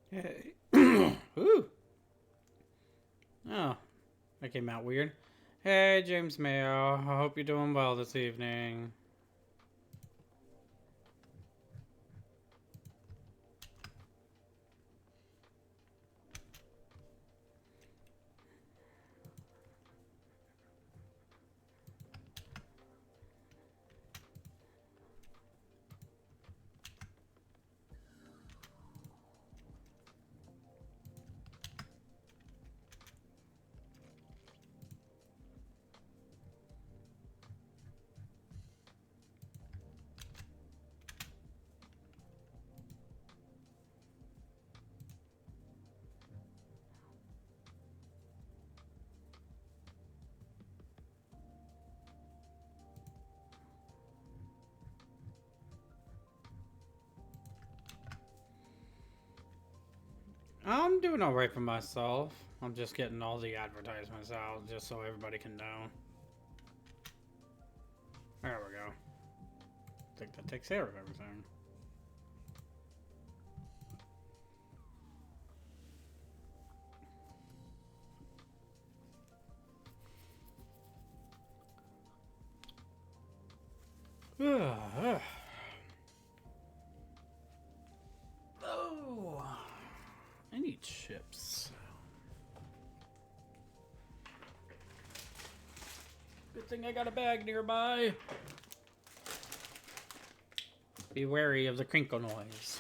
Hey. Ooh. Oh, that came out weird. Hey, James Mayo. I hope you're doing well this evening. I'm doing alright for myself. I'm just getting all the advertisements out just so everybody can know. There we go. I think that takes care of everything. Oh, I need chips. Good thing I got a bag nearby. Be wary of the crinkle noise.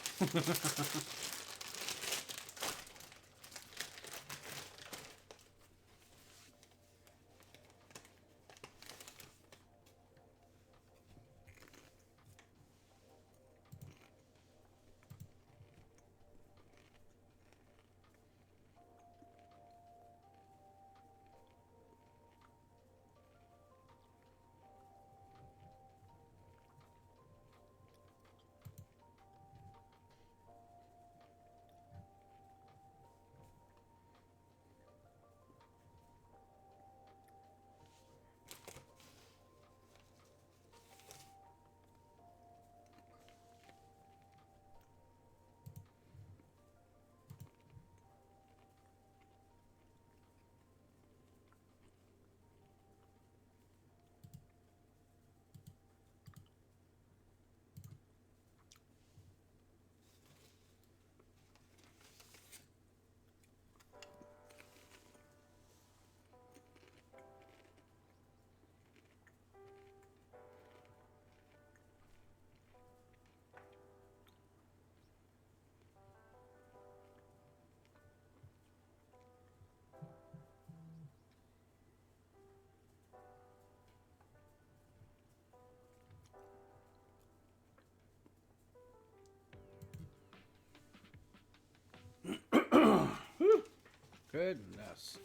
Goodness.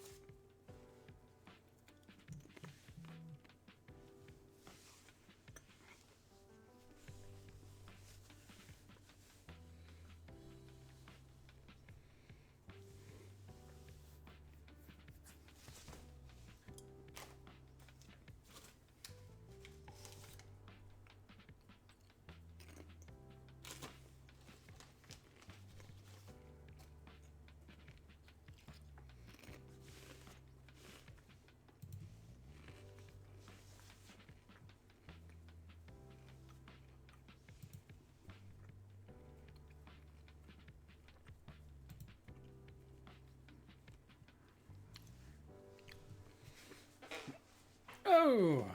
Oh.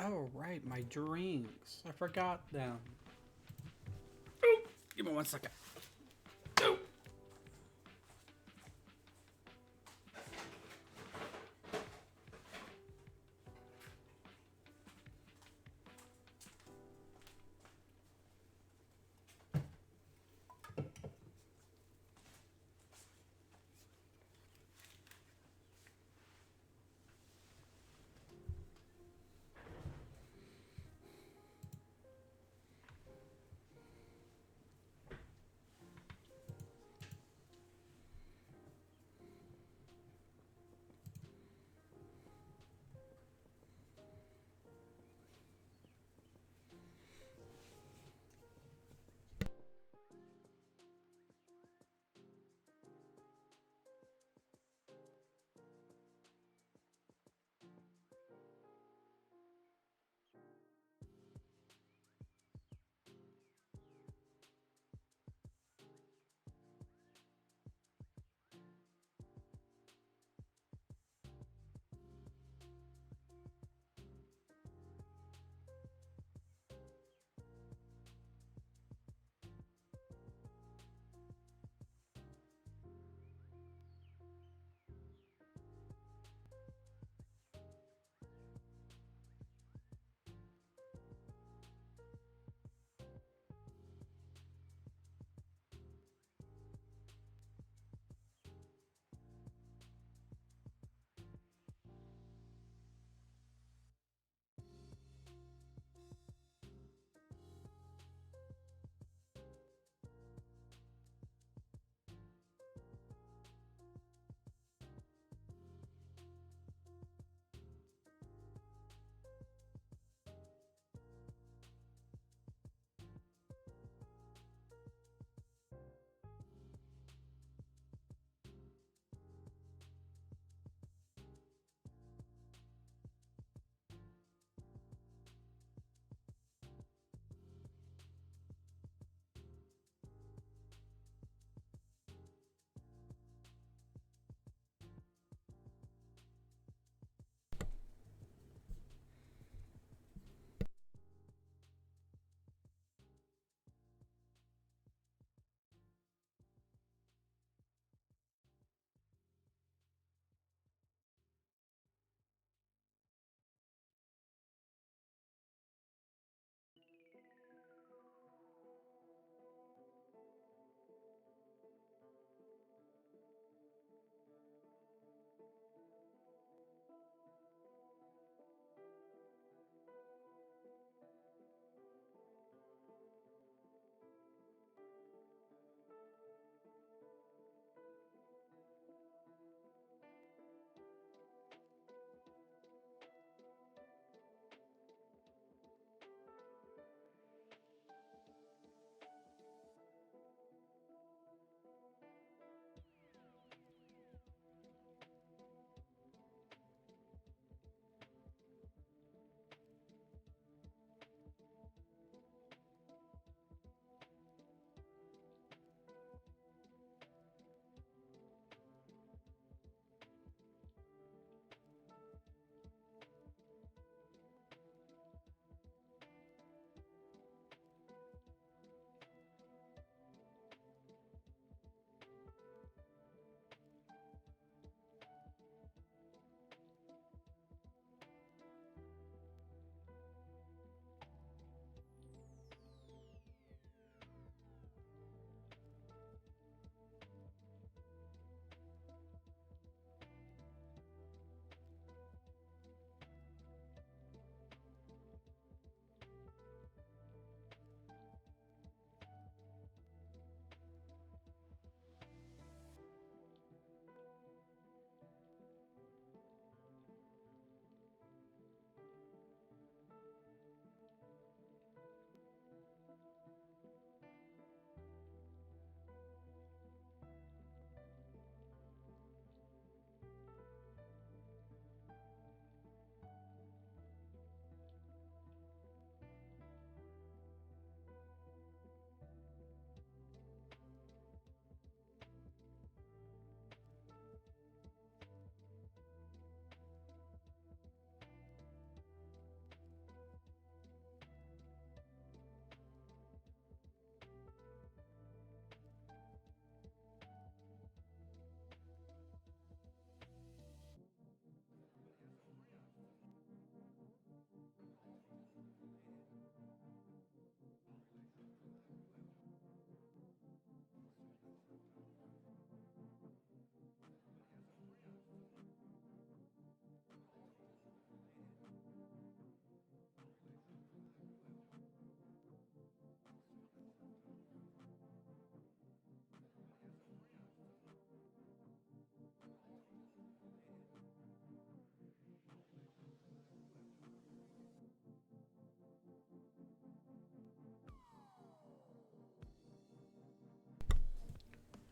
Oh, right, my drinks. I forgot them. Oh, give me 1 second. Oh.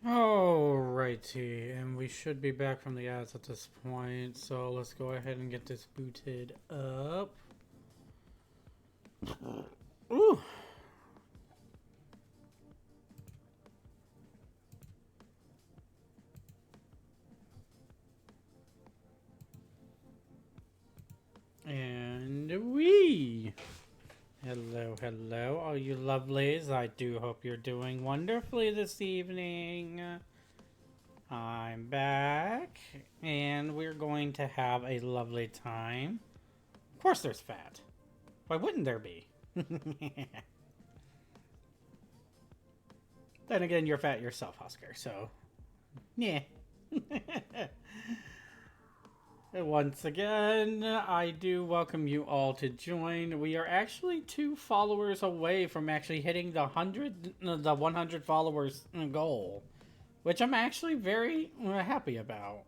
Alrighty, and we should be back from the ads at this point, so let's go ahead and get this booted up. Ooh! And hello, hello, all you lovelies. I do hope you're doing wonderfully this evening. I'm back, and we're going to have a lovely time. Of course there's fat. Why wouldn't there be? Then again, you're fat yourself, Husker, so... yeah. Once again, I do welcome you all to join. We are actually 2 followers away from actually hitting the 100 followers goal, which I'm actually very happy about.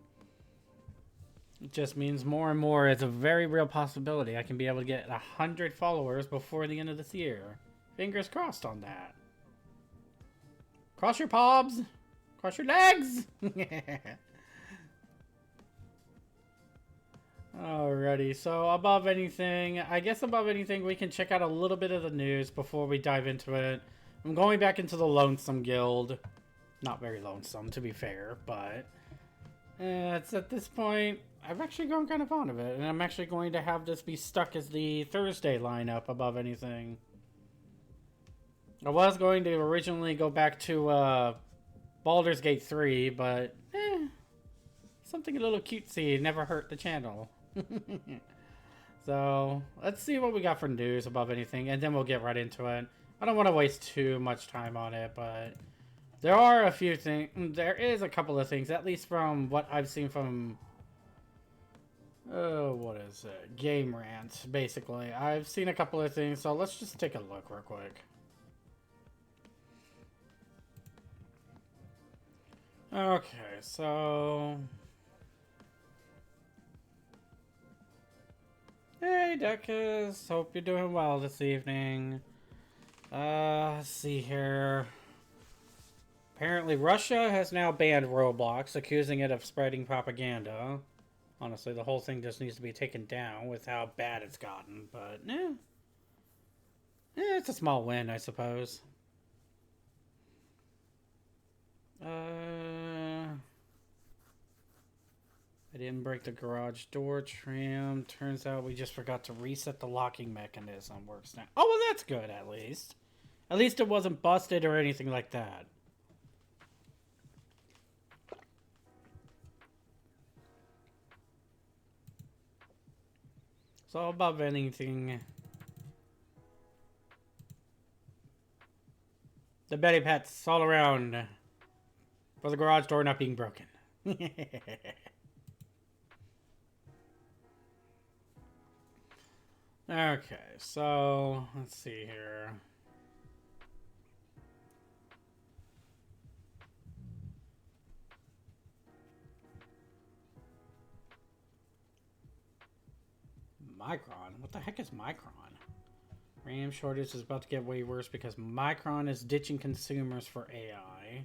It just means more and more it's a very real possibility I can be able to get 100 followers before the end of this year. Fingers crossed on that. Cross your pobs! Cross your legs! Alrighty, so above anything, we can check out a little bit of the news before we dive into it. I'm going back into the Lonesome Guild. Not very lonesome, to be fair, but... it's at this point, I've actually grown kind of fond of it, and I'm actually going to have this be stuck as the Thursday lineup above anything. I was going to originally go back to Baldur's Gate 3, but something a little cutesy never hurt the channel. So let's see what we got for news above anything, and then we'll get right into it. I don't want to waste too much time on it, but there are a few things. There is a couple of things, at least from what I've seen from what is it? Game Rant, basically. I've seen a couple of things, so let's just take a look real quick. Okay, so... hey, Decus. Hope you're doing well this evening. Let's see here. Apparently, Russia has now banned Roblox, accusing it of spreading propaganda. Honestly, the whole thing just needs to be taken down with how bad it's gotten, but it's a small win, I suppose. I didn't break the garage door trim. Turns out we just forgot to reset the locking mechanism. Works now. Oh, well, that's good, at least. At least it wasn't busted or anything like that. So, above anything... the Betty Pets all around for the garage door not being broken. Okay, so let's see here. Micron? What the heck is Micron? RAM shortage is about to get way worse because Micron is ditching consumers for AI.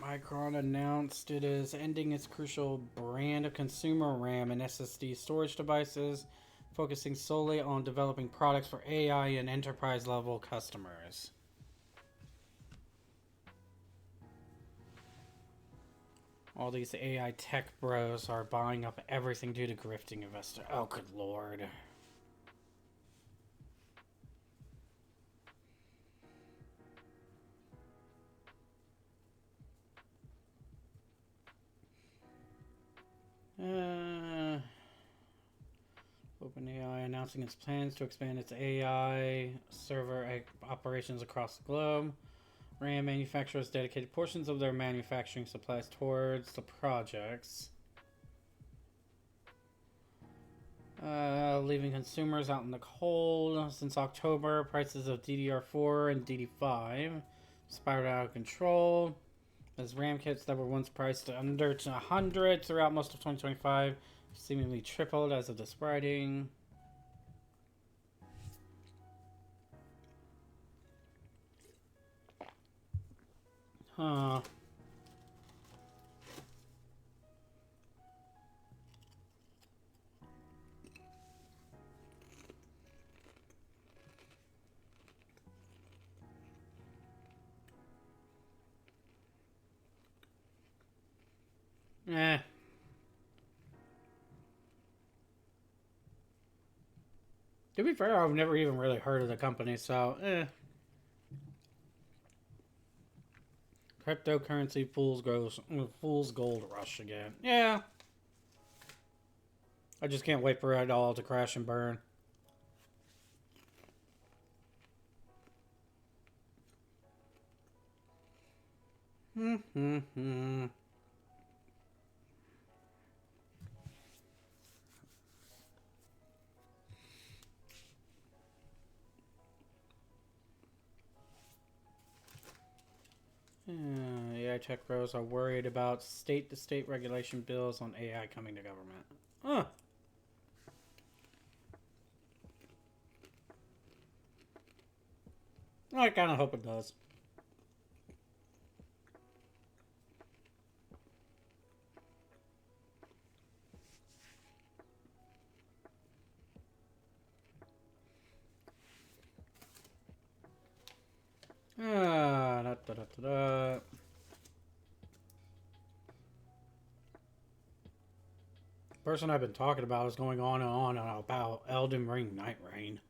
Micron announced it is ending its crucial brand of consumer RAM and SSD storage devices, focusing solely on developing products for AI and enterprise-level customers. All these AI tech bros are buying up everything due to grifting investor. Oh, good lord. OpenAI announcing its plans to expand its AI server operations across the globe. RAM manufacturers dedicated portions of their manufacturing supplies towards the projects. Leaving consumers out in the cold. Since October, prices of DDR4 and DD5 spiraled out of control, as RAM kits that were once priced under 100 throughout most of 2025 seemingly tripled as of this writing. Huh. Eh. To be fair, I've never even really heard of the company, so eh. Cryptocurrency fool's gold rush again. Yeah. I just can't wait for it all to crash and burn. AI tech bros are worried about state-to-state regulation bills on AI coming to government. Huh. I kind of hope it does. Da. Person I've been talking about is going on and on about Elden Ring Night Rain.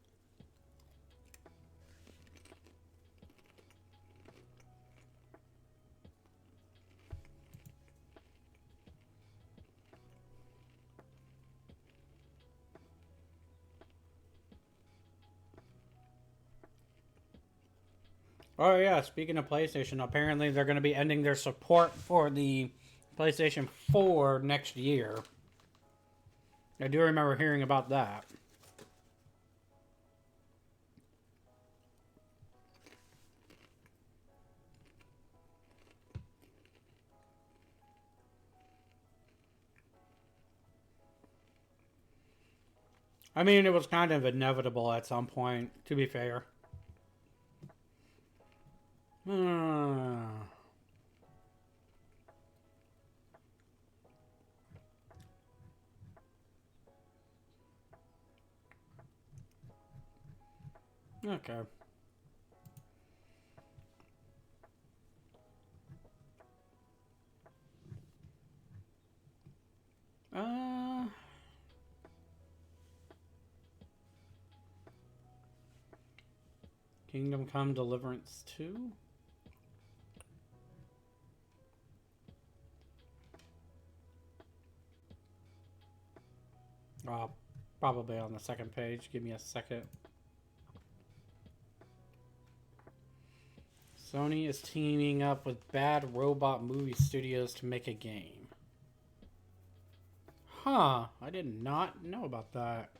Oh yeah, speaking of PlayStation, apparently they're going to be ending their support for the PlayStation 4 next year. I do remember hearing about that. I mean, it was kind of inevitable at some point, to be fair. Okay. Uh, Kingdom Come Deliverance 2? Probably on the second page. Give me a second. Sony is teaming up with Bad Robot Movie Studios to make a game. Huh. I did not know about that.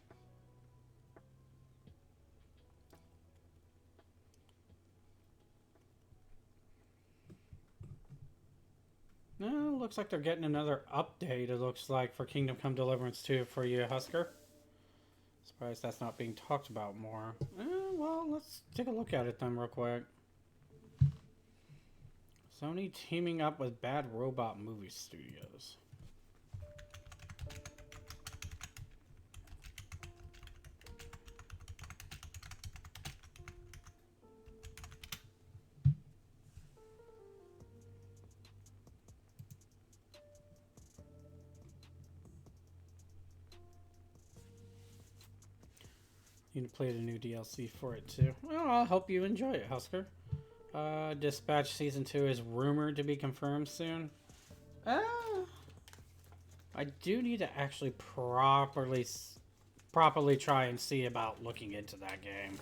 Looks like they're getting another update, it looks like, for Kingdom Come Deliverance 2 for you, Husker. Surprised that's not being talked about more. Well, let's take a look at it then real quick. Sony teaming up with Bad Robot Movie Studios. Need to play the new DLC for it too. Well, I'll hope you enjoy it, Husker. Dispatch Season 2 is rumored to be confirmed soon. I do need to actually properly try and see about looking into that game.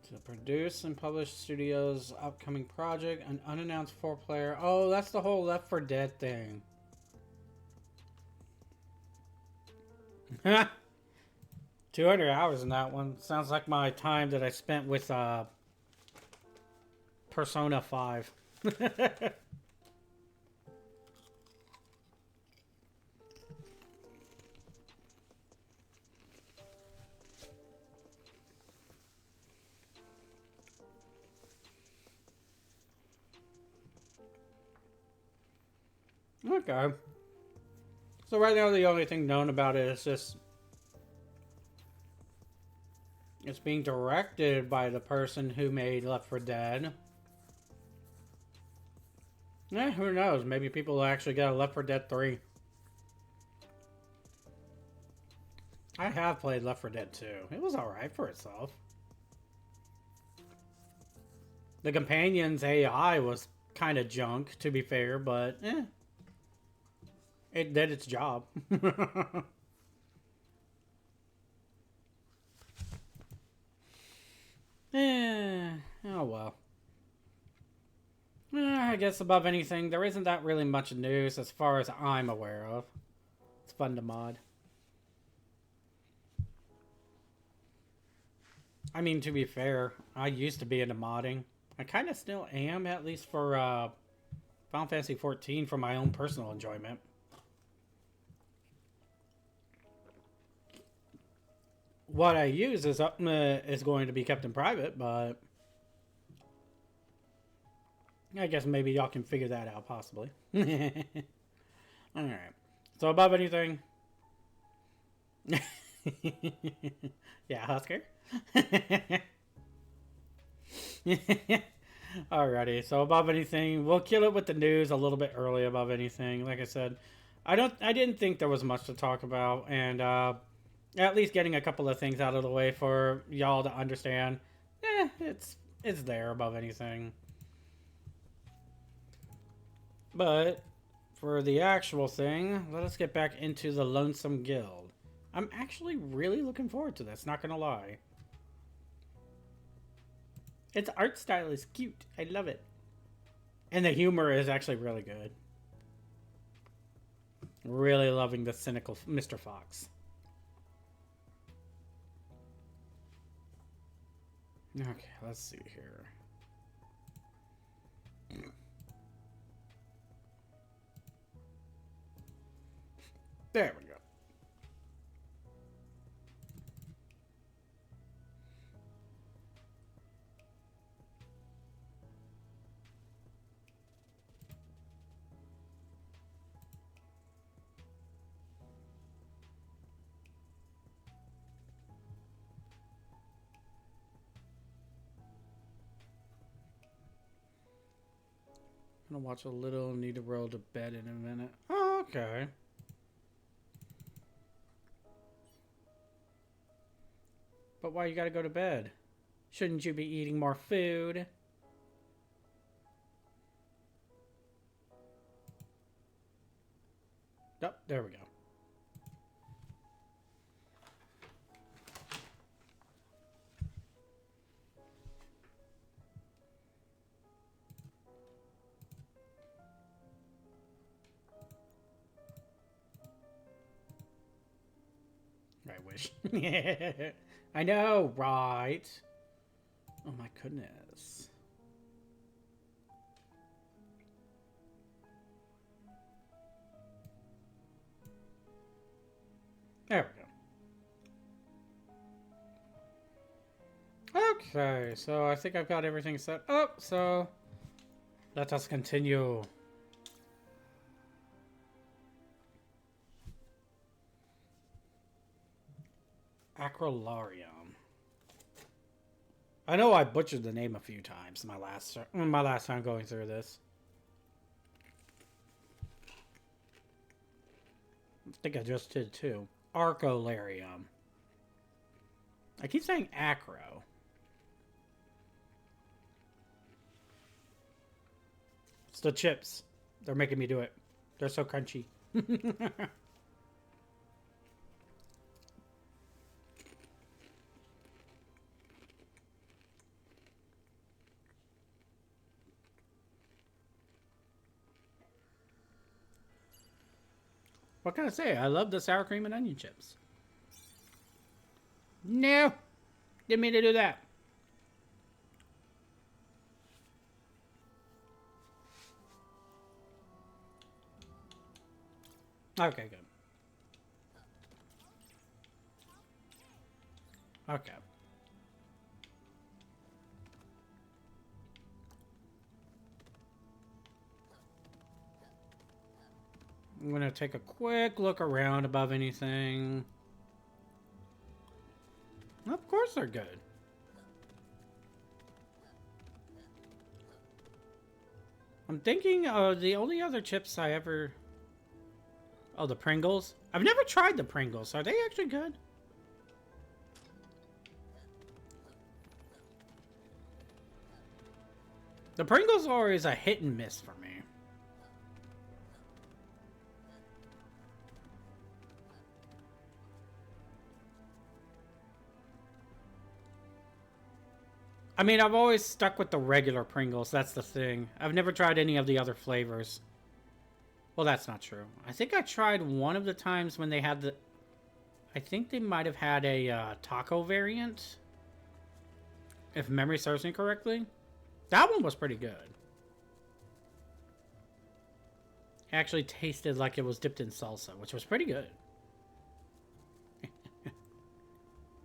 To produce and publish studio's upcoming project, an unannounced 4-player. Oh, that's the whole Left 4 Dead thing. 200 hours in that one. Sounds like my time that I spent with Persona 5. Okay. So right now the only thing known about it is just it's being directed by the person who made Left 4 Dead. Eh, who knows? Maybe people will actually get a Left 4 Dead 3. I have played Left 4 Dead 2. It was alright for itself. The companion's AI was kind of junk, to be fair, but it did its job. Oh well. I guess above anything, there isn't that really much news as far as I'm aware of. It's fun to mod. I mean, to be fair, I used to be into modding. I kind of still am, at least for Final Fantasy XIV for my own personal enjoyment. What I use is going to be kept in private, but I guess maybe y'all can figure that out, possibly. Alright. So above anything... yeah, Husker? Alrighty, so above anything, we'll kill it with the news a little bit early above anything. Like I said, I didn't think there was much to talk about, and at least getting a couple of things out of the way for y'all to understand. It's there above anything. But for the actual thing, let us get back into the Lonesome Guild. I'm actually really looking forward to this, not gonna lie. Its art style is cute. I love it. And the humor is actually really good. Really loving the cynical Mr. Fox. Okay, let's see here. There we go. I'm gonna watch a little, need to roll to bed in a minute. Oh, okay. But why you gotta go to bed? Shouldn't you be eating more food? Oh, there we go. I wish. I know, right? Oh my goodness. There we go. Okay, so I think I've got everything set up, so let us continue. Acrolarium. I know I butchered the name a few times my last time going through this. I think I just did too. Arcolarium. I keep saying acro. It's the chips. They're making me do it. They're so crunchy. What can I say? I love the sour cream and onion chips. No! Didn't mean to do that. Okay, good. Okay. I'm gonna take a quick look around above anything. Of course they're good. I'm thinking the only other chips I ever... Oh, the Pringles? I've never tried the Pringles. Are they actually good? The Pringles are always a hit and miss for me. I mean, I've always stuck with the regular Pringles. That's the thing. I've never tried any of the other flavors. Well, that's not true. I think I tried one of the times when they had the... I think they might have had a taco variant. If memory serves me correctly. That one was pretty good. It actually tasted like it was dipped in salsa, which was pretty good.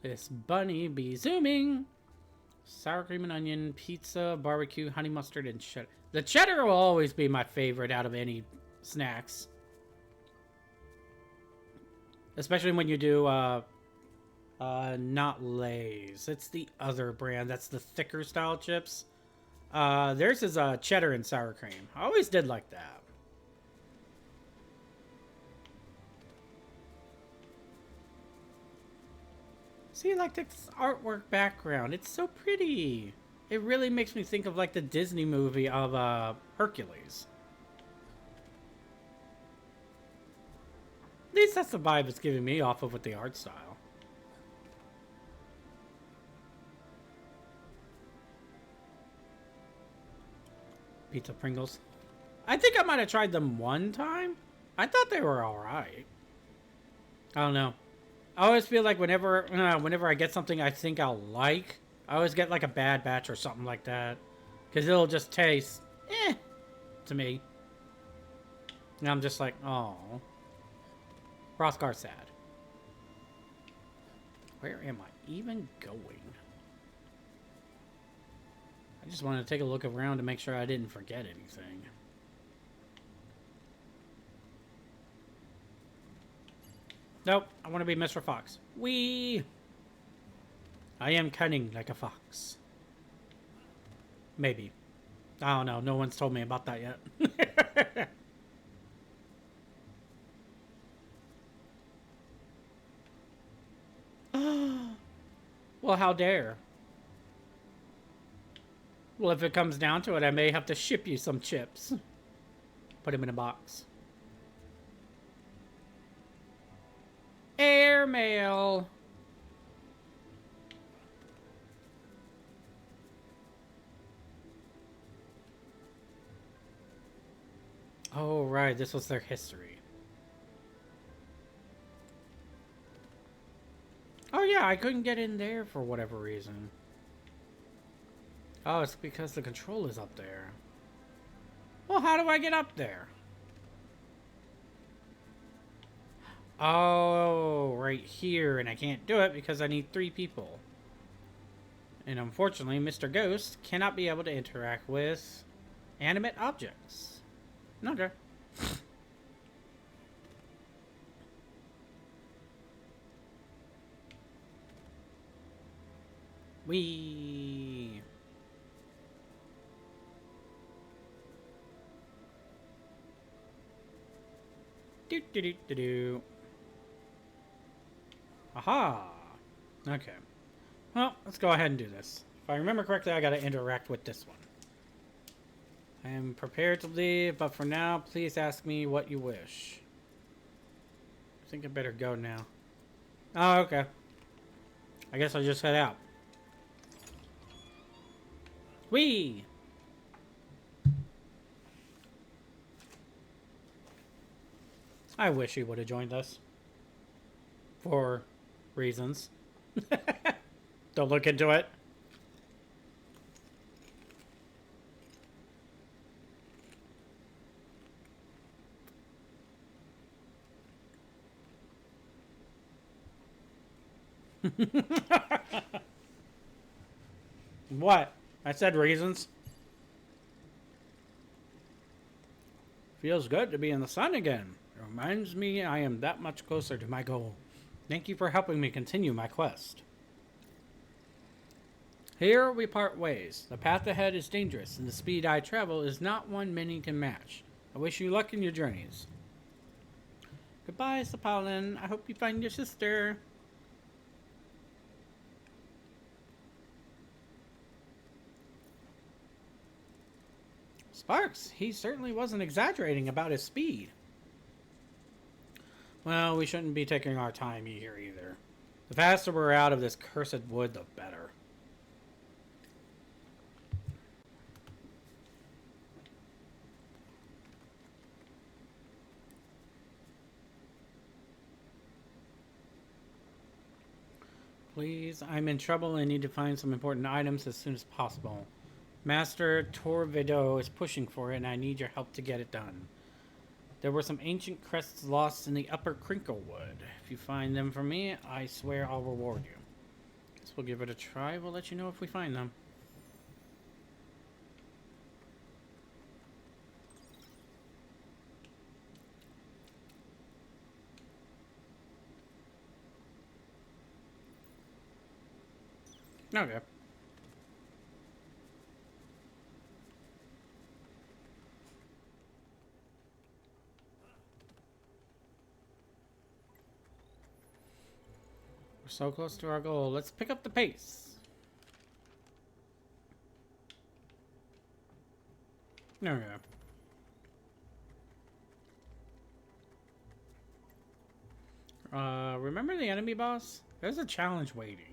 This bunny be zooming. Sour cream and onion, pizza, barbecue, honey mustard, and cheddar. The cheddar will always be my favorite out of any snacks. Especially when you do, not Lay's. It's the other brand. That's the thicker style chips. Theirs is cheddar and sour cream. I always did like that. See, like this artwork background. It's so pretty. It really makes me think of like the Disney movie of Hercules. At least that's the vibe it's giving me off of with the art style. Pizza Pringles. I think I might have tried them one time. I thought they were alright. I don't know. I always feel like whenever I get something I think I'll like, I always get like a bad batch or something like that. Because it'll just taste, to me. And I'm just like, oh. Roscar sad. Where am I even going? I just wanted to take a look around to make sure I didn't forget anything. Nope, I want to be Mr. Fox. Wee! I am cunning like a fox. Maybe. I don't know. No one's told me about that yet. Well, how dare. Well, if it comes down to it, I may have to ship you some chips. Put them in a box. Airmail. Oh, right. This was their history. Oh, yeah. I couldn't get in there for whatever reason. Oh, it's because the control is up there. Well, how do I get up there? Oh, right here, and I can't do it because I need 3 people. And unfortunately, Mr. Ghost cannot be able to interact with animate objects. Okay. Whee! Do do do do do. Aha! Okay. Well, let's go ahead and do this. If I remember correctly, I gotta interact with this one. I am prepared to leave, but for now, please ask me what you wish. I think I better go now. Oh, okay. I guess I'll just head out. Whee! I wish he would have joined us. For reasons. Don't look into it. What? I said reasons. Feels good to be in the sun again. It reminds me I am that much closer to my goal. Thank you for helping me continue my quest. Here we part ways. The path ahead is dangerous, and the speed I travel is not one many can match. I wish you luck in your journeys. Goodbye, Sapalin. I hope you find your sister. Sparks, he certainly wasn't exaggerating about his speed. Well, we shouldn't be taking our time here either. The faster we're out of this cursed wood, the better. Please, I'm in trouble and need to find some important items as soon as possible. Master Torvedo is pushing for it and I need your help to get it done. There were some ancient crests lost in the upper Crinklewood. If you find them for me, I swear I'll reward you. Guess we'll give it a try. We'll let you know if we find them. Okay. We're so close to our goal. Let's pick up the pace. There we go. Remember the enemy boss? There's a challenge waiting.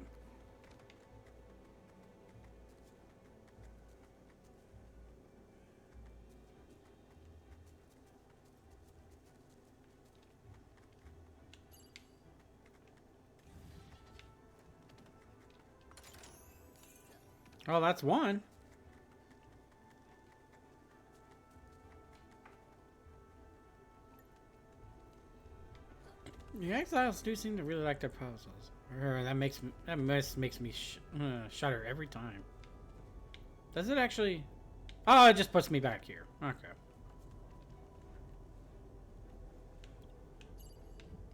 Oh, that's one. The exiles do seem to really like their puzzles. That mess makes me shudder every time. Does it actually? Oh, it just puts me back here. Okay.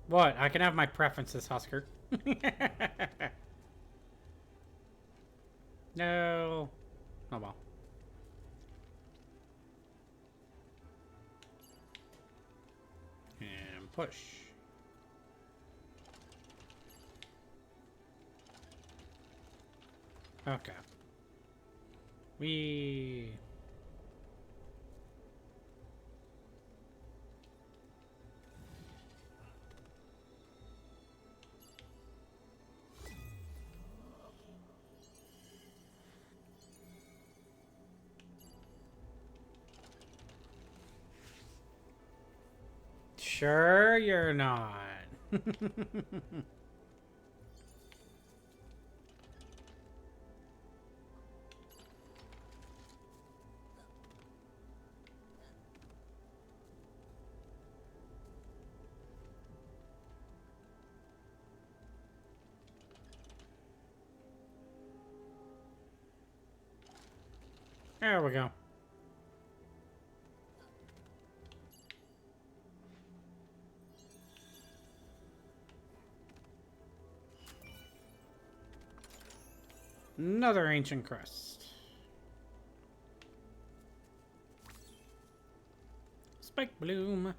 What? I can have my preferences, Husker. No. Oh well. And push. Okay. We. Sure you're not. There we go. Another ancient crest. Spike bloom.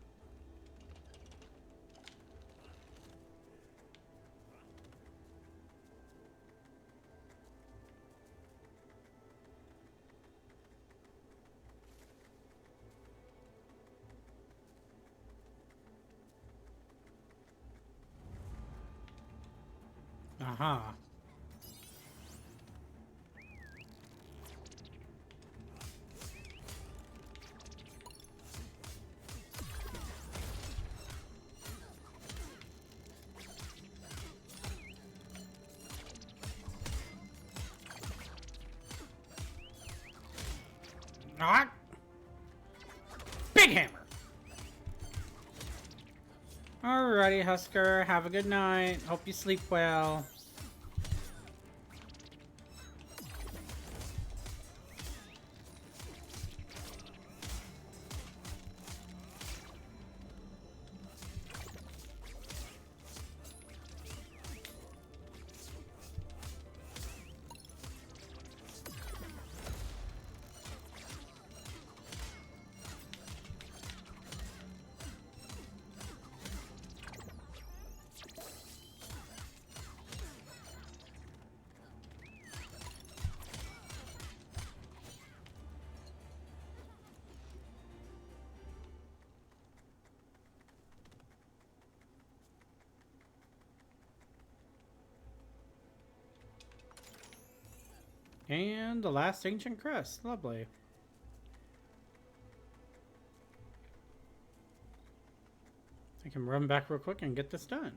Aha. Ah! Big hammer! Alrighty, Husker. Have a good night. Hope you sleep well. And the last ancient crest. Lovely. I can run back real quick and get this done.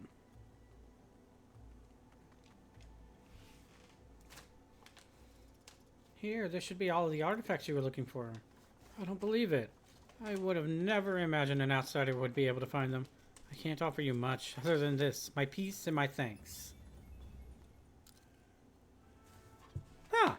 Here, this should be all of the artifacts you were looking for. I don't believe it. I would have never imagined an outsider would be able to find them. I can't offer you much other than this, my peace and my thanks. Huh.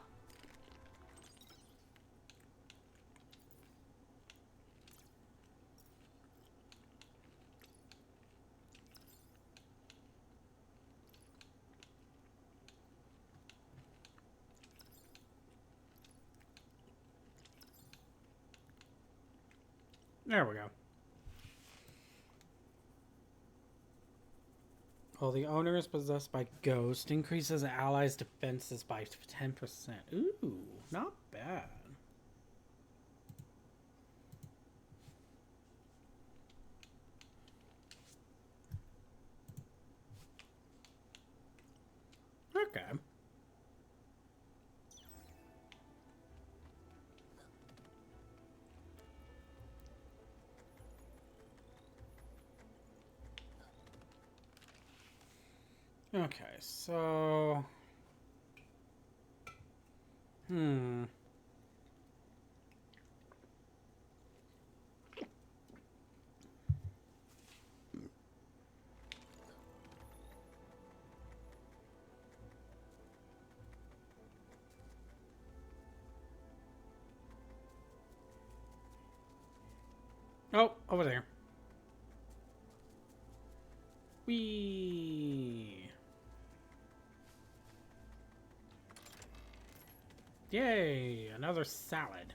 There we go. Well, the owner is possessed by ghost. Increases allies' defenses by 10%. Ooh, not bad. Okay. Okay, so... Oh, over there. Whee! Yay! Another salad.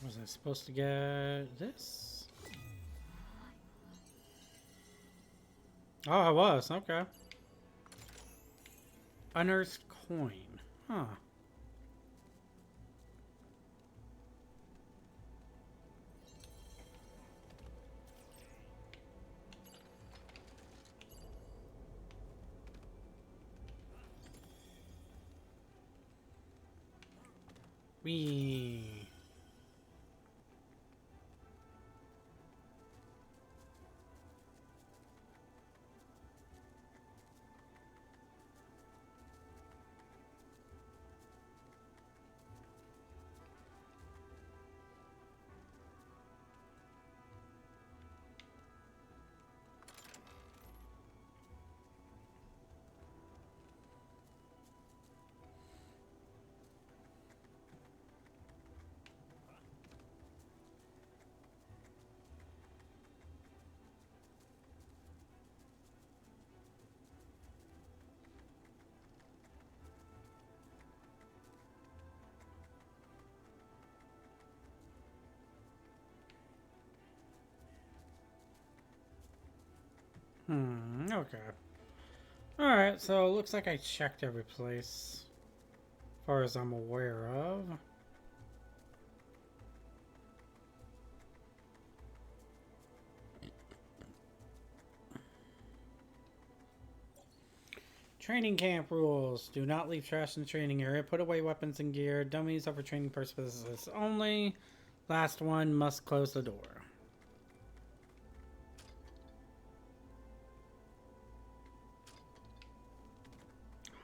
Was I supposed to get this? Oh, I was. Okay. Unearthed coin. Huh. Whee! Okay. Alright, so it looks like I checked every place. As far as I'm aware of. Training camp rules. Do not leave trash in the training area. Put away weapons and gear. Dummies are for training purposes only. Last one, must close the door.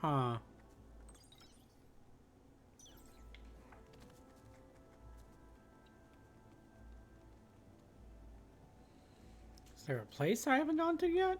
Huh. Is there a place I haven't gone to yet?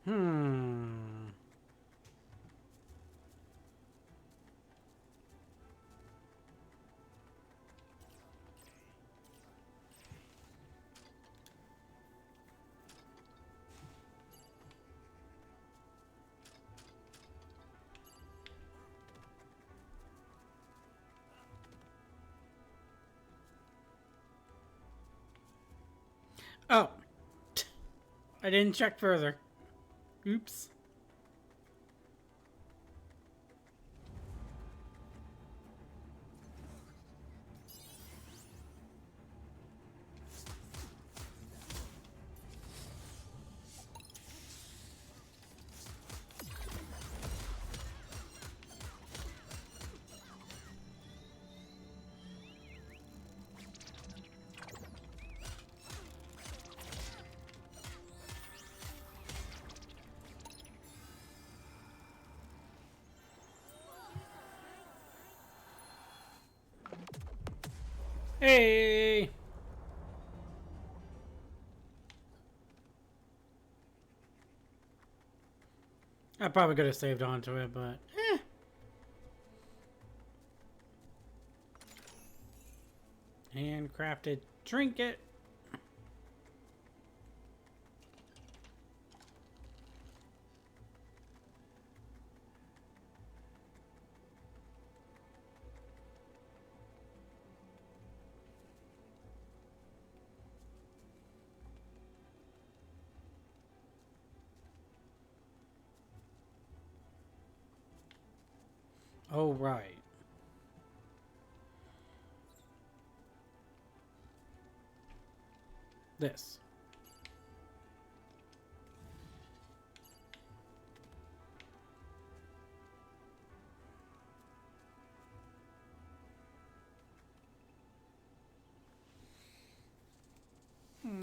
Hmm. Oh, I didn't check further. Oops. Hey! I probably could have saved onto it, but handcrafted trinket. Oh, right. This.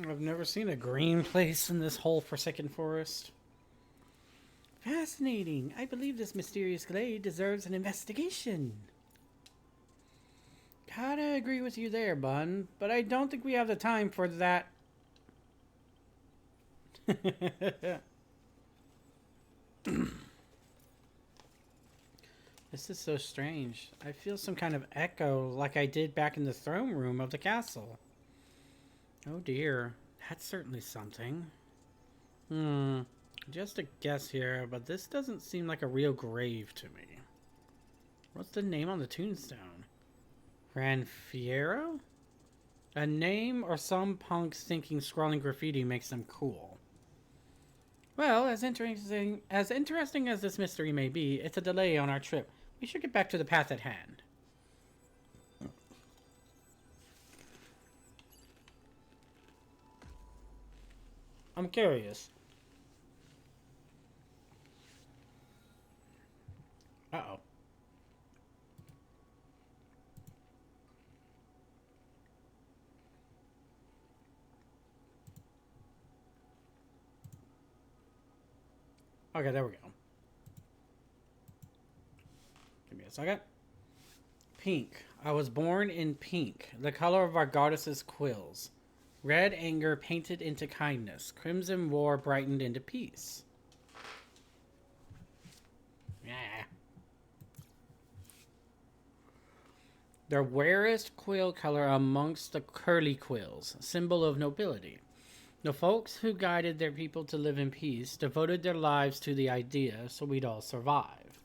I've never seen a green place in this whole Forsaken Forest. Fascinating. I believe this mysterious glade deserves an investigation. Kinda agree with you there, Bun, but I don't think we have the time for that. This is so strange. I feel some kind of echo like I did back in the throne room of the castle. Oh dear, that's certainly something. Just a guess here, but this doesn't seem like a real grave to me. What's the name on the tombstone? Ranfiero? A name or some punks thinking scrawling graffiti makes them cool. Well, as interesting as this mystery may be, it's a delay on our trip. We should get back to the path at hand. I'm curious. Uh-oh. Okay, there we go. Give me a second. Pink. I was born in pink, the color of our goddess's quills. Red anger painted into kindness. Crimson war brightened into peace. Yeah. The rarest quill color amongst the curly quills, symbol of nobility. The folks who guided their people to live in peace devoted their lives to the idea so we'd all survive.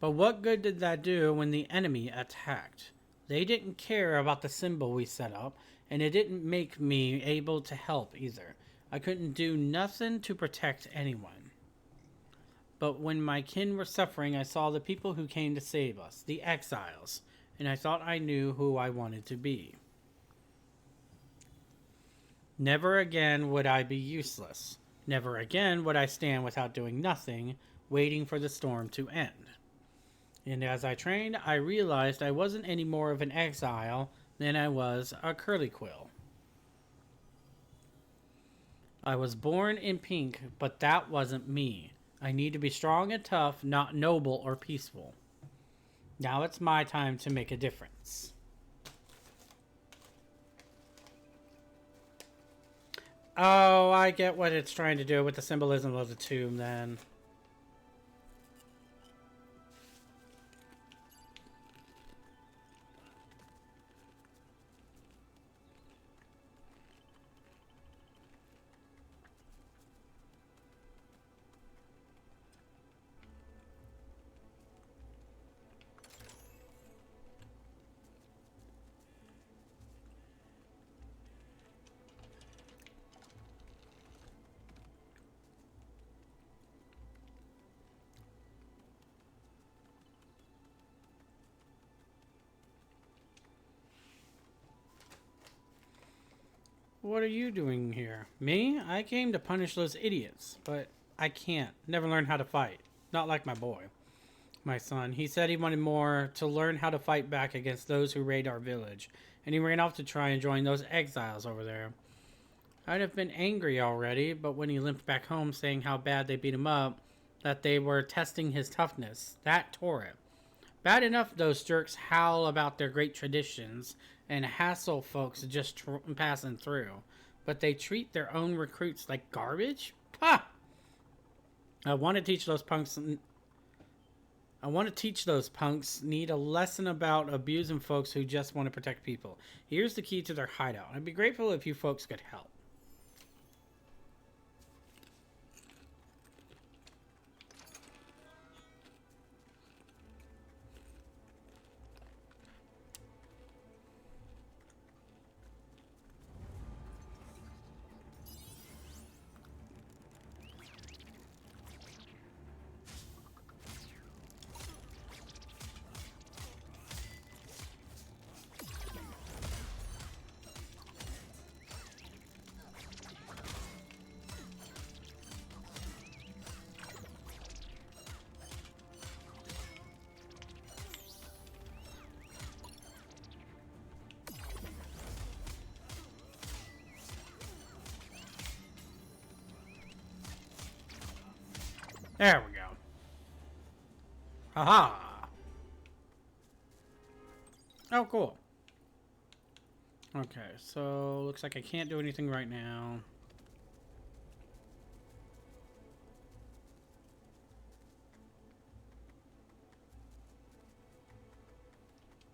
But what good did that do when the enemy attacked? They didn't care about the symbol we set up, and it didn't make me able to help either. I couldn't do nothing to protect anyone. But when my kin were suffering, I saw the people who came to save us, the exiles, and I thought I knew who I wanted to be. Never again would I be useless. Never again would I stand without doing nothing, waiting for the storm to end. And as I trained, I realized I wasn't any more of an exile than I was a curly quill. I was born in pink, but that wasn't me. I need to be strong and tough, not noble or peaceful. Now it's my time to make a difference. Oh, I get what it's trying to do with the symbolism of the tomb then. What are you doing here? Me? I came to punish those idiots, but I can't. Never learned how to fight. Not like my boy. My son. He said he wanted more to learn how to fight back against those who raid our village, and he ran off to try and join those exiles over there. I'd have been angry already, but when he limped back home saying how bad they beat him up, that they were testing his toughness, that tore it. Bad enough those jerks howl about their great traditions and hassle folks just passing through, but they treat their own recruits like garbage? Pah! I want to teach those punks need a lesson about abusing folks who just want to protect people. Here's the key to their hideout. I'd be grateful if you folks could help. There we go. Haha. Oh, cool. Okay, so looks like I can't do anything right now.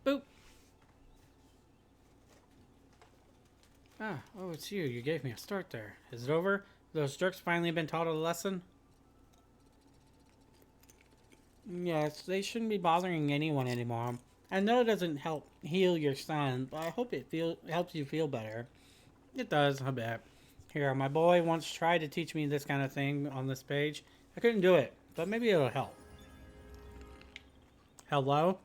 Boop. Oh, it's you. You gave me a start there. Is it over? Those jerks finally been taught a lesson? Yes, they shouldn't be bothering anyone anymore. I know it doesn't help heal your son, but I hope it helps you feel better. It does, I bet. Here, my boy once tried to teach me this kind of thing on this page. I couldn't do it, but maybe it'll help. Hello?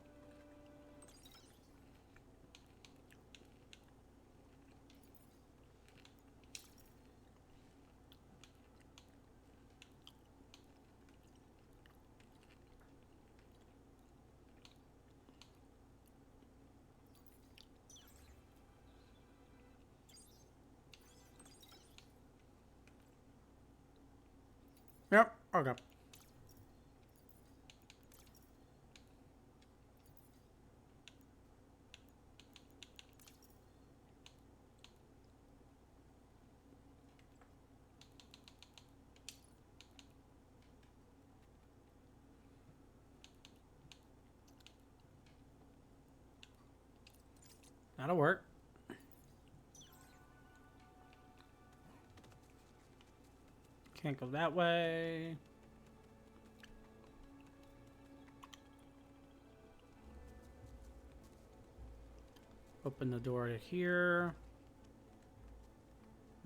Yep, okay. That'll work. Can't go that way. Open the door to here.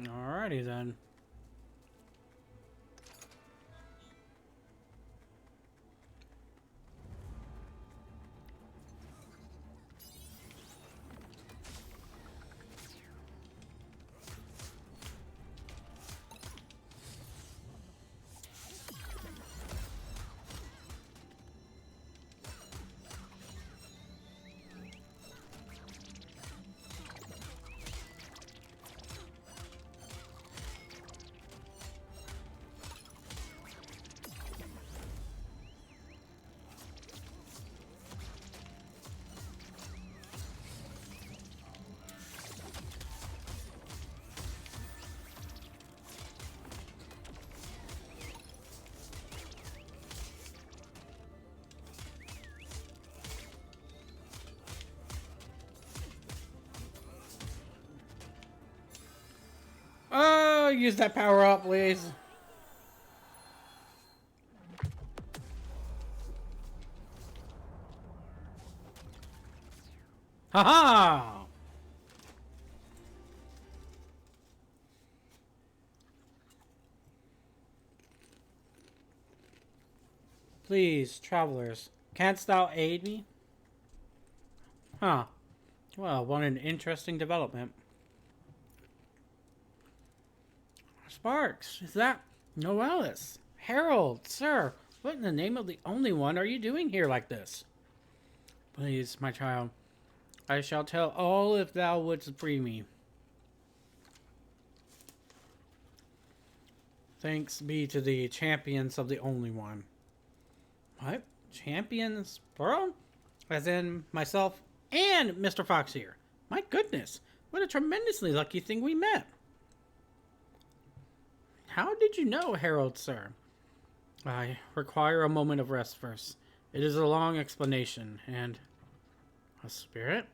Alrighty then. use that power up, please. Haha! Please, travelers, canst thou aid me? Huh. Well, what an interesting development. Sparks, is that Noelis? Harold, sir, what in the name of the only one are you doing here like this? Please, my child, I shall tell all if thou wouldst free me. Thanks be to the champions of the only one. What? Champions, plural? As in myself and Mr. Fox here. My goodness, what a tremendously lucky thing we met. How did you know, Harold, sir? I require a moment of rest first. It is a long explanation, and... A spirit?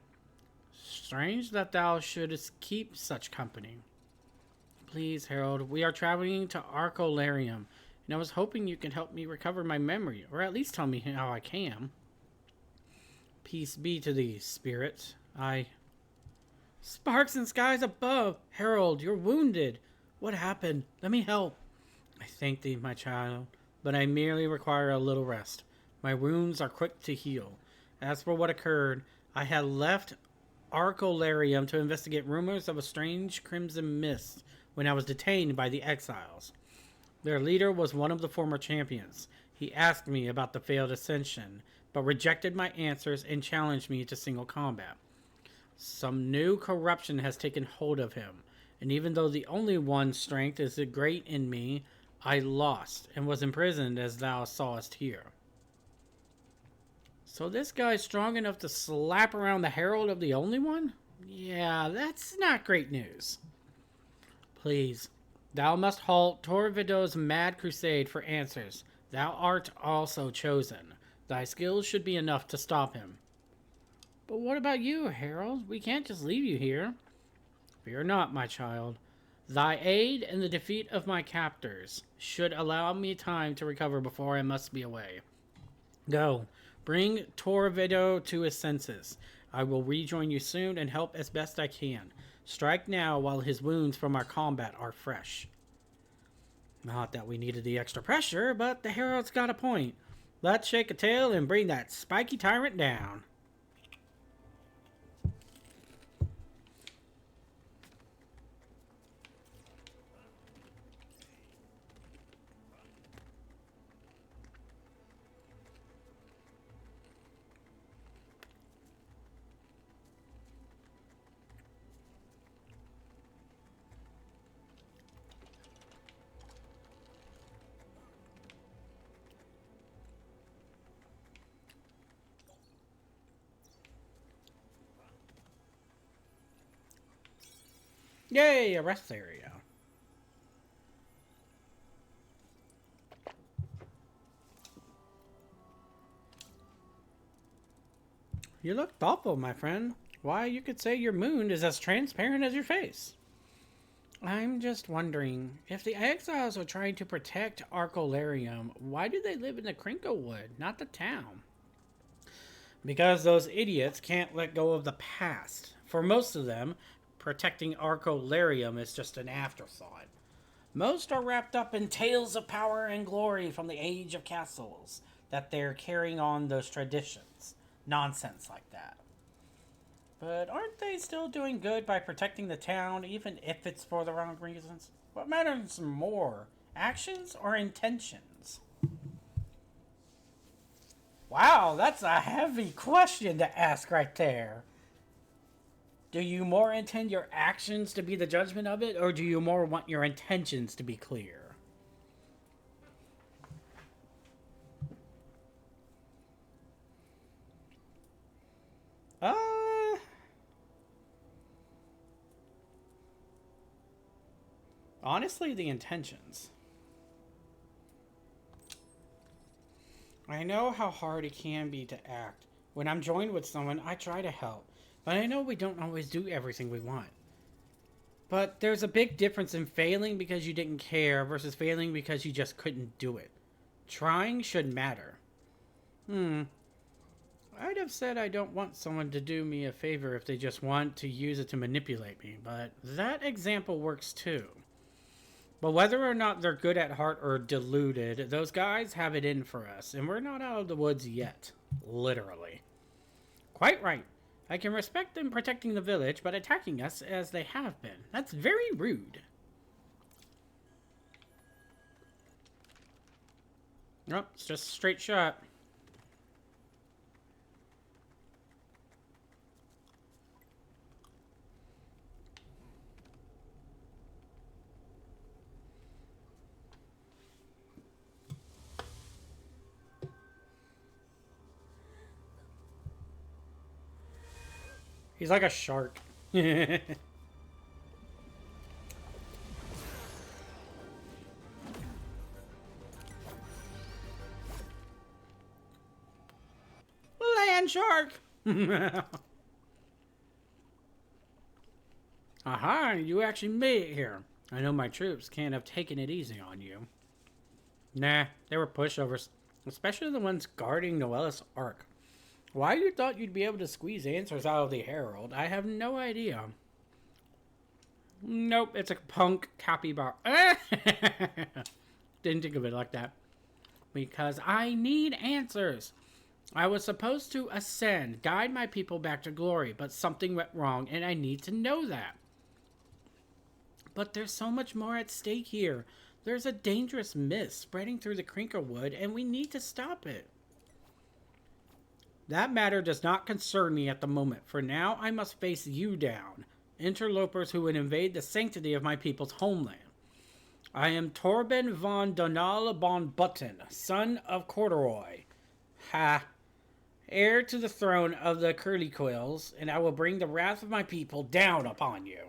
Strange that thou shouldst keep such company. Please, Harold, we are traveling to Arcolarium, and I was hoping you could help me recover my memory, or at least tell me how I can. Peace be to thee, spirit. Sparks and skies above! Harold, you're wounded! What happened? Let me help. I thank thee, my child, but I merely require a little rest. My wounds are quick to heal. As for what occurred, I had left Arcolarium to investigate rumors of a strange crimson mist when I was detained by the exiles. Their leader was one of the former champions. He asked me about the failed ascension, but rejected my answers and challenged me to single combat. Some new corruption has taken hold of him, and even though the only one's strength is great in me, I lost and was imprisoned as thou sawest here. So this guy's strong enough to slap around the Herald of the Only One? Yeah, that's not great news. Please, thou must halt Torvido's mad crusade for answers. Thou art also chosen. Thy skills should be enough to stop him. But what about you, Harold? We can't just leave you here. Fear not, my child. Thy aid in the defeat of my captors should allow me time to recover before I must be away. Go, bring Torvido to his senses. I will rejoin you soon and help as best I can. Strike now while his wounds from our combat are fresh. Not that we needed the extra pressure, but the Herald's got a point. Let's shake a tail and bring that spiky tyrant down. Yay, a rest area. You look thoughtful, my friend. Why, you could say your moon is as transparent as your face. I'm just wondering, if the exiles are trying to protect Arcolarium, why do they live in the Crinklewood, not the town? Because those idiots can't let go of the past. For most of them, protecting Arcolarium is just an afterthought. Most are wrapped up in tales of power and glory from the age of castles, that they're carrying on those traditions. Nonsense like that. But aren't they still doing good by protecting the town, even if it's for the wrong reasons? What matters more, actions or intentions? Wow, that's a heavy question to ask right there. Do you more intend your actions to be the judgment of it, or do you more want your intentions to be clear? Honestly, the intentions. I know how hard it can be to act. When I'm joined with someone, I try to help. But I know we don't always do everything we want. But there's a big difference in failing because you didn't care versus failing because you just couldn't do it. Trying should matter. I'd have said I don't want someone to do me a favor if they just want to use it to manipulate me, but that example works too. But whether or not they're good at heart or deluded, those guys have it in for us, and we're not out of the woods yet. Literally. Quite right. I can respect them protecting the village, but attacking us as they have been. That's very rude. Nope, it's just a straight shot. He's like a shark. Land shark! Aha, you actually made it here. I know my troops can't have taken it easy on you. Nah, they were pushovers. Especially the ones guarding Noella's Ark. Why you thought you'd be able to squeeze answers out of the Herald, I have no idea. Nope, it's a punk capybara. Didn't think of it like that. Because I need answers. I was supposed to ascend, guide my people back to glory, but something went wrong and I need to know that. But there's so much more at stake here. There's a dangerous mist spreading through the Crinklewood and we need to stop it. That matter does not concern me at the moment. For now, I must face you down, interlopers who would invade the sanctity of my people's homeland. I am Torben von Donal von Button, son of Corduroy. Ha! Heir to the throne of the Curlyquills, and I will bring the wrath of my people down upon you.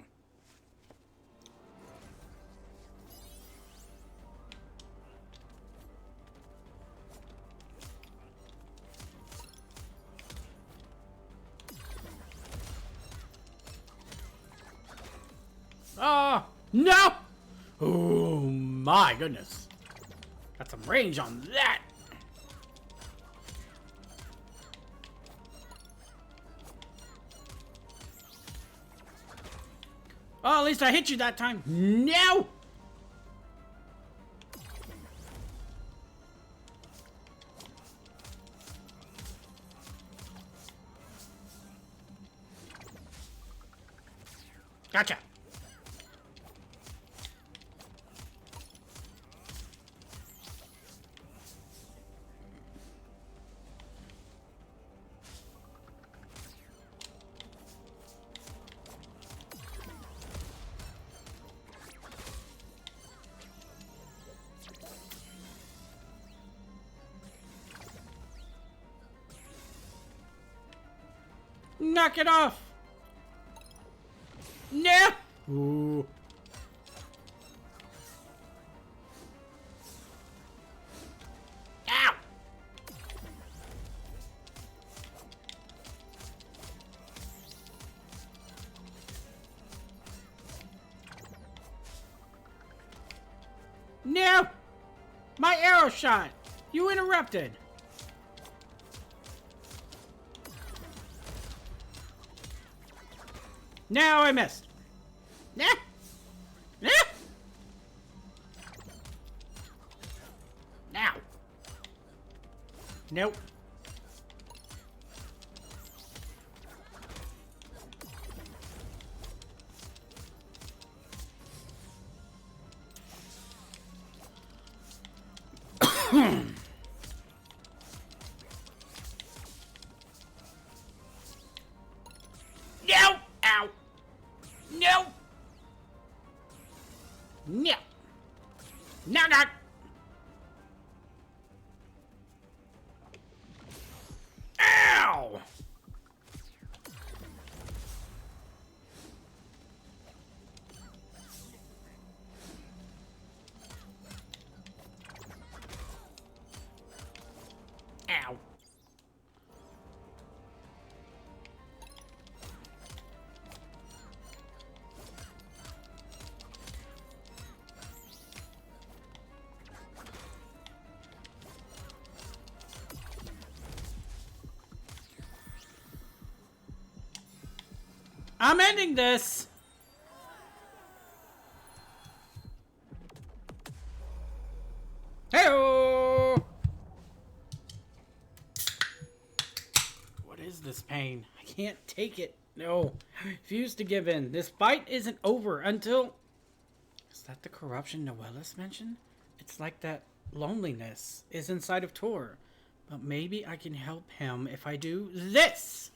Oh, no! Oh, my goodness. Got some range on that. Oh, at least I hit you that time. No! Gotcha. Knock it off! No! Ooh. Ow! No! My arrow shot! You interrupted! Now I missed. Nah. Nah. Now. Nope. No! Ow! No! No! No, no! Ow! Ow. I'm ending this! Hey-oh! What is this pain? I can't take it. No. I refuse to give in. This fight isn't over until... Is that the corruption Noellus mentioned? It's like that loneliness is inside of Tor. But maybe I can help him if I do this!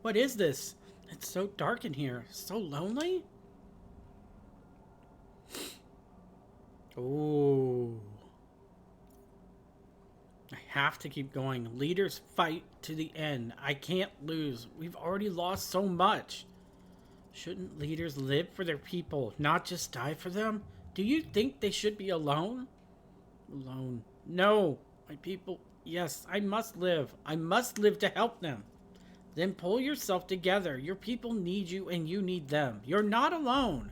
What is this? It's so dark in here. So lonely? Ooh. I have to keep going. Leaders fight to the end. I can't lose. We've already lost so much. Shouldn't leaders live for their people, not just die for them? Do you think they should be alone? Alone. No. My people. Yes, I must live. I must live to help them. Then pull yourself together. Your people need you and you need them. You're not alone.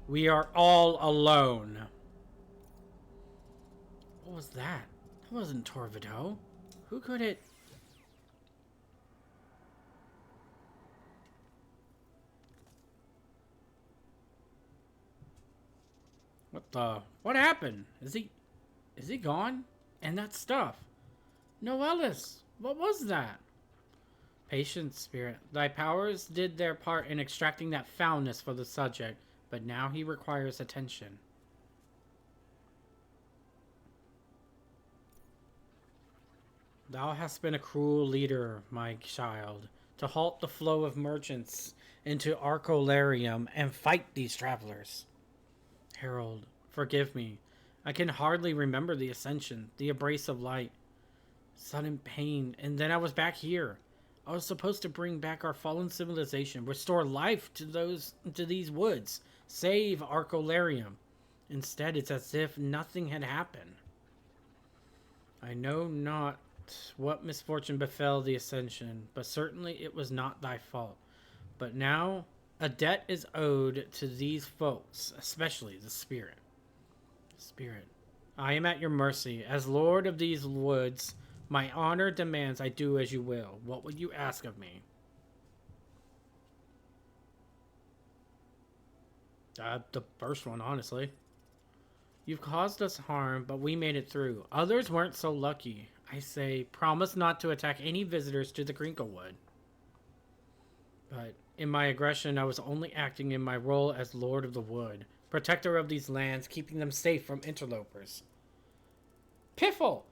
We are all alone. What was that? That wasn't Torvido. Who could it... What the... What happened? Is he gone? And that stuff. Noellus, what was that? Patience, spirit. Thy powers did their part in extracting that foulness for the subject, but now he requires attention. Thou hast been a cruel leader, my child, to halt the flow of merchants into Arcolarium and fight these travelers. Herald, forgive me. I can hardly remember the ascension, the embrace of light. Sudden pain, and then I was back here. I was supposed to bring back our fallen civilization, restore life to these woods, save Arcolarium. Instead, it's as if nothing had happened. I know not what misfortune befell the Ascension, but certainly it was not thy fault. But now, a debt is owed to these folks, especially the Spirit. Spirit, I am at your mercy. As Lord of these woods, my honor demands I do as you will. What would you ask of me? The first one, honestly. You've caused us harm, but we made it through. Others weren't so lucky. I say, promise not to attack any visitors to the Crinklewood. But in my aggression, I was only acting in my role as Lord of the Wood, protector of these lands, keeping them safe from interlopers. Piffle!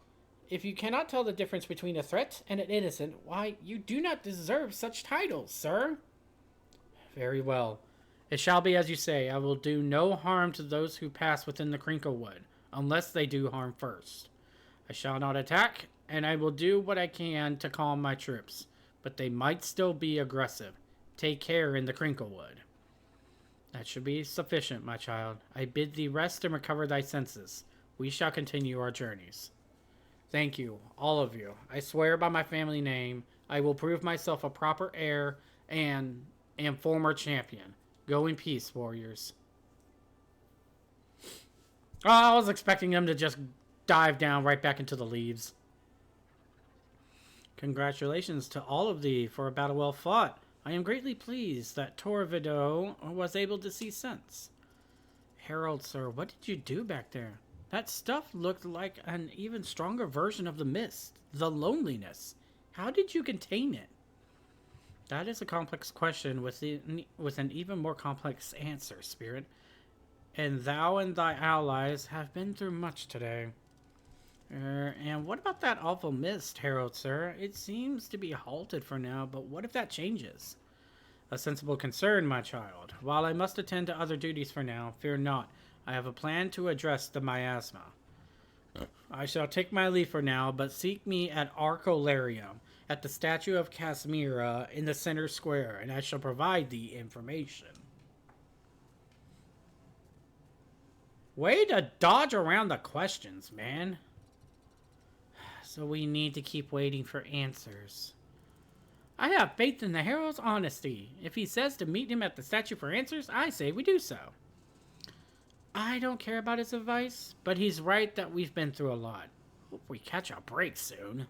If you cannot tell the difference between a threat and an innocent, why, you do not deserve such titles, sir. Very well. It shall be as you say. I will do no harm to those who pass within the Crinklewood, unless they do harm first. I shall not attack, and I will do what I can to calm my troops, but they might still be aggressive. Take care in the Crinklewood. That should be sufficient, my child. I bid thee rest and recover thy senses. We shall continue our journeys. Thank you, all of you. I swear by my family name, I will prove myself a proper heir and former champion. Go in peace, warriors. Oh, I was expecting them to just dive down right back into the leaves. Congratulations to all of thee for a battle well fought. I am greatly pleased that Torvido was able to see sense. Herald, sir, what did you do back there? That stuff looked like an even stronger version of the mist, the loneliness. How did you contain it? That is a complex question with an even more complex answer, Spirit. And thou and thy allies have been through much today. And what about that awful mist, Herald, sir? It seems to be halted for now, but what if that changes? A sensible concern, my child. While I must attend to other duties for now, fear not. I have a plan to address the miasma. I shall take my leave for now, but seek me at Arcolarium, at the statue of Casimira in the center square, and I shall provide the information. Way to dodge around the questions, man. So we need to keep waiting for answers. I have faith in the Herald's honesty. If he says to meet him at the statue for answers, I say we do so. I don't care about his advice, but he's right that we've been through a lot. Hope we catch a break soon.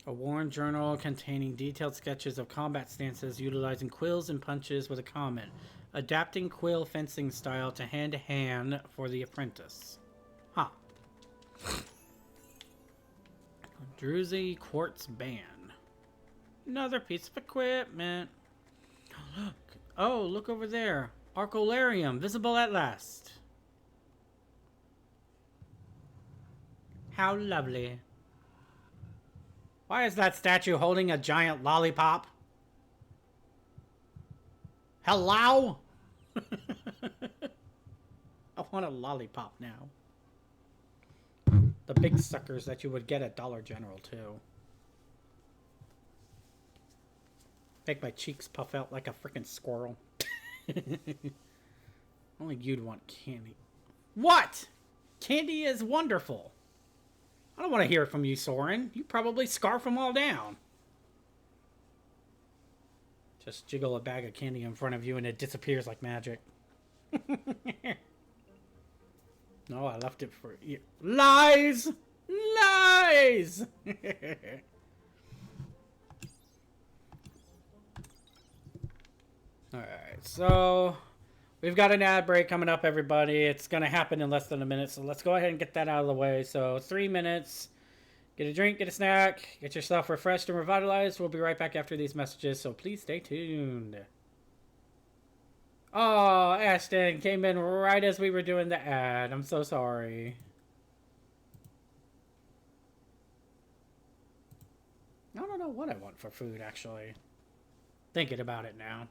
A worn journal containing detailed sketches of combat stances utilizing quills and punches with a comment. Adapting quill fencing style to hand for the apprentice. Huh. Druzy quartz band. Another piece of equipment. Look. Oh, look over there. Arcolarium, visible at last. How lovely. Why is that statue holding a giant lollipop? Hello? I want a lollipop now. The big suckers that you would get at Dollar General, too. Make my cheeks puff out like a freaking squirrel. Only you'd want candy. What? Candy is wonderful. I don't want to hear it from you, Soren. You probably scarf them all down. Just jiggle a bag of candy in front of you and it disappears like magic. No, I left it for you. Lies! Lies! Alright, so we've got an ad break coming up, everybody. It's going to happen in less than a minute, so let's go ahead and get that out of the way. So 3 minutes. Get a drink, get a snack, get yourself refreshed and revitalized. We'll be right back after these messages, so please stay tuned. Oh, Ashton came in right as we were doing the ad. I'm so sorry. I don't know what I want for food, actually. Thinking about it now.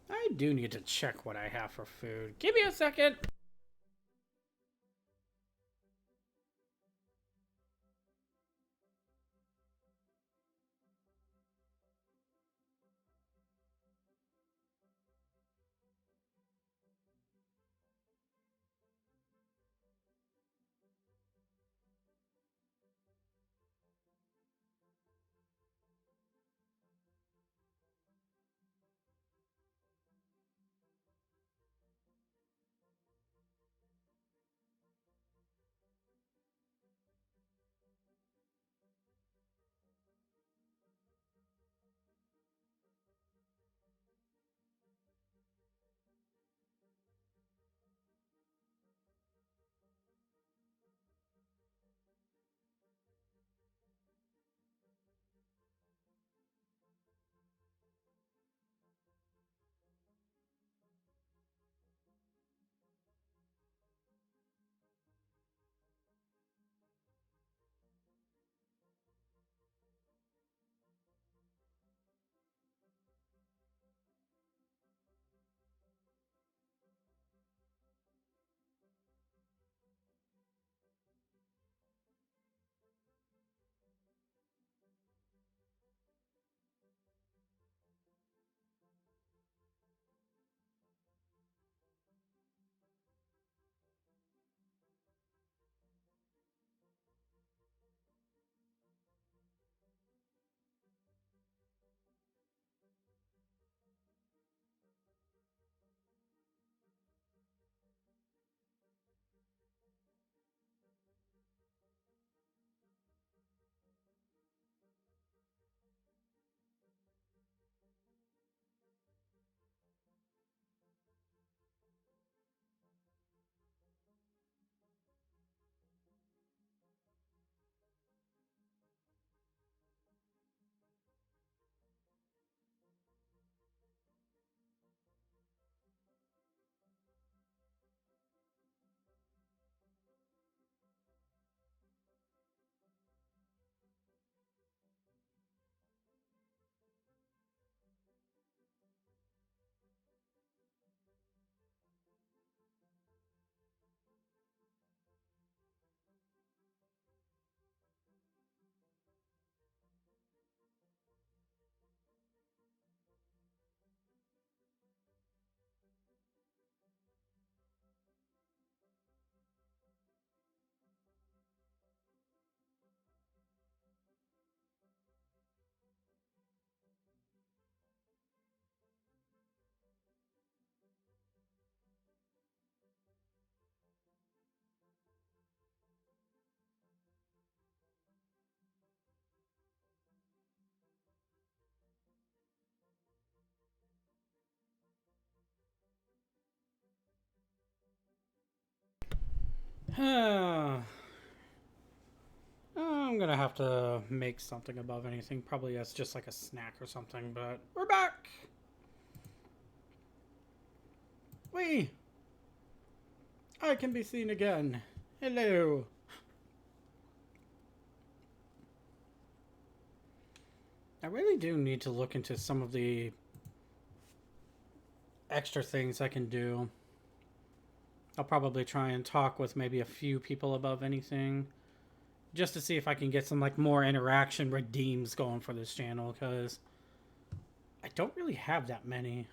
I do need to check what I have for food. Give me a second. I'm gonna have to make something above anything. Probably as just like a snack or something, but we're back! I can be seen again. Hello. I really do need to look into some of the extra things I can do. I'll probably try and talk with maybe a few people above anything, just to see if I can get some like more interaction redeems going for this channel, because I don't really have that many.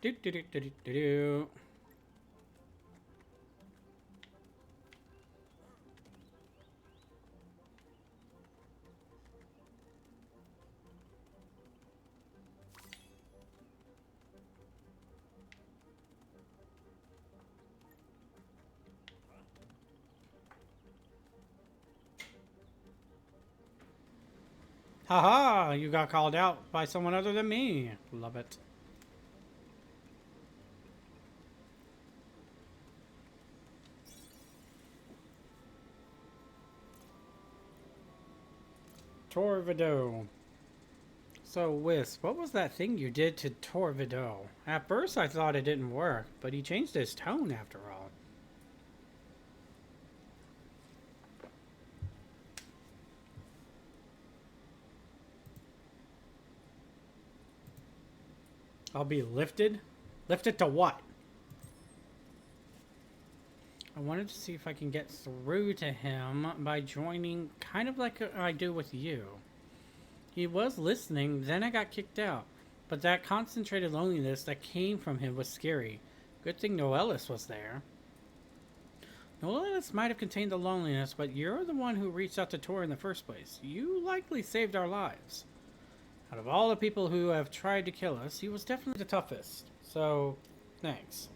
Do do do do do do do. Haha, you got called out by someone other than me. Love it. Torvido. So, Wisp, what was that thing you did to Torvido? At first I thought it didn't work, but he changed his tone after all. I'll be lifted? Lifted to what? I wanted to see if I can get through to him by joining, kind of like I do with you. He was listening, then I got kicked out. But that concentrated loneliness that came from him was scary. Good thing Noelis was there. Noelis might have contained the loneliness, but you're the one who reached out to Tor in the first place. You likely saved our lives. Out of all the people who have tried to kill us, he was definitely the toughest. So, thanks.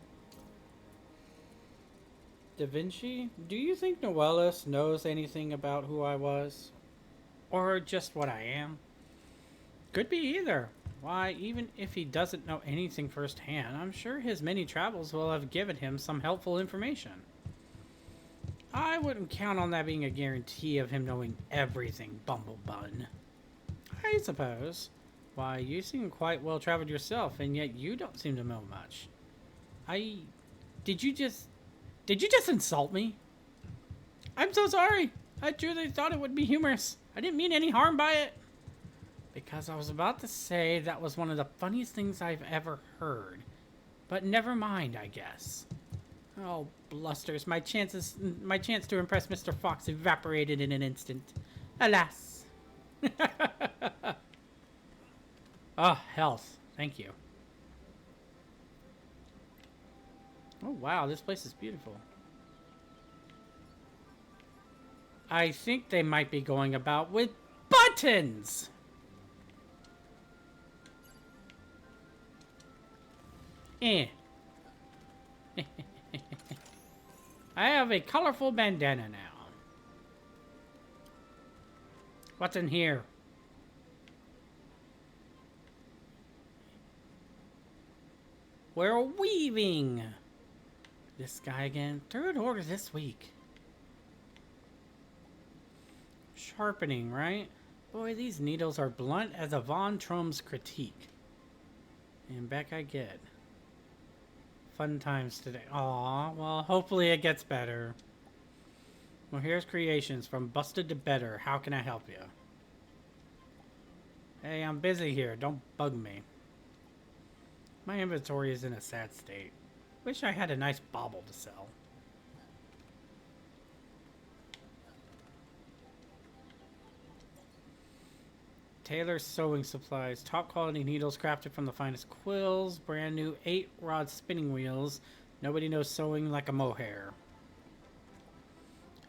Da Vinci, do you think Noelis knows anything about who I was? Or just what I am? Could be either. Why, even if he doesn't know anything firsthand, I'm sure his many travels will have given him some helpful information. I wouldn't count on that being a guarantee of him knowing everything, Bumblebun. I suppose. Why, you seem quite well traveled yourself, and yet you don't seem to know much. Did you just insult me? I'm so sorry. I truly thought it would be humorous. I didn't mean any harm by it. Because I was about to say that was one of the funniest things I've ever heard. But never mind, I guess. Oh, blusters. My chance to impress Mr. Fox evaporated in an instant. Alas. Oh, health. Thank you. Oh, wow. This place is beautiful. I think they might be going about with buttons! I have a colorful bandana now. What's in here? We're weaving! This guy again. Third order this week. Sharpening, right? Boy, these needles are blunt as a Von Trum's critique. And back I get. Fun times today. Aw, well, hopefully it gets better. Well, here's creations from busted to better. How can I help you? Hey, I'm busy here. Don't bug me. My inventory is in a sad state. Wish I had a nice bauble to sell. Taylor's Sewing Supplies. Top quality needles crafted from the finest quills. Brand new 8-rod spinning wheels. Nobody knows sewing like a mohair.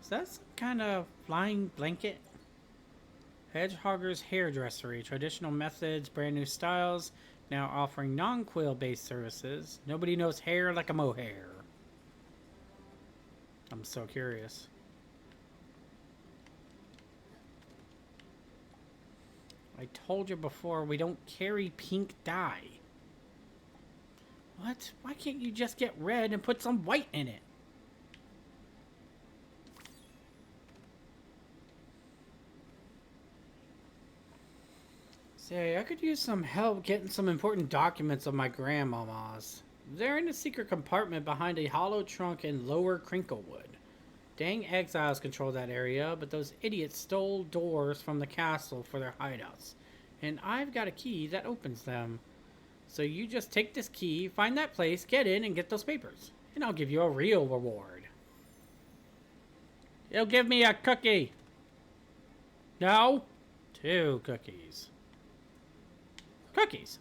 Is that some kind of flying blanket? Hedgehogger's Hairdressery. Traditional methods, brand new styles. Now offering non-quill based services. Nobody knows hair like a mohair. I'm so curious. I told you before, we don't carry pink dye. What? Why can't you just get red and put some white in it? Say, I could use some help getting some important documents of my grandmama's. They're in a secret compartment behind a hollow trunk in Lower Crinklewood. Dang exiles control that area, but those idiots stole doors from the castle for their hideouts. And I've got a key that opens them. So you just take this key, find that place, get in, and get those papers. And I'll give you a real reward. You'll give me a cookie. No? 2 cookies. Cookies.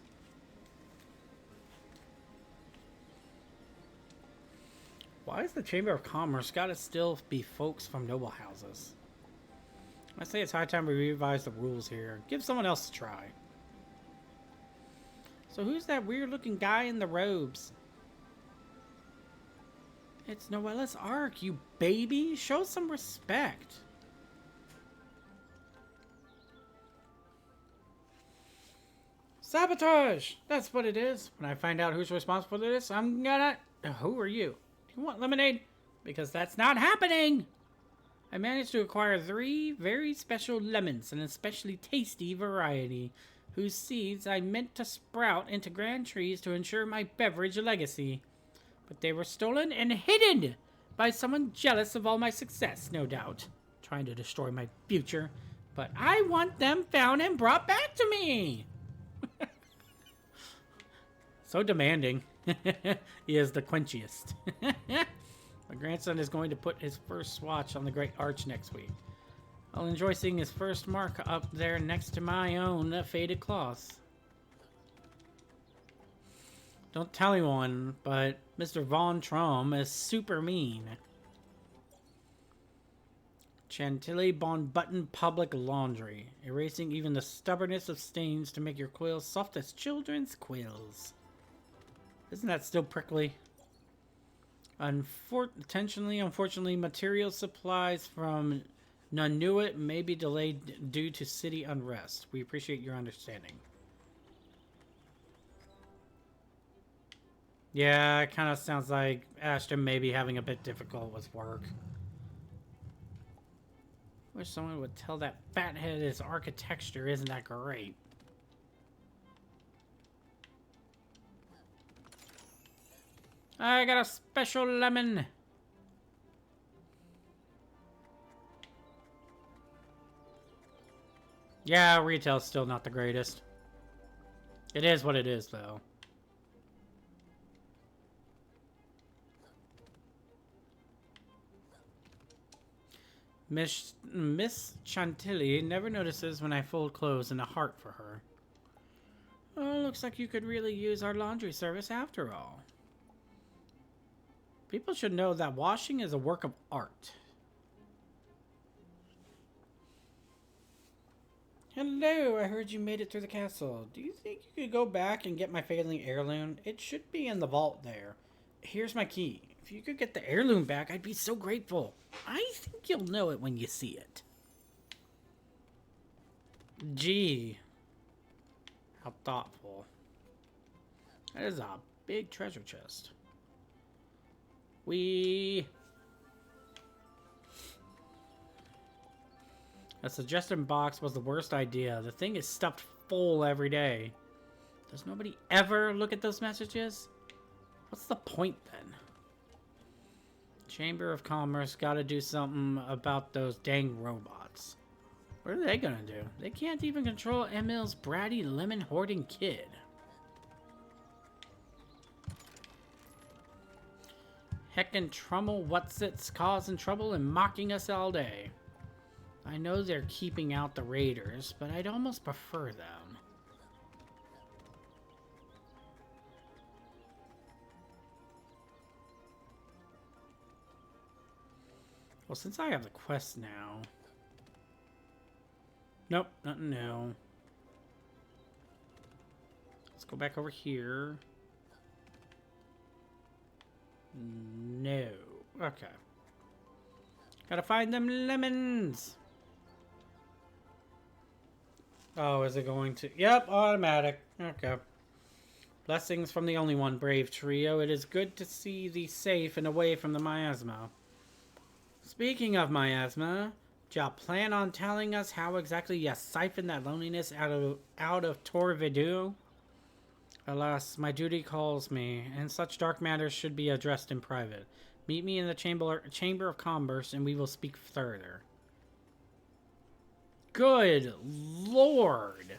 Why is the Chamber of Commerce gotta still be folks from noble houses? I say it's high time we revise the rules here. Give someone else a try. So who's that weird looking guy in the robes? It's Noella's Ark, you baby. Show some respect. Sabotage! That's what it is. When I find out who's responsible for this, I'm gonna... Who are you? Do you want lemonade? Because that's not happening! I managed to acquire 3 very special lemons, an especially tasty variety, whose seeds I meant to sprout into grand trees to ensure my beverage legacy. But they were stolen and hidden by someone jealous of all my success, no doubt. Trying to destroy my future. But I want them found and brought back to me! So demanding. He is the quenchiest. My grandson is going to put his first swatch on the Great Arch next week. I'll enjoy seeing his first mark up there next to my own faded cloths. Don't tell anyone, but Mr. Von Traum is super mean. Chantilly Bon Button Public Laundry. Erasing even the stubbornness of stains to make your quills soft as children's quills. Isn't that still prickly? Unfortunately, material supplies from Nunnuit may be delayed due to city unrest. We appreciate your understanding. Yeah, it kind of sounds like Ashton may be having a bit difficult with work. Wish someone would tell that fathead his architecture isn't that great. I got a special lemon. Yeah, retail's still not the greatest. It is what it is, though. Miss Chantilly never notices when I fold clothes in a heart for her. Oh, looks like you could really use our laundry service after all. People should know that washing is a work of art. Hello, I heard you made it through the castle. Do you think you could go back and get my failing heirloom? It should be in the vault there. Here's my key. If you could get the heirloom back, I'd be so grateful. I think you'll know it when you see it. Gee. How thoughtful. That is a big treasure chest. A suggestion box was the worst idea. The thing is stuffed full every day. Does nobody ever look at those messages? What's the point then? Chamber of Commerce gotta do something about those dang robots. What are they gonna do? They can't even control Emil's bratty lemon-hoarding kid. Heckin' Trummel what's-its causing trouble and mocking us all day. I know they're keeping out the raiders, but I'd almost prefer them. Well, since I have the quest now... Nope, nothing new. Let's go back over here. No. Okay. Gotta find them lemons! Oh, is it going to? Yep, automatic. Okay. Blessings from the only one, brave trio. It is good to see thee safe and away from the miasma. Speaking of miasma, do y'all plan on telling us how exactly you siphoned that loneliness out of Torvidu? Alas, my duty calls me, and such dark matters should be addressed in private. Meet me in the Chamber of Commerce, and we will speak further. Good Lord!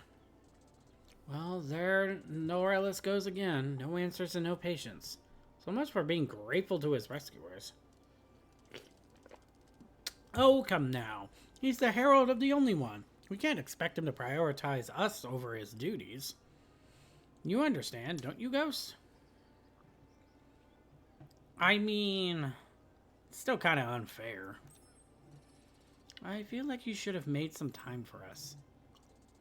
Well, there Norellis goes again. No answers and no patience. So much for being grateful to his rescuers. Oh, come now. He's the herald of the only one. We can't expect him to prioritize us over his duties. You understand, don't you, Ghost? I mean, it's still kind of unfair. I feel like you should have made some time for us.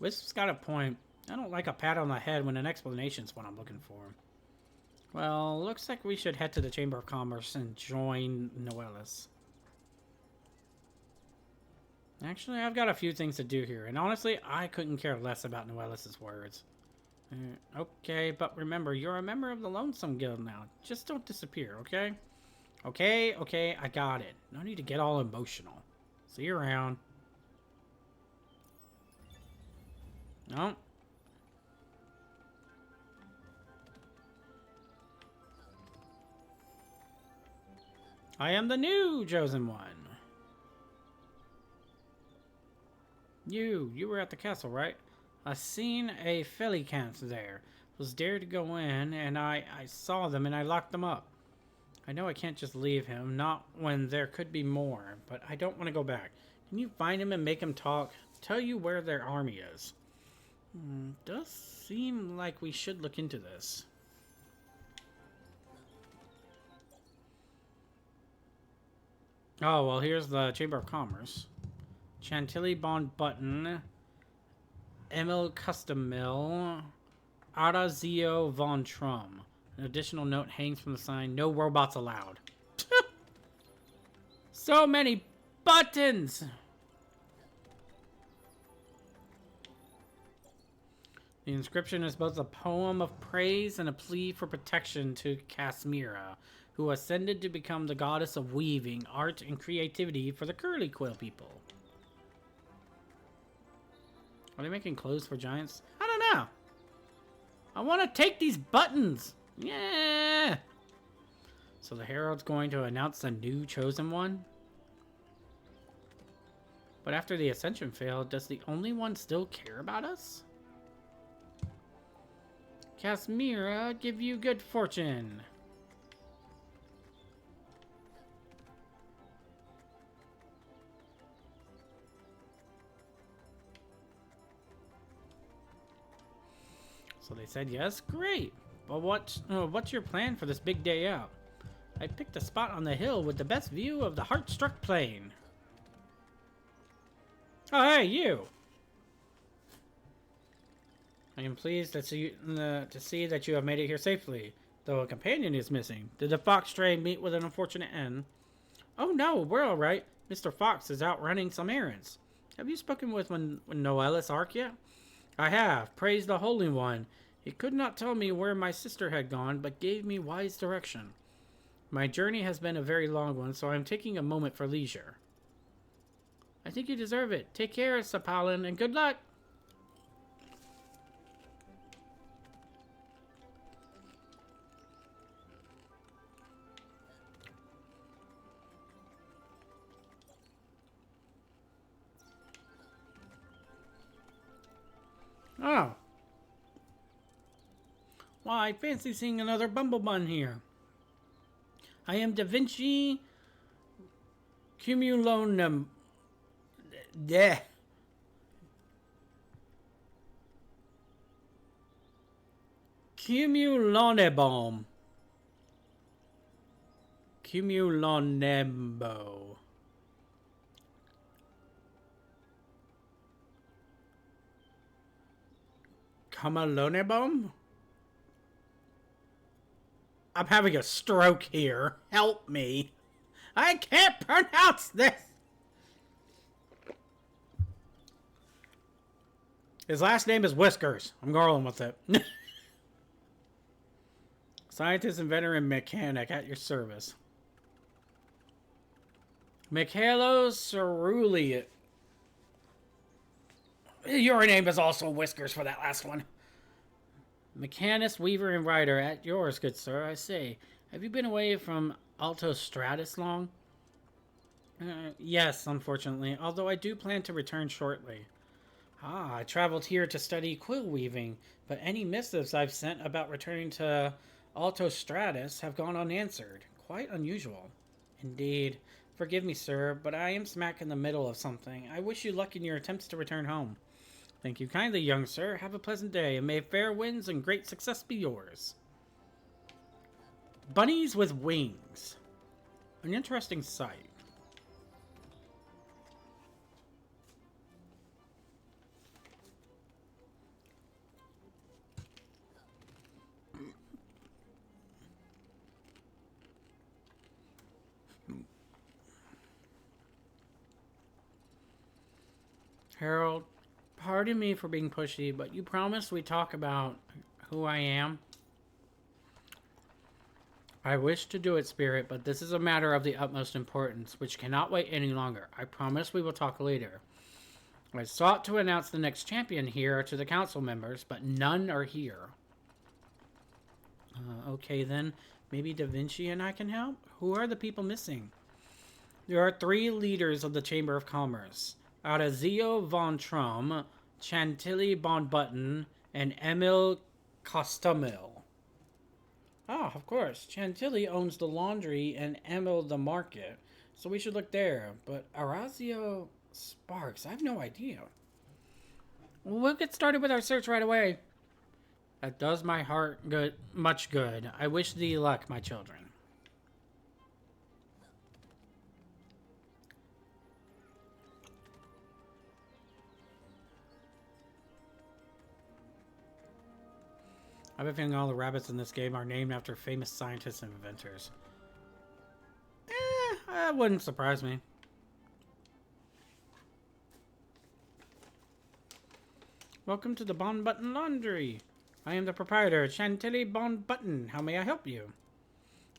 Wisp's got a point. I don't like a pat on the head when an explanation's what I'm looking for. Well, looks like we should head to the Chamber of Commerce and join Noelis. Actually, I've got a few things to do here, and honestly, I couldn't care less about Noelis' words. Okay, but remember, you're a member of the Lonesome Guild now. Just don't disappear, okay? Okay, I got it. No need to get all emotional. See you around. No. I am the new chosen one. You were at the castle, right? I seen a Felicant there. Was dared to go in, and I saw them and I locked them up. I know I can't just leave him, not when there could be more, but I don't want to go back. Can you find him and make him talk? Tell you where their army is. Does seem like we should look into this. Oh, well, here's the Chamber of Commerce. Chantilly Bond Button. Emil Custom Mill. Arazio Von Trum. An additional note hangs from the sign, no robots allowed. So many buttons! The inscription is both a poem of praise and a plea for protection to Casmira, who ascended to become the goddess of weaving, art, and creativity for the Curly Quill people. Are they making clothes for giants? I don't know. I want to take these buttons. Yeah. So the Herald's going to announce the new chosen one? But after the ascension failed, does the only one still care about us? Casmira, give you good fortune. So they said yes? Great. But what's your plan for this big day out? I picked a spot on the hill with the best view of the Heart-Struck Plain. Oh, hey, you! I am pleased to see that you have made it here safely, though a companion is missing. Did the fox stray meet with an unfortunate end? Oh no, we're all right. Mr. Fox is out running some errands. Have you spoken with Noelis Ark yet? I have. Praise the Holy One. He could not tell me where my sister had gone, but gave me wise direction. My journey has been a very long one, so I am taking a moment for leisure. I think you deserve it. Take care, Sapalin, and good luck! Oh. Why, I fancy seeing another Bumblebun here. I am Da Vinci Cumulonum. Yeah. Cumulonebom. Cumulonembo. Camalonebom? I'm having a stroke here. Help me. I can't pronounce this. His last name is Whiskers. I'm going with it. Scientist, inventor, and mechanic at your service. Mikhailo Cerulli. Your name is also Whiskers for that last one. Mechanist, weaver, and writer at yours, good sir. I say, have you been away from Alto Stratus long? Yes, unfortunately, although I do plan to return shortly. I traveled here to study quill weaving, but any missives I've sent about returning to Alto Stratus have gone unanswered. Quite unusual. Indeed. Forgive me, sir, but I am smack in the middle of something. I wish you luck in your attempts to return home. Thank you kindly, young sir. Have a pleasant day, and may fair winds and great success be yours. Bunnies with wings. An interesting sight. Harold, pardon me for being pushy, but you promised we'd talk about who I am. I wish to do it, Spirit, but this is a matter of the utmost importance, which cannot wait any longer. I promise we will talk later. I sought to announce the next champion here to the council members, but none are here. Okay then, maybe Da Vinci and I can help? Who are the people missing? There are 3 leaders of the Chamber of Commerce. Arazio von Trum, Chantilly von Button, and Emil Costumil. Ah, of course. Chantilly owns the laundry and Emil the market, so we should look there. But Arazio Sparks, I have no idea. We'll get started with our search right away. That does my heart much good. I wish thee luck, my children. I have a feeling all the rabbits in this game are named after famous scientists and inventors. That wouldn't surprise me. Welcome to the Bon Button Laundry. I am the proprietor, Chantilly Bon Button. How may I help you?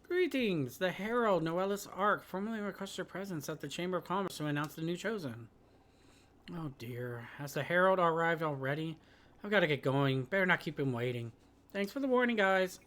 Greetings. The Herald Noelis Ark formally requests your presence at the Chamber of Commerce to announce the new chosen. Oh dear. Has the Herald arrived already? I've got to get going. Better not keep him waiting. Thanks for the warning, guys.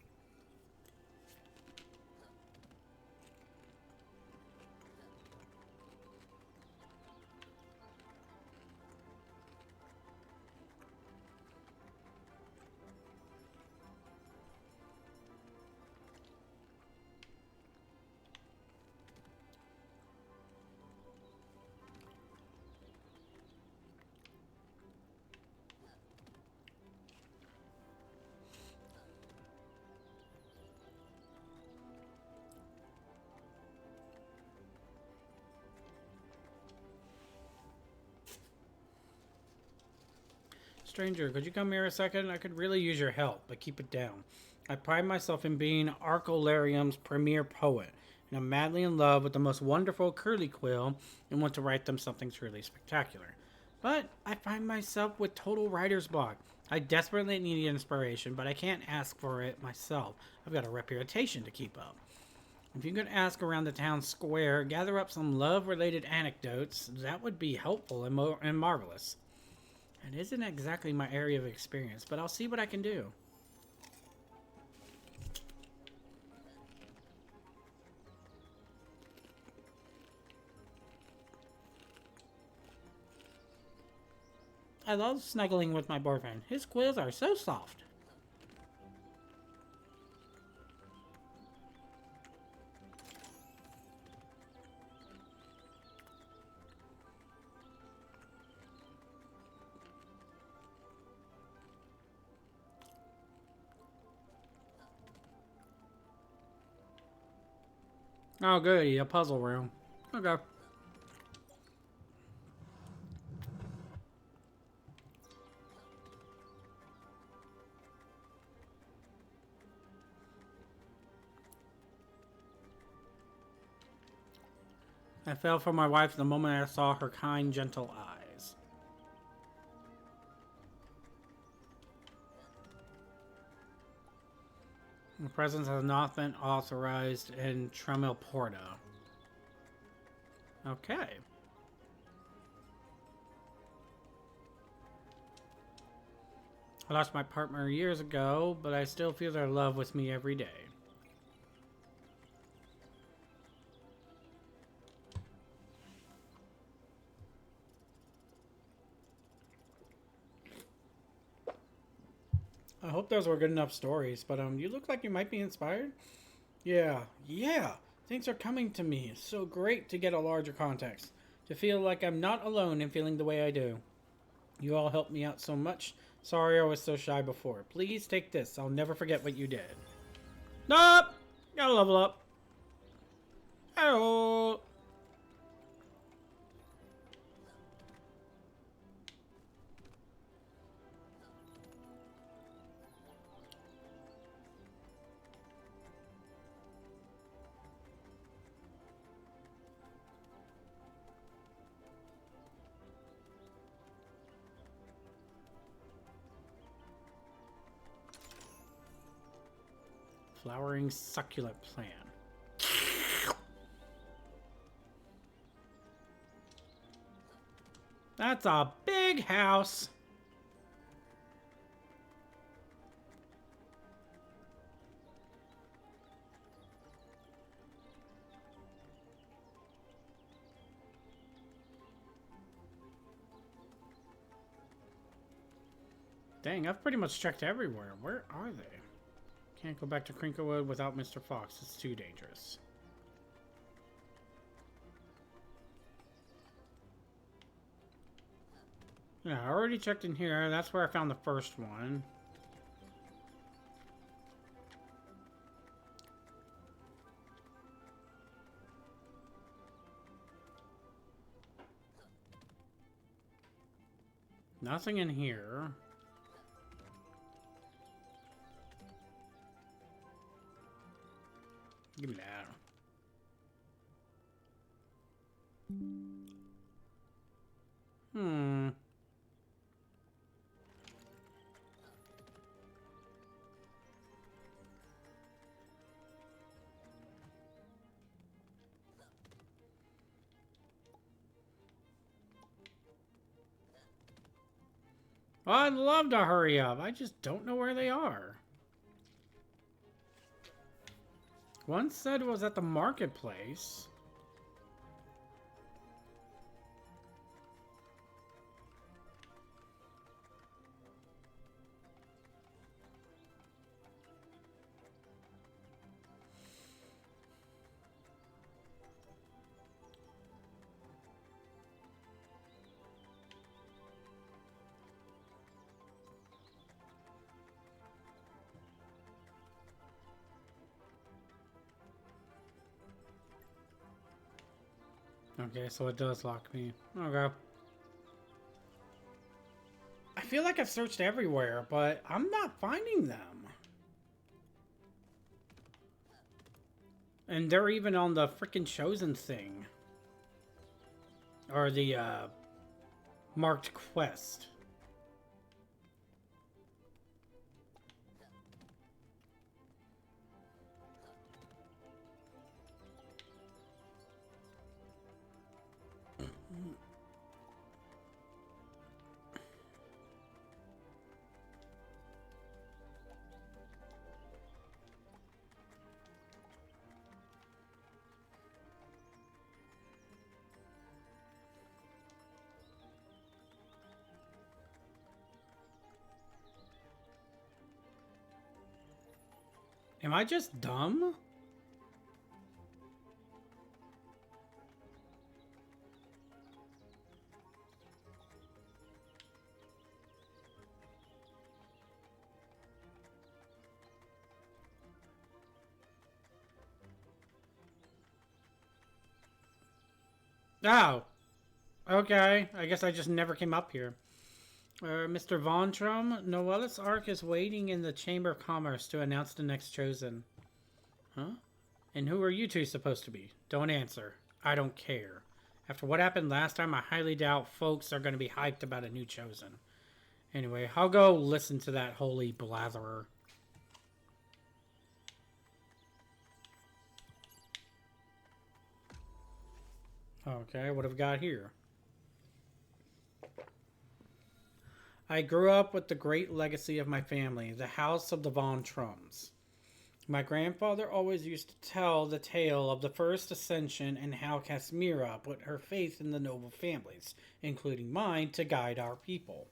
Stranger, could you come here a second? I could really use your help, but keep it down. I pride myself in being Arcolarium's premier poet, and I'm madly in love with the most wonderful curly quill and want to write them something truly spectacular. But I find myself with total writer's block. I desperately need inspiration, but I can't ask for it myself. I've got a reputation to keep up. If you could ask around the town square, gather up some love-related anecdotes, that would be helpful and marvelous. It isn't exactly my area of experience, but I'll see what I can do. I love snuggling with my boyfriend. His quills are so soft. Oh, goody, a puzzle room. Okay. I fell for my wife the moment I saw her kind, gentle eyes. The presence has not been authorized in Tremilporta. Okay. I lost my partner years ago, but I still feel their love with me every day. I hope those were good enough stories, but you look like you might be inspired. Yeah. Things are coming to me. It's so great to get a larger context, to feel like I'm not alone in feeling the way I do. You all helped me out so much. Sorry I was so shy before. Please take this. I'll never forget what you did. Nope! Gotta level up. Hello. Flowering succulent plant. That's a big house. Dang, I've pretty much checked everywhere. Where are they? Can't go back to Crinklewood without Mr. Fox. It's too dangerous. Yeah, I already checked in here. That's where I found the first one. Nothing in here. Give me that. Well, I'd love to hurry up. I just don't know where they are. One said it was at the marketplace. Okay, so it does lock me. Okay. I feel like I've searched everywhere, but I'm not finding them. And they're even on the freaking chosen thing. Or the, marked quest. Am I just dumb? Oh. Okay. I guess I just never came up here. Mr. Von Trum, Noella's Ark is waiting in the Chamber of Commerce to announce the next chosen. Huh? And who are you two supposed to be? Don't answer. I don't care. After what happened last time, I highly doubt folks are going to be hyped about a new chosen. Anyway, I'll go listen to that holy blatherer. Okay, what have we got here? I grew up with the great legacy of my family, the House of the Von Trums. My grandfather always used to tell the tale of the first ascension and how Casmira put her faith in the noble families, including mine, to guide our people.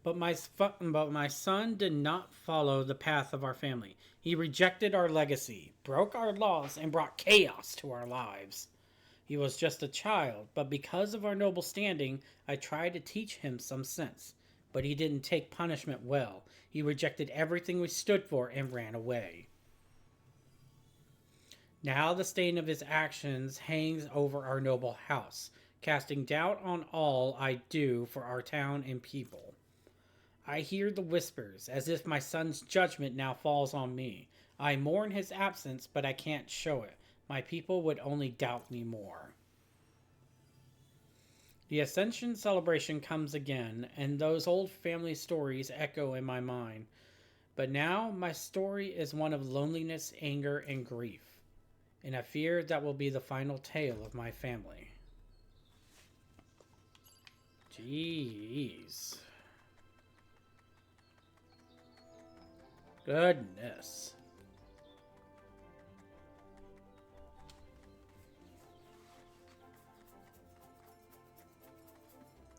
But my son did not follow the path of our family. He rejected our legacy, broke our laws, and brought chaos to our lives. He was just a child, but because of our noble standing, I tried to teach him some sense. But he didn't take punishment well. He rejected everything we stood for and ran away. Now the stain of his actions hangs over our noble house, casting doubt on all I do for our town and people. I hear the whispers, as if my son's judgment now falls on me. I mourn his absence, but I can't show it. My people would only doubt me more. The Ascension celebration comes again, and those old family stories echo in my mind. But now my story is one of loneliness, anger, and grief. And I fear that will be the final tale of my family. Jeez. Goodness.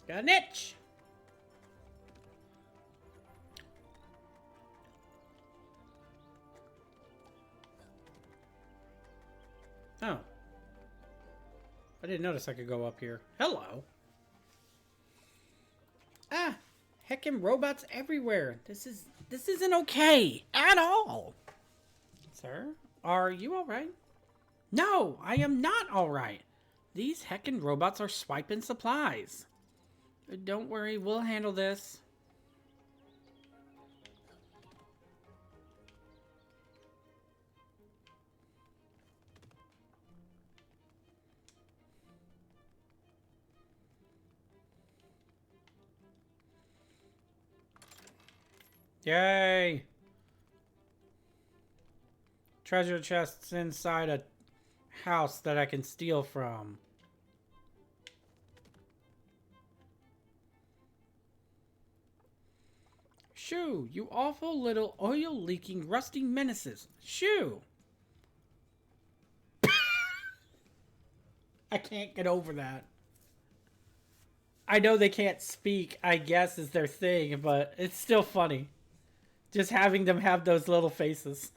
Got an itch. Oh. I didn't notice I could go up here. Hello. Ah, heckin' robots everywhere. This isn't okay at all. Sir, are you alright? No, I am not alright. These heckin' robots are swiping supplies. Don't worry, we'll handle this. Yay! Treasure chests inside a house that I can steal from. Shoo, you awful little oil-leaking, rusty menaces. Shoo! I can't get over that. I know they can't speak, I guess, is their thing, but it's still funny. Just having them have those little faces.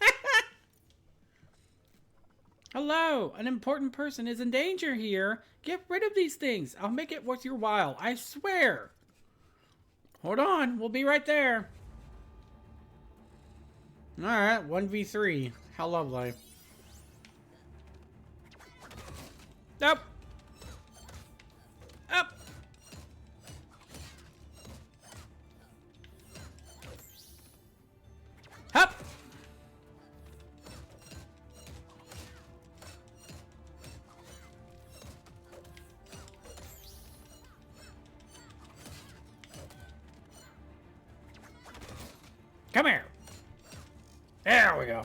Hello, an important person is in danger here. Get rid of these things. I'll make it worth your while, I swear. Hold on, we'll be right there. Alright, 1v3. How lovely. Up! Up! Up! Come here! There we go.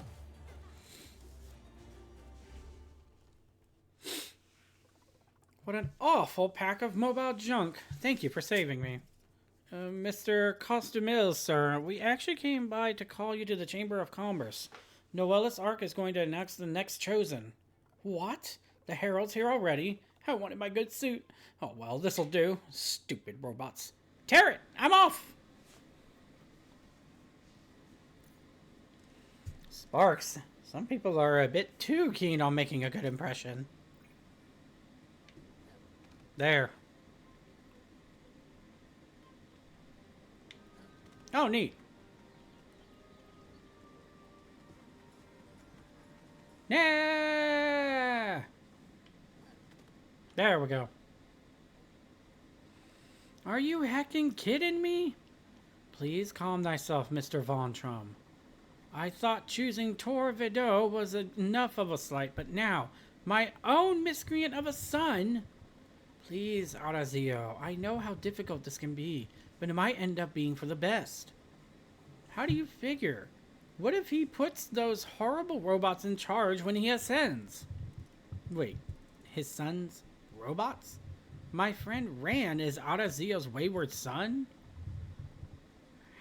What an awful pack of mobile junk. Thank you for saving me. Mr. Costumil, sir, we actually came by to call you to the Chamber of Commerce. Noella's Ark is going to announce the next chosen. What? The Herald's here already? I wanted my good suit. Oh well, this'll do. Stupid robots. Tear it! I'm off! Sparks. Some people are a bit too keen on making a good impression. There. Oh, neat. Yeah. There we go. Are you heckin' kidding me? Please calm thyself, Mr. Von Trum. I thought choosing Tor Vidot was enough of a slight, but now, my own miscreant of a son? Please, Arazio, I know how difficult this can be, but it might end up being for the best. How do you figure? What if he puts those horrible robots in charge when he ascends? Wait, his son's robots? My friend Ran is Arazio's wayward son?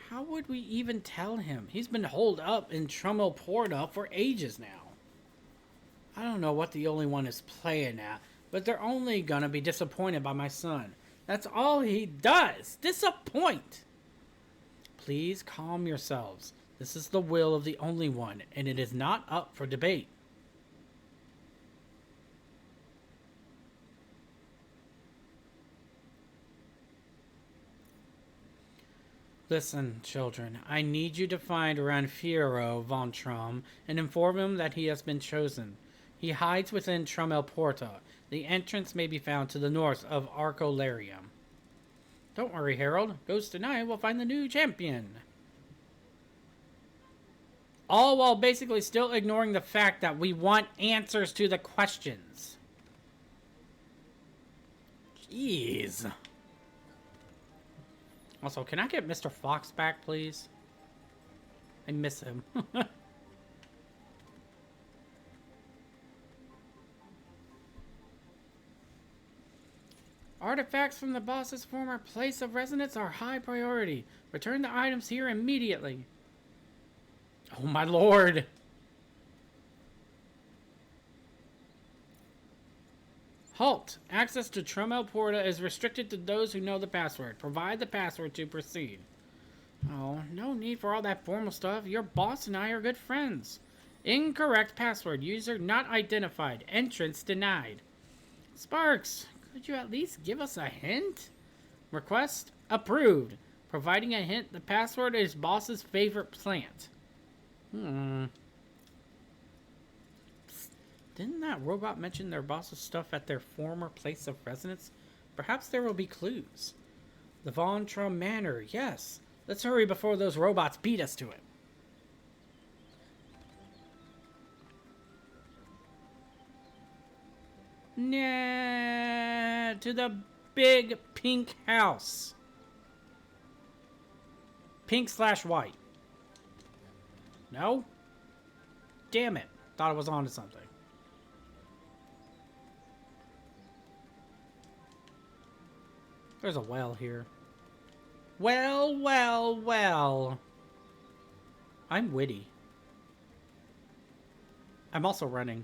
How would we even tell him? He's been holed up in Trumel Porta for ages now. I don't know what the only one is playing at, but they're only gonna be disappointed by my son. That's all he does! Disappoint! Please calm yourselves. This is the will of the only one, and it is not up for debate. Listen, children, I need you to find Ranfiero von Traum and inform him that he has been chosen. He hides within Trumel Porta. The entrance may be found to the north of Arcolarium. Don't worry, Harold. Ghost and I will find the new champion. All while basically still ignoring the fact that we want answers to the questions. Jeez. Also, can I get Mr. Fox back, please? I miss him. Artifacts from the boss's former place of residence are high priority. Return the items here immediately. Oh my lord! Halt! Access to Trumel Porta is restricted to those who know the password. Provide the password to proceed. Oh, no need for all that formal stuff. Your boss and I are good friends. Incorrect password. User not identified. Entrance denied. Sparks, could you at least give us a hint? Request approved. Providing a hint, the password is boss's favorite plant. Didn't that robot mention their boss's stuff at their former place of residence? Perhaps there will be clues. The Von Traum Manor, yes. Let's hurry before those robots beat us to it. Nah, to the big pink house. Pink/white. No? Damn it. Thought I was onto something. There's a well here. Well, well, well. I'm witty. I'm also running.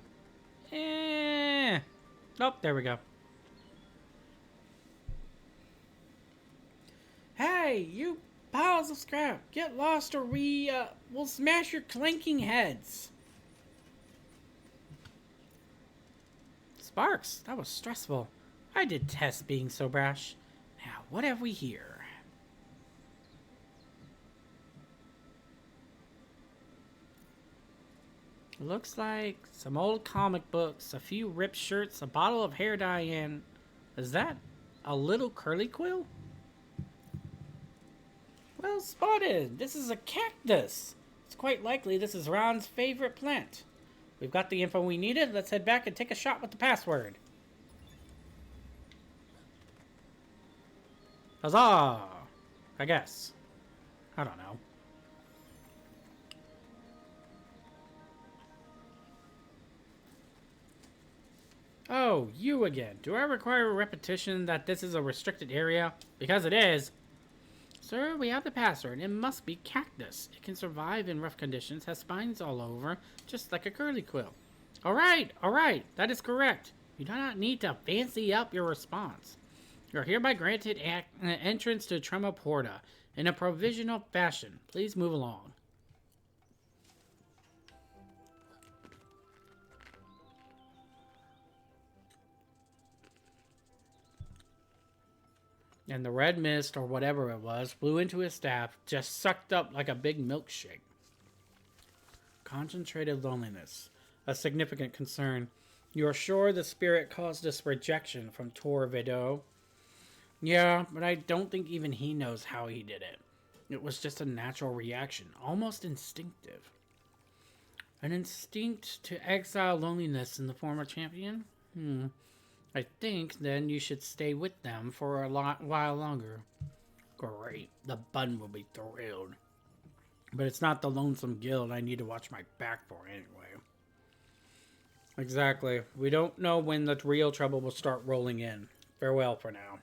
Nope, there we go. Hey, you piles of scrap. Get lost or we'll smash your clanking heads. Sparks, that was stressful. I detest being so brash. Now, what have we here? Looks like some old comic books, a few ripped shirts, a bottle of hair dye, and... Is that a little curly quill? Well spotted! This is a cactus! It's quite likely this is Ron's favorite plant. We've got the info we needed. Let's head back and take a shot with the password. Huzzah! I guess. I don't know. Oh, you again. Do I require a repetition that this is a restricted area? Because it is. Sir, we have the password. It must be cactus. It can survive in rough conditions, has spines all over, just like a curly quill. Alright, that is correct. You do not need to fancy up your response. You are hereby granted entrance to Trumel Porta in a provisional fashion. Please move along. And the red mist, or whatever it was, blew into his staff, just sucked up like a big milkshake. Concentrated loneliness. A significant concern. You are sure the spirit caused this rejection from Tor Vido? Yeah, but I don't think even he knows how he did it. It was just a natural reaction, almost instinctive. An instinct to exile loneliness in the former champion? I think then you should stay with them for a while longer. Great, the bun will be thrilled. But it's not the Lonesome Guild I need to watch my back for anyway. Exactly. We don't know when the real trouble will start rolling in. Farewell for now.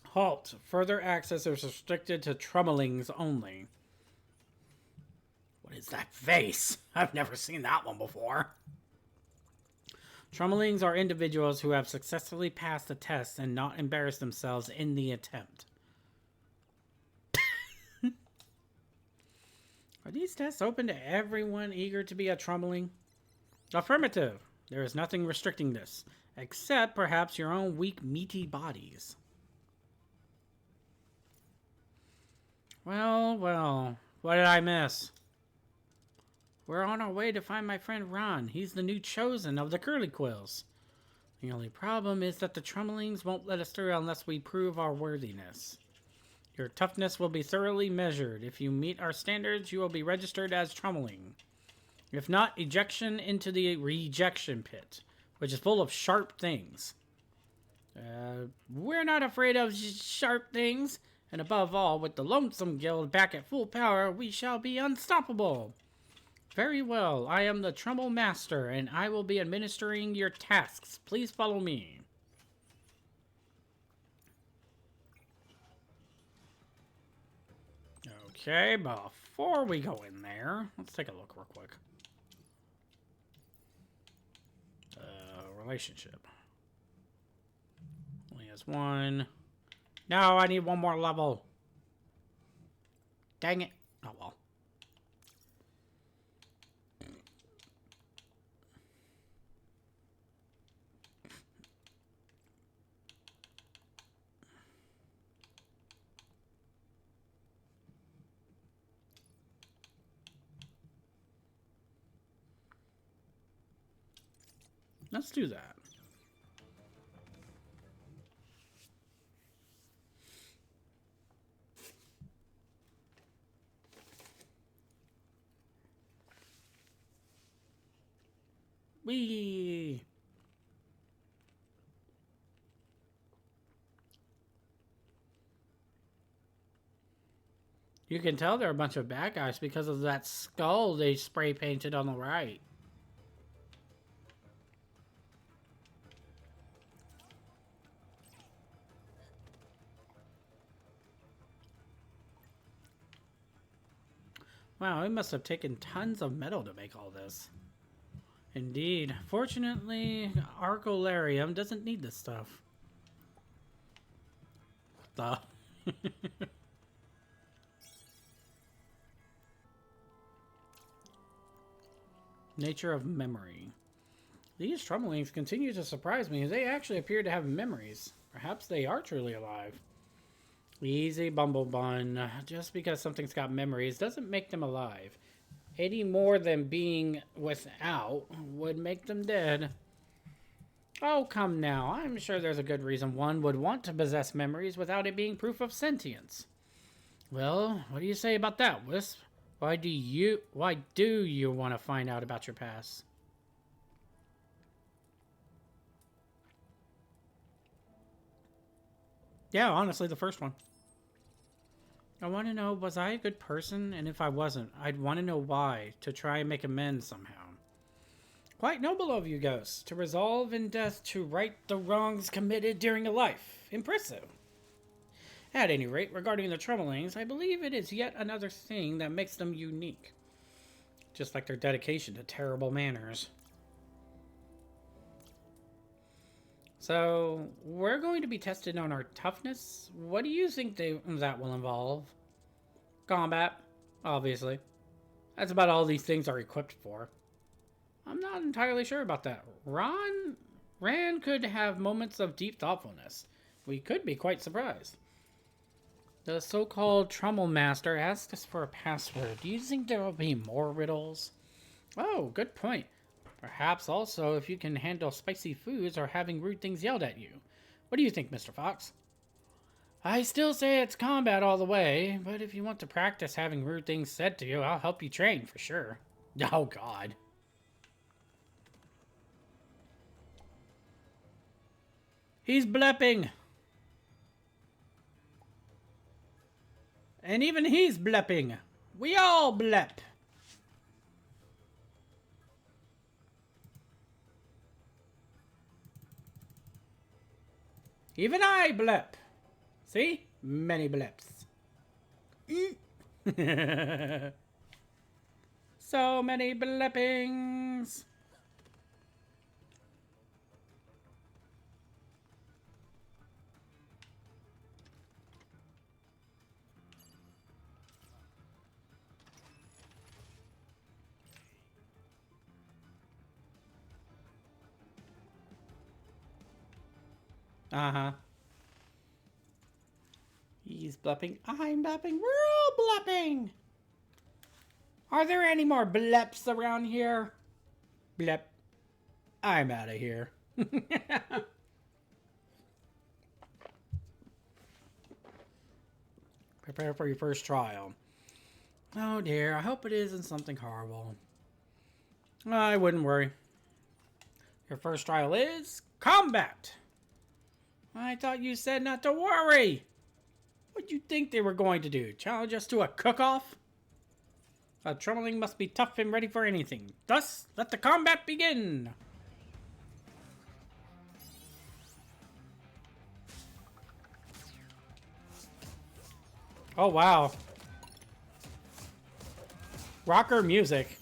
Halt. Further access is restricted to trummelings only. What is that face? I've never seen that one before. Trummelings are individuals who have successfully passed the test and not embarrassed themselves in the attempt. Are these tests open to everyone eager to be a trummeling? Affirmative. There is nothing restricting this, except perhaps your own weak, meaty bodies. Well, well, what did I miss? We're on our way to find my friend Ron. He's the new chosen of the Curly Quills. The only problem is that the Trummelings won't let us through unless we prove our worthiness. Your toughness will be thoroughly measured. If you meet our standards, you will be registered as Trummeling. If not, ejection into the rejection pit, which is full of sharp things. We're not afraid of sharp things, and above all, with the Lonesome Guild back at full power, we shall be unstoppable. Very well, I am the Trumble Master, and I will be administering your tasks. Please follow me. Okay, before we go in there, let's take a look real quick. Relationship. Only has one. No, I need one more level. Dang it. Oh well. Let's do that. Whee! You can tell they're a bunch of bad guys because of that skull they spray painted on the right. Wow, it must have taken tons of metal to make all this. Indeed. Fortunately, Arcolarium doesn't need this stuff. The nature of memory. These Trummelings continue to surprise me. They actually appear to have memories. Perhaps they are truly alive. Easy, Bumblebun. Just because something's got memories doesn't make them alive. Any more than being without would make them dead. Oh, come now. I'm sure there's a good reason one would want to possess memories without it being proof of sentience. Well, what do you say about that, Wisp? Why do you want to find out about your past? Yeah, honestly, the first one. I want to know, was I a good person? And if I wasn't, I'd want to know why, to try and make amends somehow. Quite noble of you, Ghost, to resolve in death to right the wrongs committed during a life. Impressive. At any rate, regarding the Trummelings, I believe it is yet another thing that makes them unique. Just like their dedication to terrible manners. So, we're going to be tested on our toughness. What do you think that will involve? Combat, obviously. That's about all these things are equipped for. I'm not entirely sure about that. Ran could have moments of deep thoughtfulness. We could be quite surprised. The so-called Trummel Master asked us for a password. Do you think there will be more riddles? Oh, good point. Perhaps also if you can handle spicy foods or having rude things yelled at you. What do you think, Mr. Fox? I still say it's combat all the way, but if you want to practice having rude things said to you, I'll help you train for sure. Oh, God. He's blepping. And even he's blepping. We all blep. Even I blep. See? Many bleps. So many bleppings. Uh-huh. He's blepping. I'm blepping. We're all blepping. Are there any more bleps around here? Blep. I'm out of here. Prepare for your first trial. Oh dear, I hope it isn't something horrible. I wouldn't worry. Your first trial is combat. I thought you said not to worry. What'd you think they were going to do? Challenge us to a cook-off? A trummeling must be tough and ready for anything. Thus, let the combat begin. Oh, wow. Rocker music.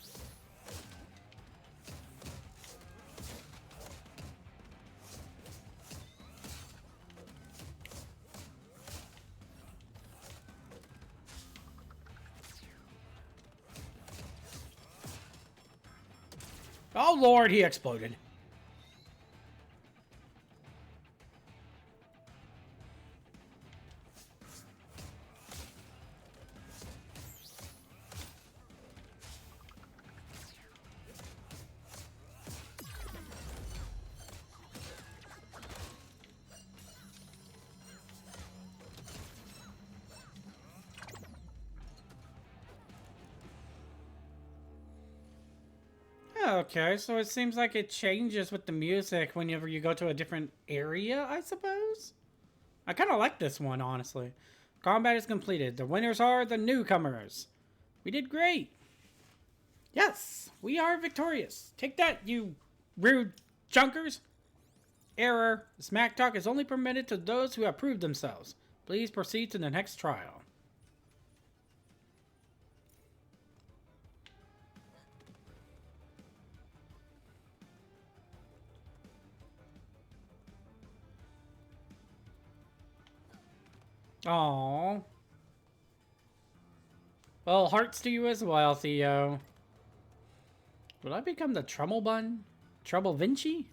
Oh, Lord, he exploded. Okay, so it seems like it changes with the music whenever you go to a different area, I suppose? I kind of like this one, honestly. Combat is completed. The winners are the newcomers. We did great. Yes, we are victorious. Take that, you rude chunkers. Error. Smack talk is only permitted to those who have proved themselves. Please proceed to the next trial. Aww. Well, hearts to you as well, Theo. Will I become the Trumble Bun? Trouble Vinci?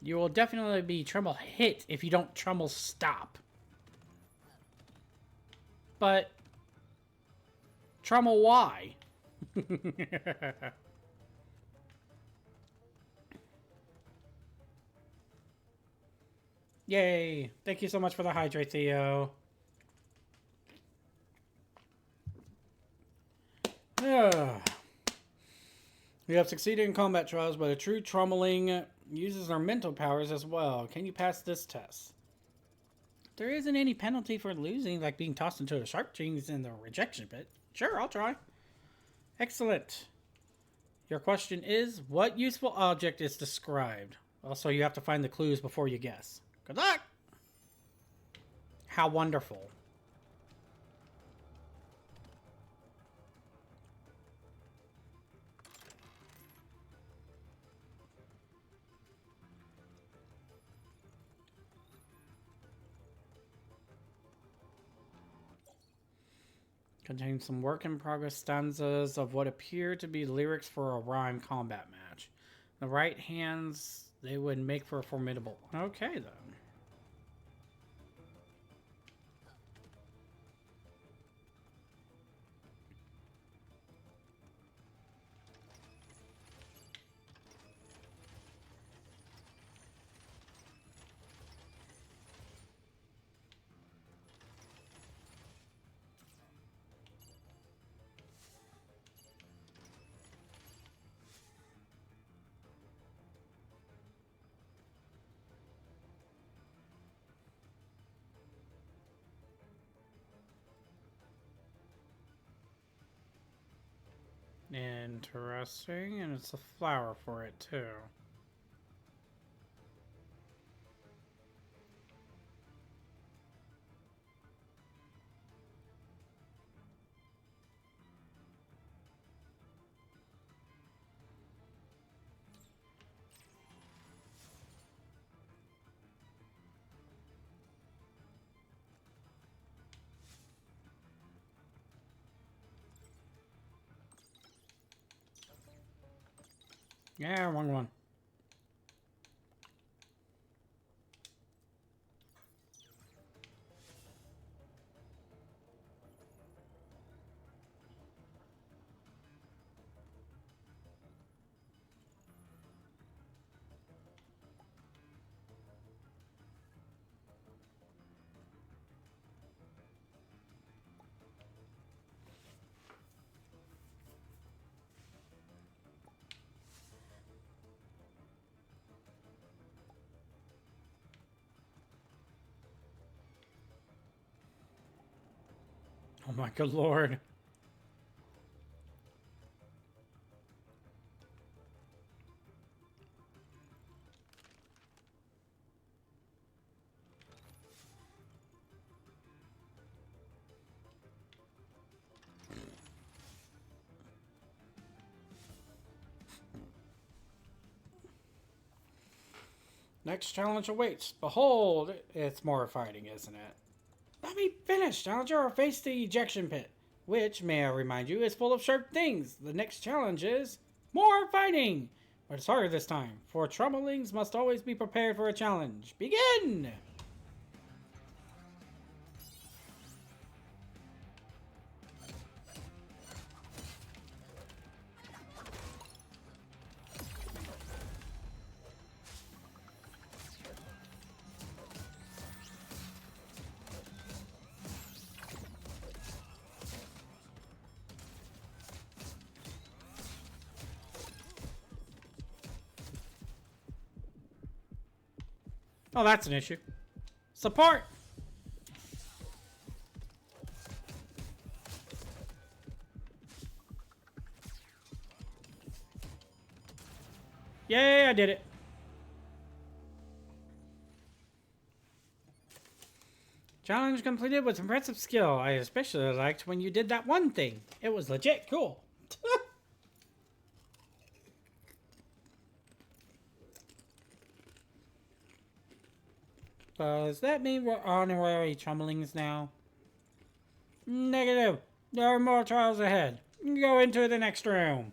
You will definitely be Trumble Hit if you don't Trumble Stop. But... Trumble Y. Yay! Thank you so much for the hydrate, Theo. We have succeeded in combat trials, but a true trummeling uses our mental powers as well. Can you pass this test? There isn't any penalty for losing, like being tossed into the sharp things in the rejection pit. Sure, I'll try. Excellent. Your question is, what useful object is described? Also, you have to find the clues before you guess. Good luck! How wonderful. Contains some work-in-progress stanzas of what appear to be lyrics for a rhyme combat match. The right hands, they would make for a formidable... Okay, then. Interesting, and it's a flower for it too. Yeah, wrong one. Oh my good lord. Next challenge awaits. Behold, it's more fighting, isn't it? Let me finish, challenger, or face the ejection pit, which, may I remind you, is full of sharp things. The next challenge is more fighting, but it's harder this time, for troublings must always be prepared for a challenge. Begin! Oh, that's an issue. Support! Yay, I did it. Challenge completed with impressive skill. I especially liked when you did that one thing. It was legit cool. Does that mean we're honorary trumblings now? Negative. There are more trials ahead. Go into the next room.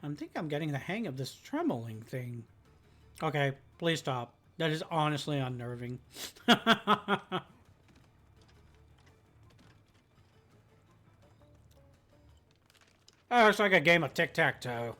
I think I'm getting the hang of this trembling thing. Okay, please stop. That is honestly unnerving. Oh, it's like a game of tic-tac-toe.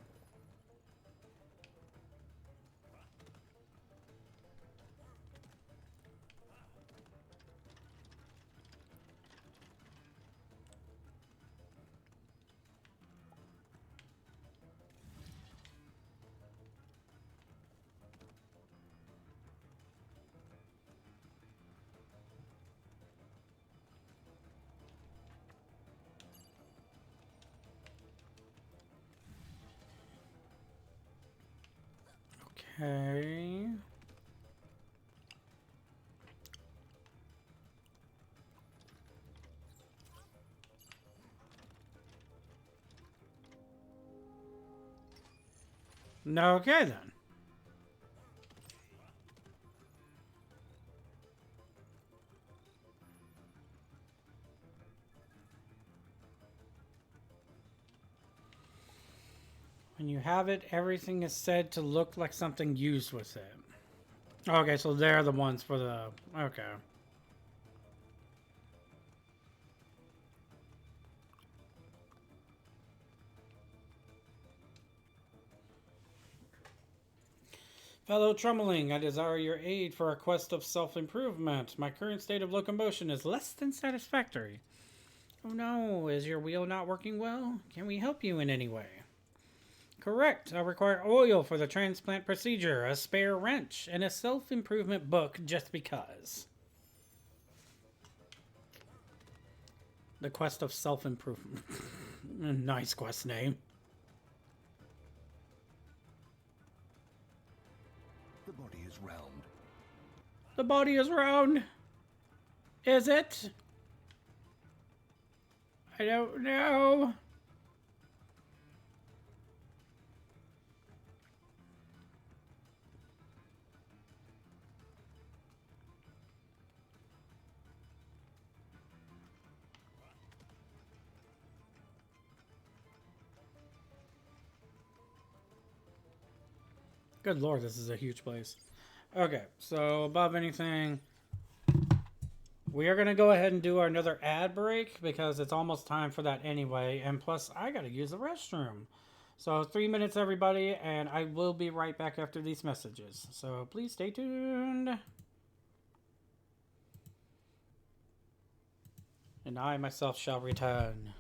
Okay. Okay then. When you have it, everything is said to look like something used with it. Okay, so they're the ones for the... Okay. Fellow Trummeling, I desire your aid for a quest of self-improvement. My current state of locomotion is less than satisfactory. Oh no, is your wheel not working well? Can we help you in any way? Correct. I require oil for the transplant procedure, a spare wrench, and a self-improvement book just because. The quest of self-improvement. Nice quest name. The body is round. The body is round. Is it? I don't know. Good lord, this is a huge place. Okay, so above anything, we are going to go ahead and do another ad break because it's almost time for that anyway. And plus, I got to use the restroom. So 3 minutes, everybody, and I will be right back after these messages. So please stay tuned. And I myself shall return.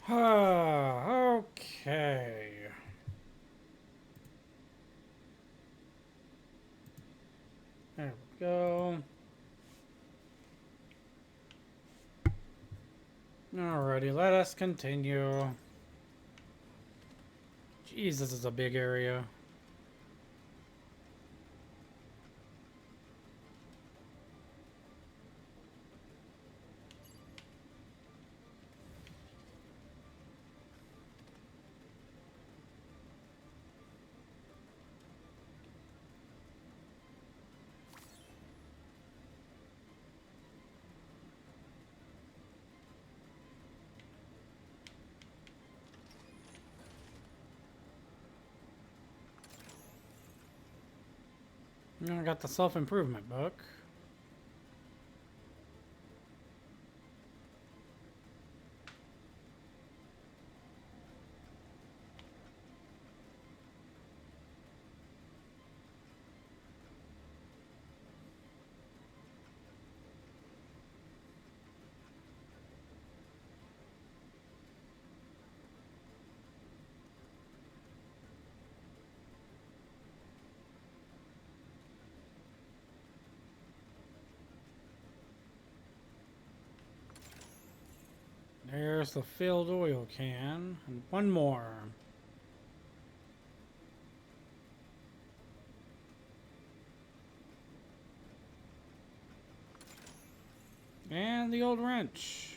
Okay. There we go. Alrighty, let us continue. Jeez, this is a big area. I got the self-improvement book. There's the filled oil can. And one more. And the old wrench.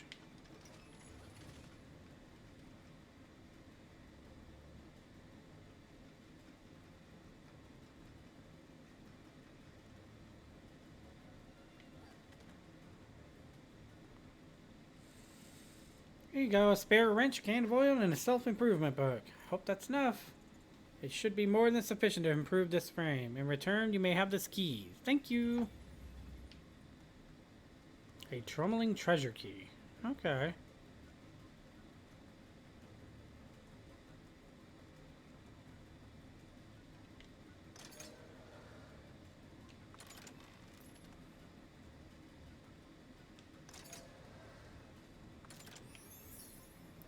Here you go, a spare wrench, a can of oil, and a self-improvement book. Hope that's enough. It should be more than sufficient to improve this frame. In return, you may have this key. Thank you. A trummeling treasure key. Okay.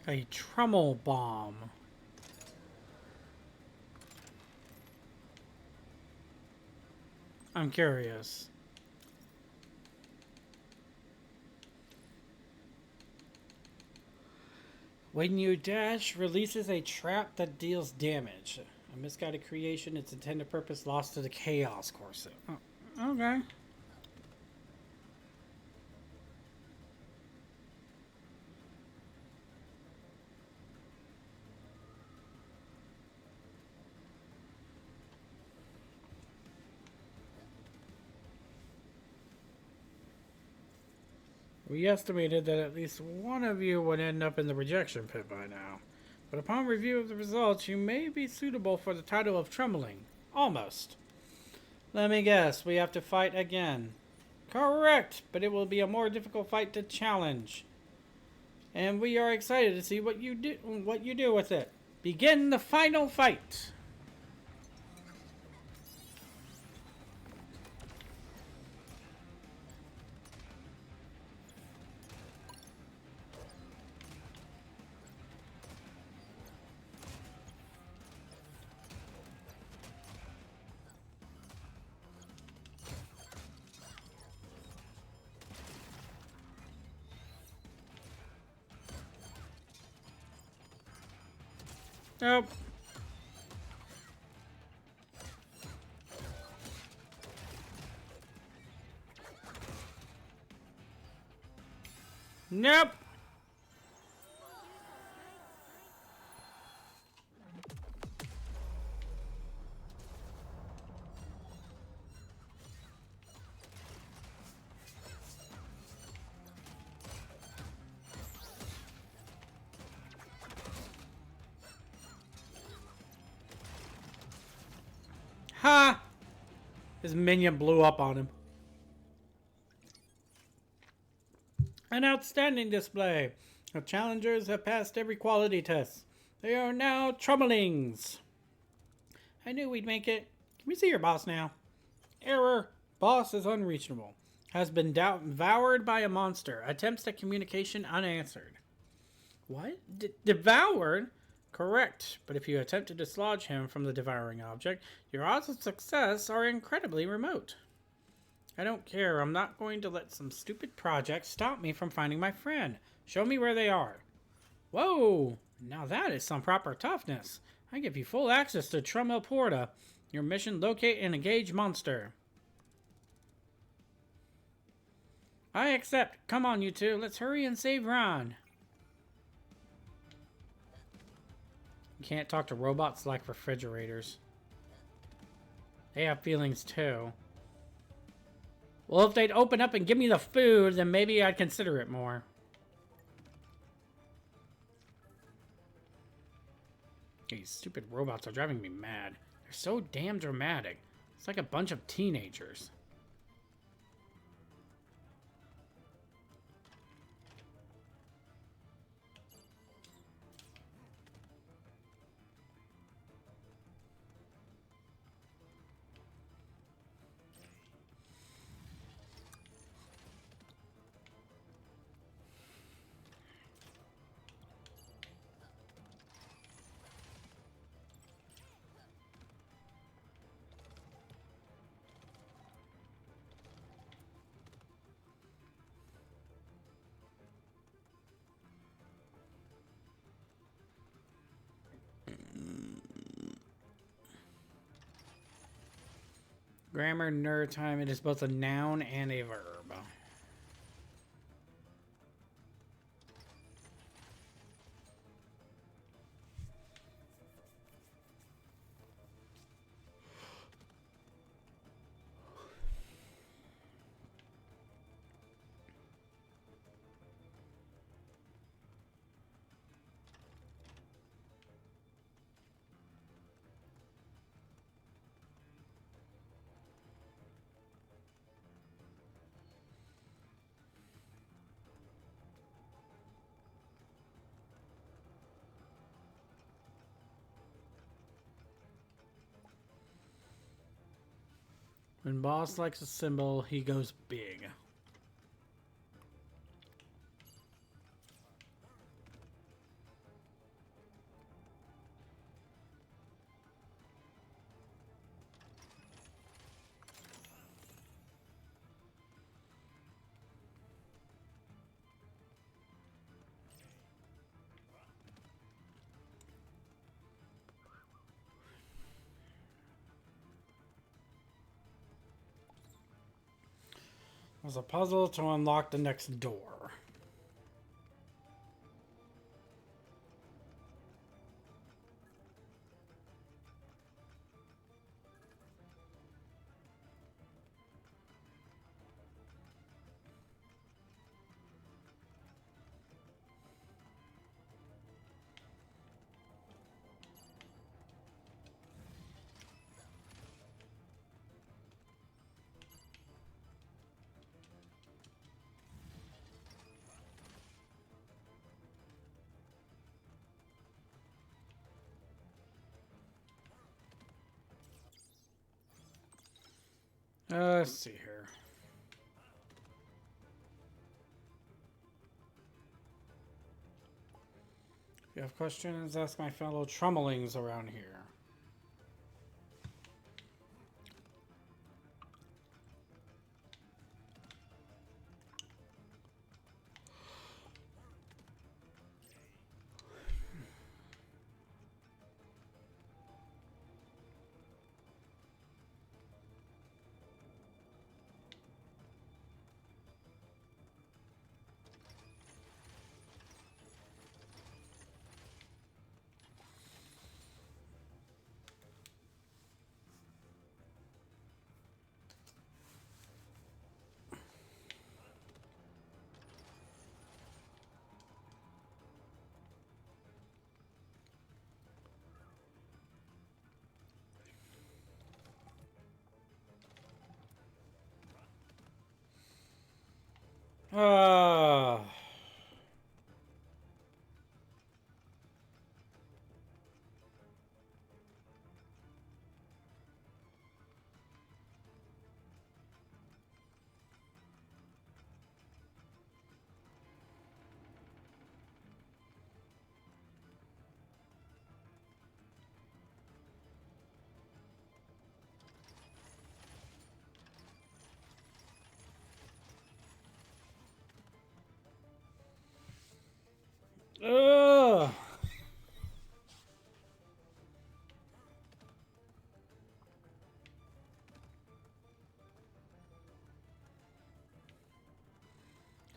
A trummel bomb. I'm curious. When you dash, releases a trap that deals damage. A misguided creation, its intended purpose lost to the chaos corset. Oh, okay. We estimated that at least one of you would end up in the rejection pit by now. But upon review of the results, you may be suitable for the title of Trembling. Almost. Let me guess, we have to fight again. Correct, but it will be a more difficult fight to challenge. And we are excited to see what you do with it. Begin the final fight. Nope. Nope. Ha! His minion blew up on him. An outstanding display. The challengers have passed every quality test. They are now Trummelings. I knew we'd make it. Can we see your boss now? Error. Boss is unreachable. Has been devoured by a monster. Attempts at communication unanswered. What? Devoured? Correct. But if you attempt to dislodge him from the devouring object, your odds of success are incredibly remote. I don't care. I'm not going to let some stupid project stop me from finding my friend. Show me where they are. Whoa! Now that is some proper toughness. I give you full access to Trumel Porta. Your mission: locate and engage monster. I accept. Come on, you two. Let's hurry and save Ron. You can't talk to robots like refrigerators. They have feelings too. Well, if they'd open up and give me the food, then maybe I'd consider it more. These stupid robots are driving me mad. They're so damn dramatic. It's like a bunch of teenagers. Grammar nerd time. It is both a noun and a verb. When boss likes a symbol, he goes big. It was a puzzle to unlock the next door. Let's see here. If you have questions, ask my fellow trummelings around here. Ah.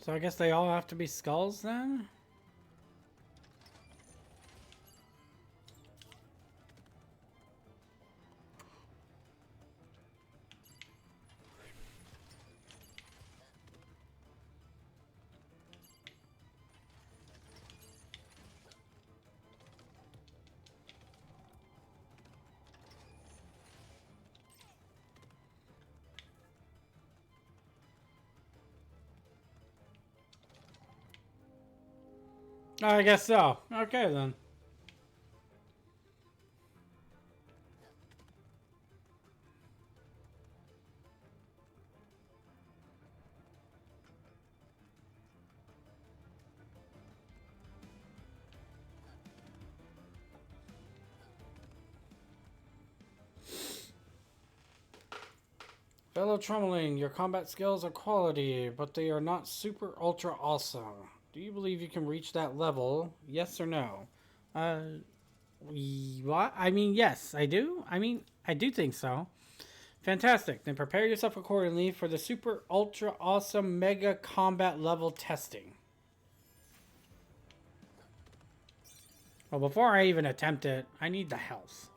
So I guess they all have to be skulls then? I guess so. Okay then. Fellow Trummeling, your combat skills are quality, but they are not super ultra awesome. Do you believe you can reach that level? Yes or no? Uh, what? I mean, yes, I do. I do think so. Fantastic. Then prepare yourself accordingly for the super ultra awesome mega combat level testing. Well, before I even attempt it, I need the health.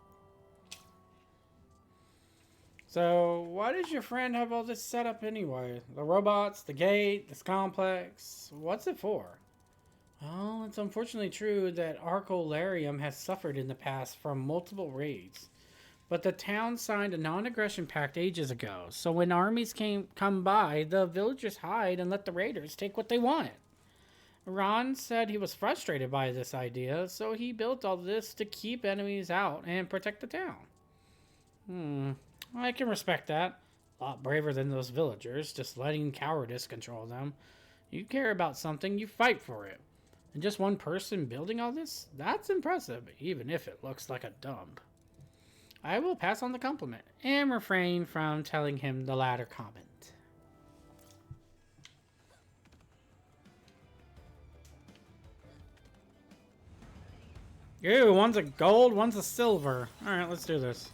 So, why does your friend have all this set up anyway? The robots, the gate, this complex. What's it for? Well, it's unfortunately true that Arcolarium has suffered in the past from multiple raids. But the town signed a non-aggression pact ages ago, so when armies come by, the villagers hide and let the raiders take what they want. Ron said he was frustrated by this idea, so he built all this to keep enemies out and protect the town. I can respect that. A lot braver than those villagers, just letting cowardice control them. You care about something, you fight for it. And just one person building all this? That's impressive, even if it looks like a dump. I will pass on the compliment and refrain from telling him the latter comment. Ew, one's a gold, one's a silver. Alright, let's do this.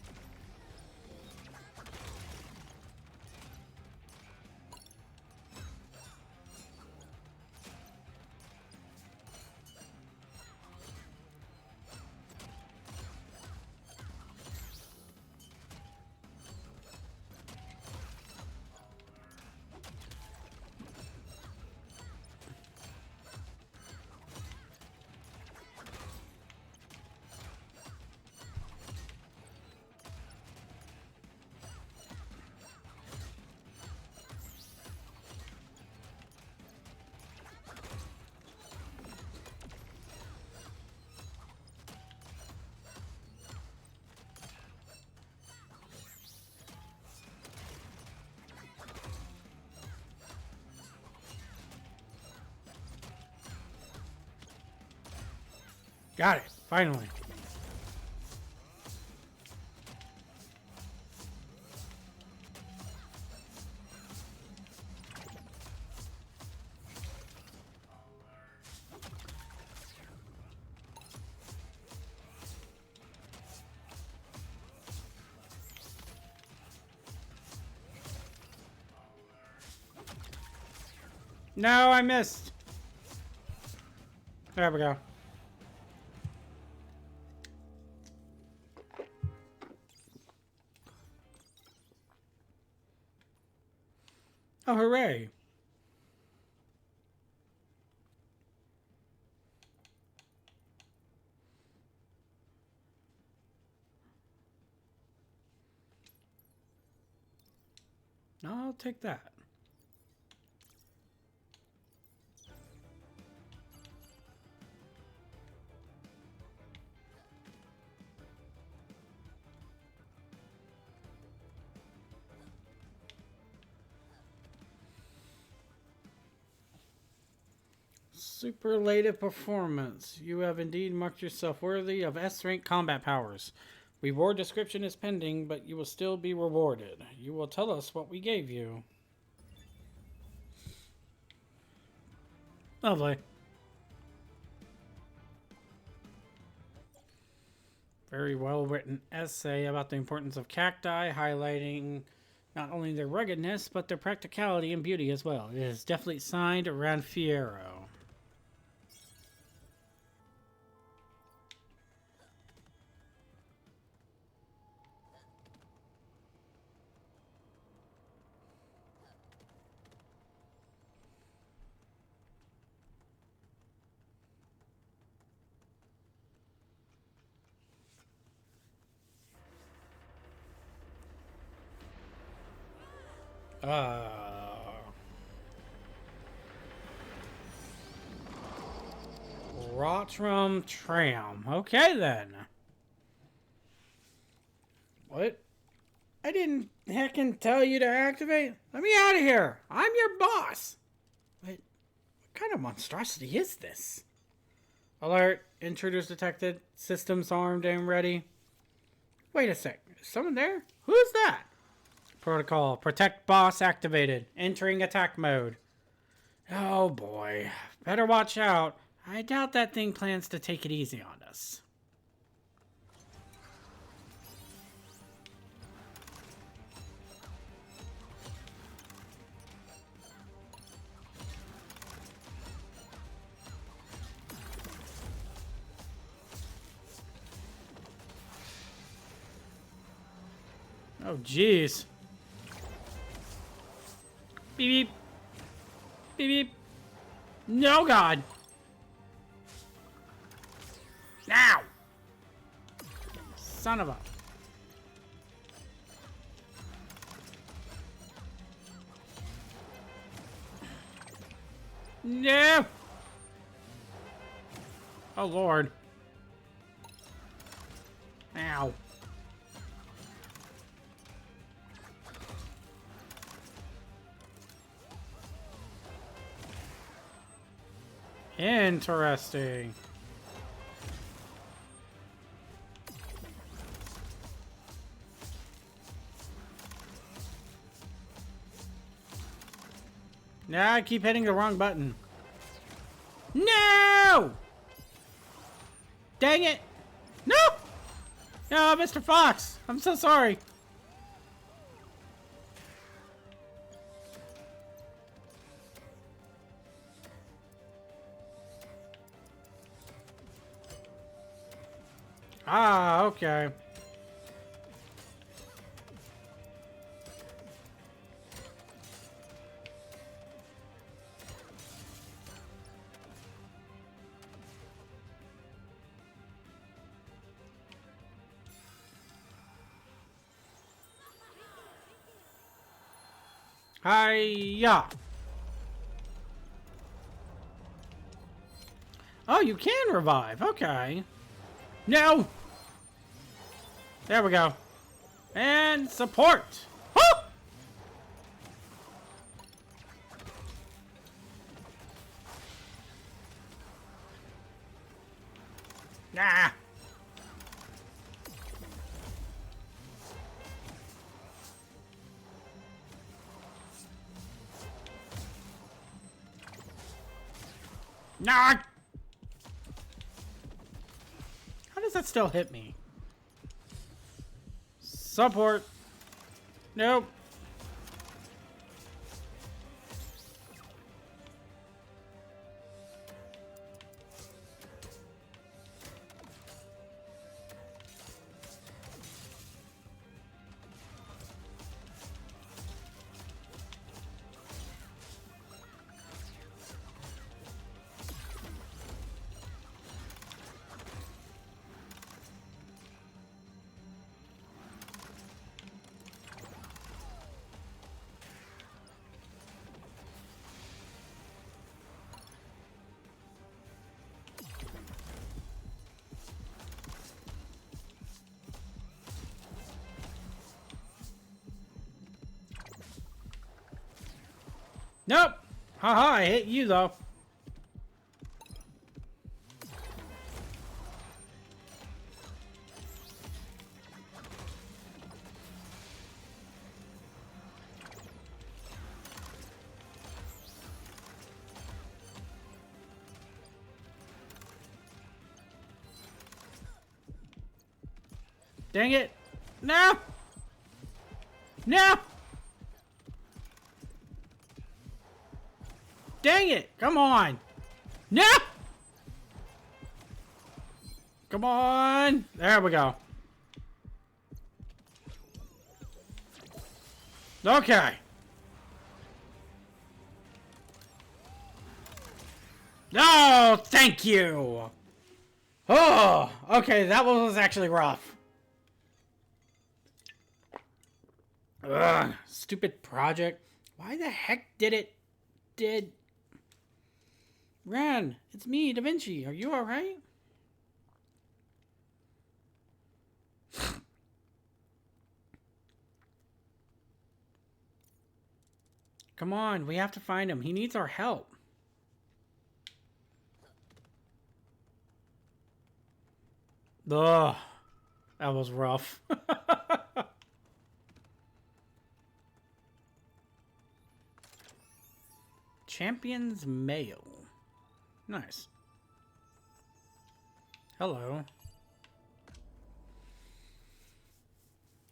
Got it, finally. No, I missed. There we go. Oh, hooray. I'll take that. Superlative performance. You have indeed marked yourself worthy of S-rank combat powers. Reward description is pending, but you will still be rewarded. You will tell us what we gave you. Lovely. Very well written essay about the importance of cacti, highlighting Not only their ruggedness, but their practicality and beauty as well. It is definitely signed Ranfiero. Rotrum Tram. Okay then. What? I didn't heckin' tell you to activate. Let me out of here. I'm your boss. What kind of monstrosity is this? Alert. Intruders detected. Systems armed and ready. Wait a sec. Is someone there? Who's that? Protocol. Protect boss activated. Entering attack mode. Oh boy. Better watch out. I doubt that thing plans to take it easy on us. Oh jeez. Beep beep. Beep beep. No god. Now! Son of a... No! Oh lord. Ow. Interesting. Nah, I keep hitting the wrong button. No! Dang it! No! No, Mr. Fox! I'm so sorry. Ah, okay. Hiya! Oh, you can revive. Okay. No! There we go. And support! Woo! Nah! Nah! How does that still hit me? Support. Nope. Nope. Haha, I hit you though. Dang it. No. No. Dang it! Come on! No! Come on! There we go. Okay. Oh, thank you! Oh, okay, that one was actually rough. Ugh, stupid project. Why the heck did... Ran, it's me, Da Vinci. Are you alright? Come on, we have to find him. He needs our help. Ugh, that was rough. Champion's Mail. Nice. Hello.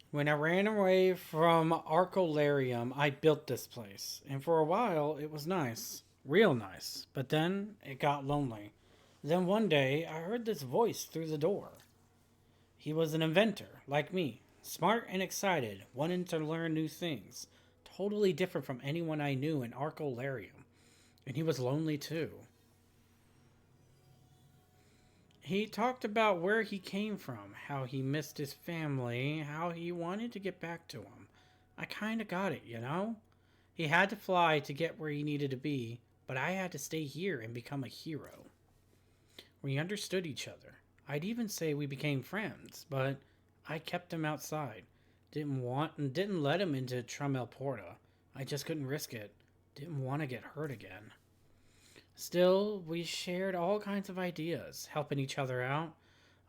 When I ran away from Arcolarium, I built this place. And for a while, it was nice. Real nice. But then, it got lonely. Then one day, I heard this voice through the door. He was an inventor, like me. Smart and excited, wanting to learn new things. Totally different from anyone I knew in Arcolarium. And he was lonely too. He talked about where he came from, how he missed his family, how he wanted to get back to him. I kinda got it, you know? He had to fly to get where he needed to be, but I had to stay here and become a hero. We understood each other. I'd even say we became friends, but I kept him outside. Didn't let him into Trumel Porta. I just couldn't risk it. Didn't want to get hurt again. Still, we shared all kinds of ideas, helping each other out.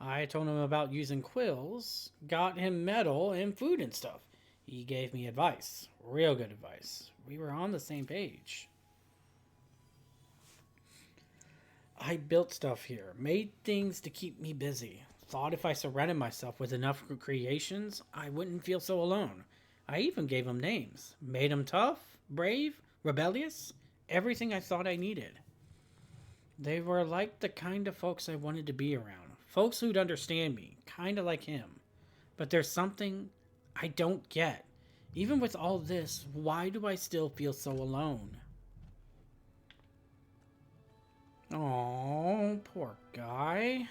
I told him about using quills, got him metal and food and stuff. He gave me advice, real good advice. We were on the same page. I built stuff here, made things to keep me busy. Thought if I surrounded myself with enough creations, I wouldn't feel so alone. I even gave them names. Made them tough, brave, rebellious, everything I thought I needed. They were like the kind of folks I wanted to be around. Folks who'd understand me, kind of like him. But there's something I don't get. Even with all this, why do I still feel so alone? Oh, poor guy.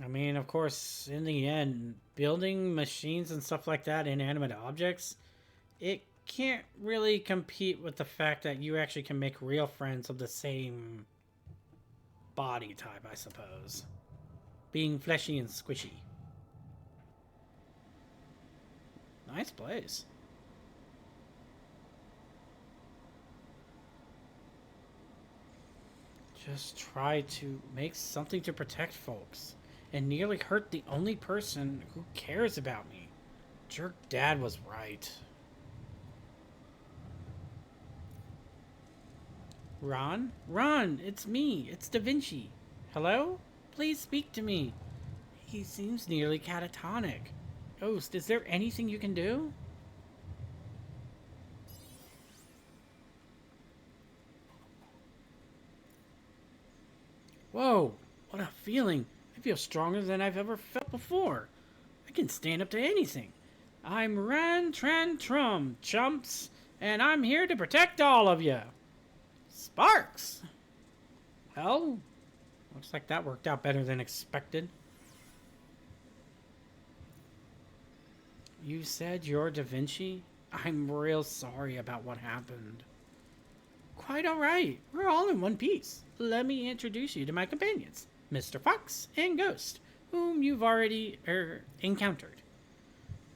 I mean, of course, in the end, building machines and stuff like that, inanimate objects, it can't really compete with the fact that you actually can make real friends of the same body type, I suppose. Being fleshy and squishy. Nice place. Just try to make something to protect folks. And nearly hurt the only person who cares about me. Jerk Dad was right. Ron? Ron, it's me. It's Da Vinci. Hello? Please speak to me. He seems nearly catatonic. Ghost, is there anything you can do? Whoa, what a feeling. I feel stronger than I've ever felt before. I can stand up to anything. I'm Ran Tran Trum, chumps, and I'm here to protect all of you. Sparks! Well, looks like that worked out better than expected. You said you're Da Vinci? I'm real sorry about what happened. Quite alright. We're all in one piece. Let me introduce you to my companions. Mr. Fox and Ghost, whom you've already encountered.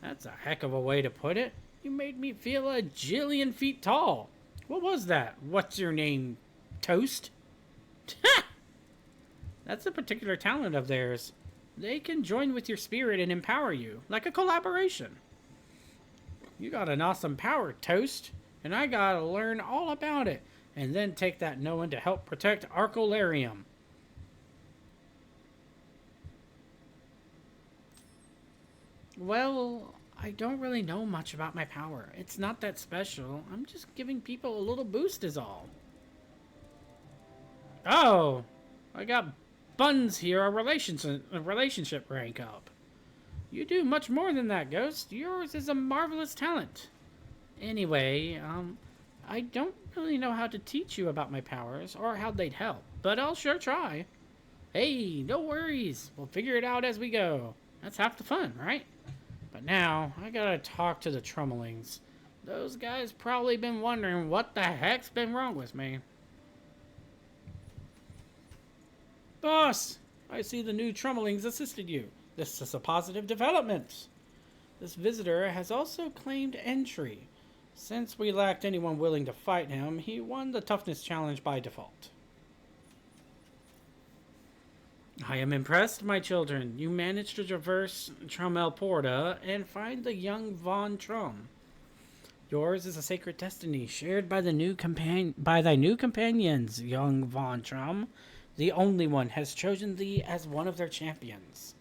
That's a heck of a way to put it. You made me feel a jillion feet tall. What was that? What's your name? Toast? That's a particular talent of theirs. They can join with your spirit and empower you, like a collaboration. You got an awesome power, Toast. and I gotta learn all about it, and then take that knowing to help protect Arcolarium. Well, I don't really know much about my power. It's not that special. I'm just giving people a little boost is all. Oh, I got Buns here, a relationship rank up. You do much more than that, Ghost. Yours is a marvelous talent. Anyway, I don't really know how to teach you about my powers or how they'd help, but I'll sure try. Hey, no worries. We'll figure it out as we go. That's half the fun, right? But now, I gotta talk to the Trummelings. Those guys probably been wondering what the heck's been wrong with me. Boss, I see the new Trummelings assisted you. This is a positive development. This visitor has also claimed entry. Since we lacked anyone willing to fight him, he won the toughness challenge by default. I am impressed, my children. You managed to traverse Trumel Porta and find the young Von Trum. Yours is a sacred destiny shared by thy new companions, young Von Trum. The only one has chosen thee as one of their champions.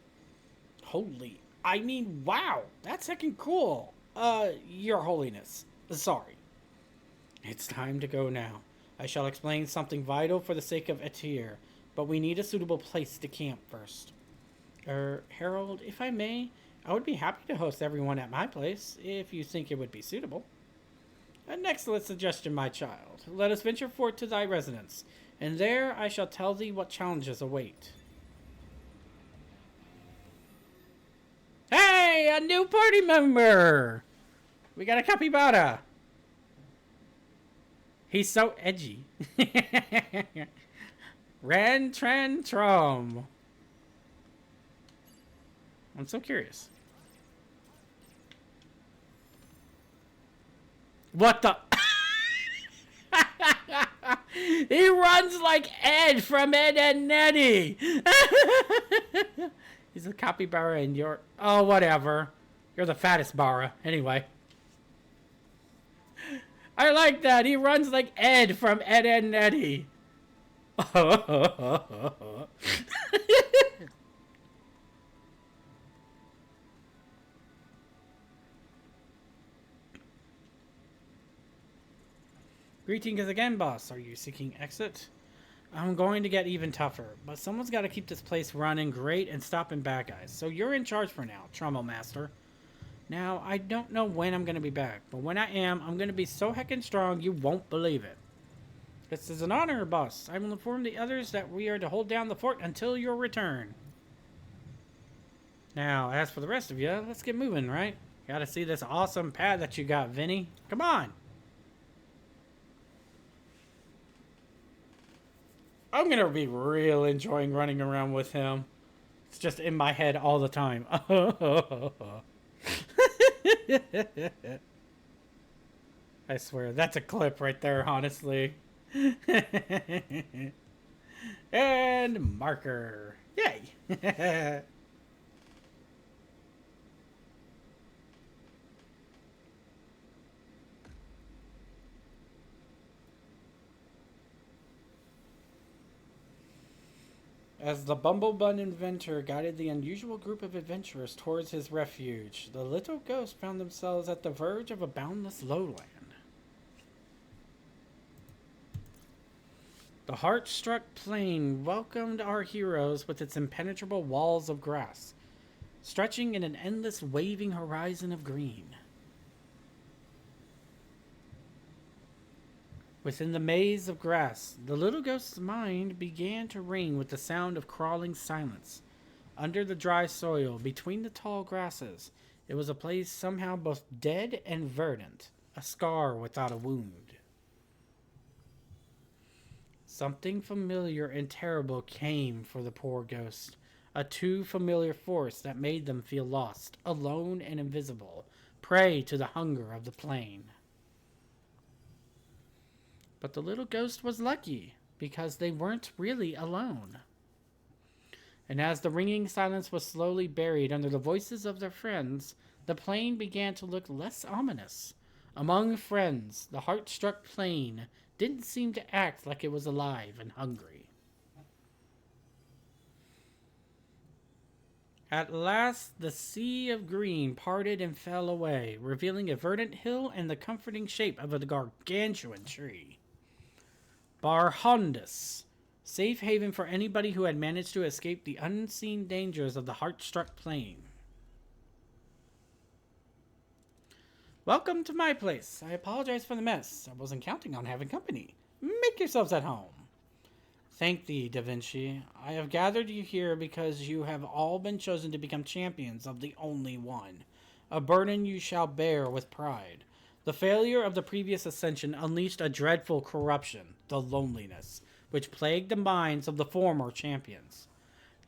Wow, that's heckin' cool. Your Holiness. Sorry. It's time to go now. I shall explain something vital for the sake of Etir, but we need a suitable place to camp first. Harold, if I may, I would be happy to host everyone at my place, if you think it would be suitable. An excellent suggestion, my child. Let us venture forth to thy residence, and there I shall tell thee what challenges await. Hey, a new party member! We got a capybara. He's so edgy. Ran Tran Trum. I'm so curious. What the? He runs like Ed from Ed and Nettie. He's a capybara and you're... Oh, whatever. You're the fattest bara. Anyway. I like that. He runs like Ed from Ed and Nettie. Greetings again, boss. Are you seeking exit? I'm going to get even tougher, but someone's got to keep this place running great and stopping bad guys. So you're in charge for now, Trommel Master. Now, I don't know when I'm going to be back, but when I am, I'm going to be so heckin' strong you won't believe it. This is an honor, boss. I will inform the others that we are to hold down the fort until your return. Now, as for the rest of you, let's get moving, right? Gotta see this awesome pad that you got, Vinny. Come on! I'm gonna be real enjoying running around with him. It's just in my head all the time. I swear, that's a clip right there, honestly. And marker. Yay! As the Bumblebun inventor guided the unusual group of adventurers towards his refuge, the little ghosts found themselves at the verge of a boundless lowland. The heart-struck plain welcomed our heroes with its impenetrable walls of grass, stretching in an endless waving horizon of green. Within the maze of grass, the little ghost's mind began to ring with the sound of crawling silence. Under the dry soil, between the tall grasses, it was a place somehow both dead and verdant, a scar without a wound. Something familiar and terrible came for the poor ghost, a too familiar force that made them feel lost, alone and invisible, prey to the hunger of the plain. But the little ghost was lucky, because they weren't really alone. And as the ringing silence was slowly buried under the voices of their friends, the plain began to look less ominous. Among friends, the heart-struck plane didn't seem to act like it was alive and hungry. At last, the sea of green parted and fell away, revealing a verdant hill and the comforting shape of a gargantuan tree. Barhondus, safe haven for anybody who had managed to escape the unseen dangers of the heart-struck plain. Welcome to my place. I apologize for the mess. I wasn't counting on having company. Make yourselves at home. Thank thee, Da Vinci. I have gathered you here because you have all been chosen to become champions of the only one. A burden you shall bear with pride. The failure of the previous ascension unleashed a dreadful corruption, the loneliness, which plagued the minds of the former champions.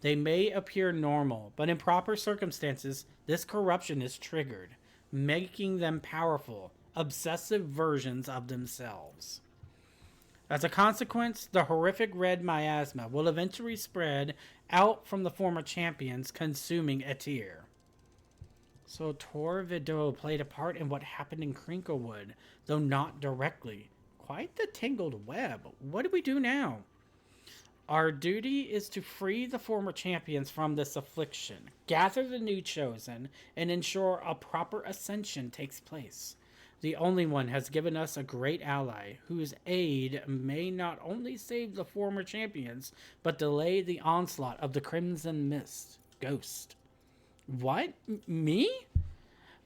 They may appear normal, but in proper circumstances, this corruption is triggered, making them powerful, obsessive versions of themselves. As a consequence, the horrific red miasma will eventually spread out from the former champions, consuming Etir. So Tor Vidor played a part in what happened in Crinklewood, though not directly. Quite the tangled web. What do we do now? Our duty is to free the former champions from this affliction, gather the new chosen, and ensure a proper ascension takes place. The only one has given us a great ally, whose aid may not only save the former champions, but delay the onslaught of the Crimson Mist. Ghost. What? Me?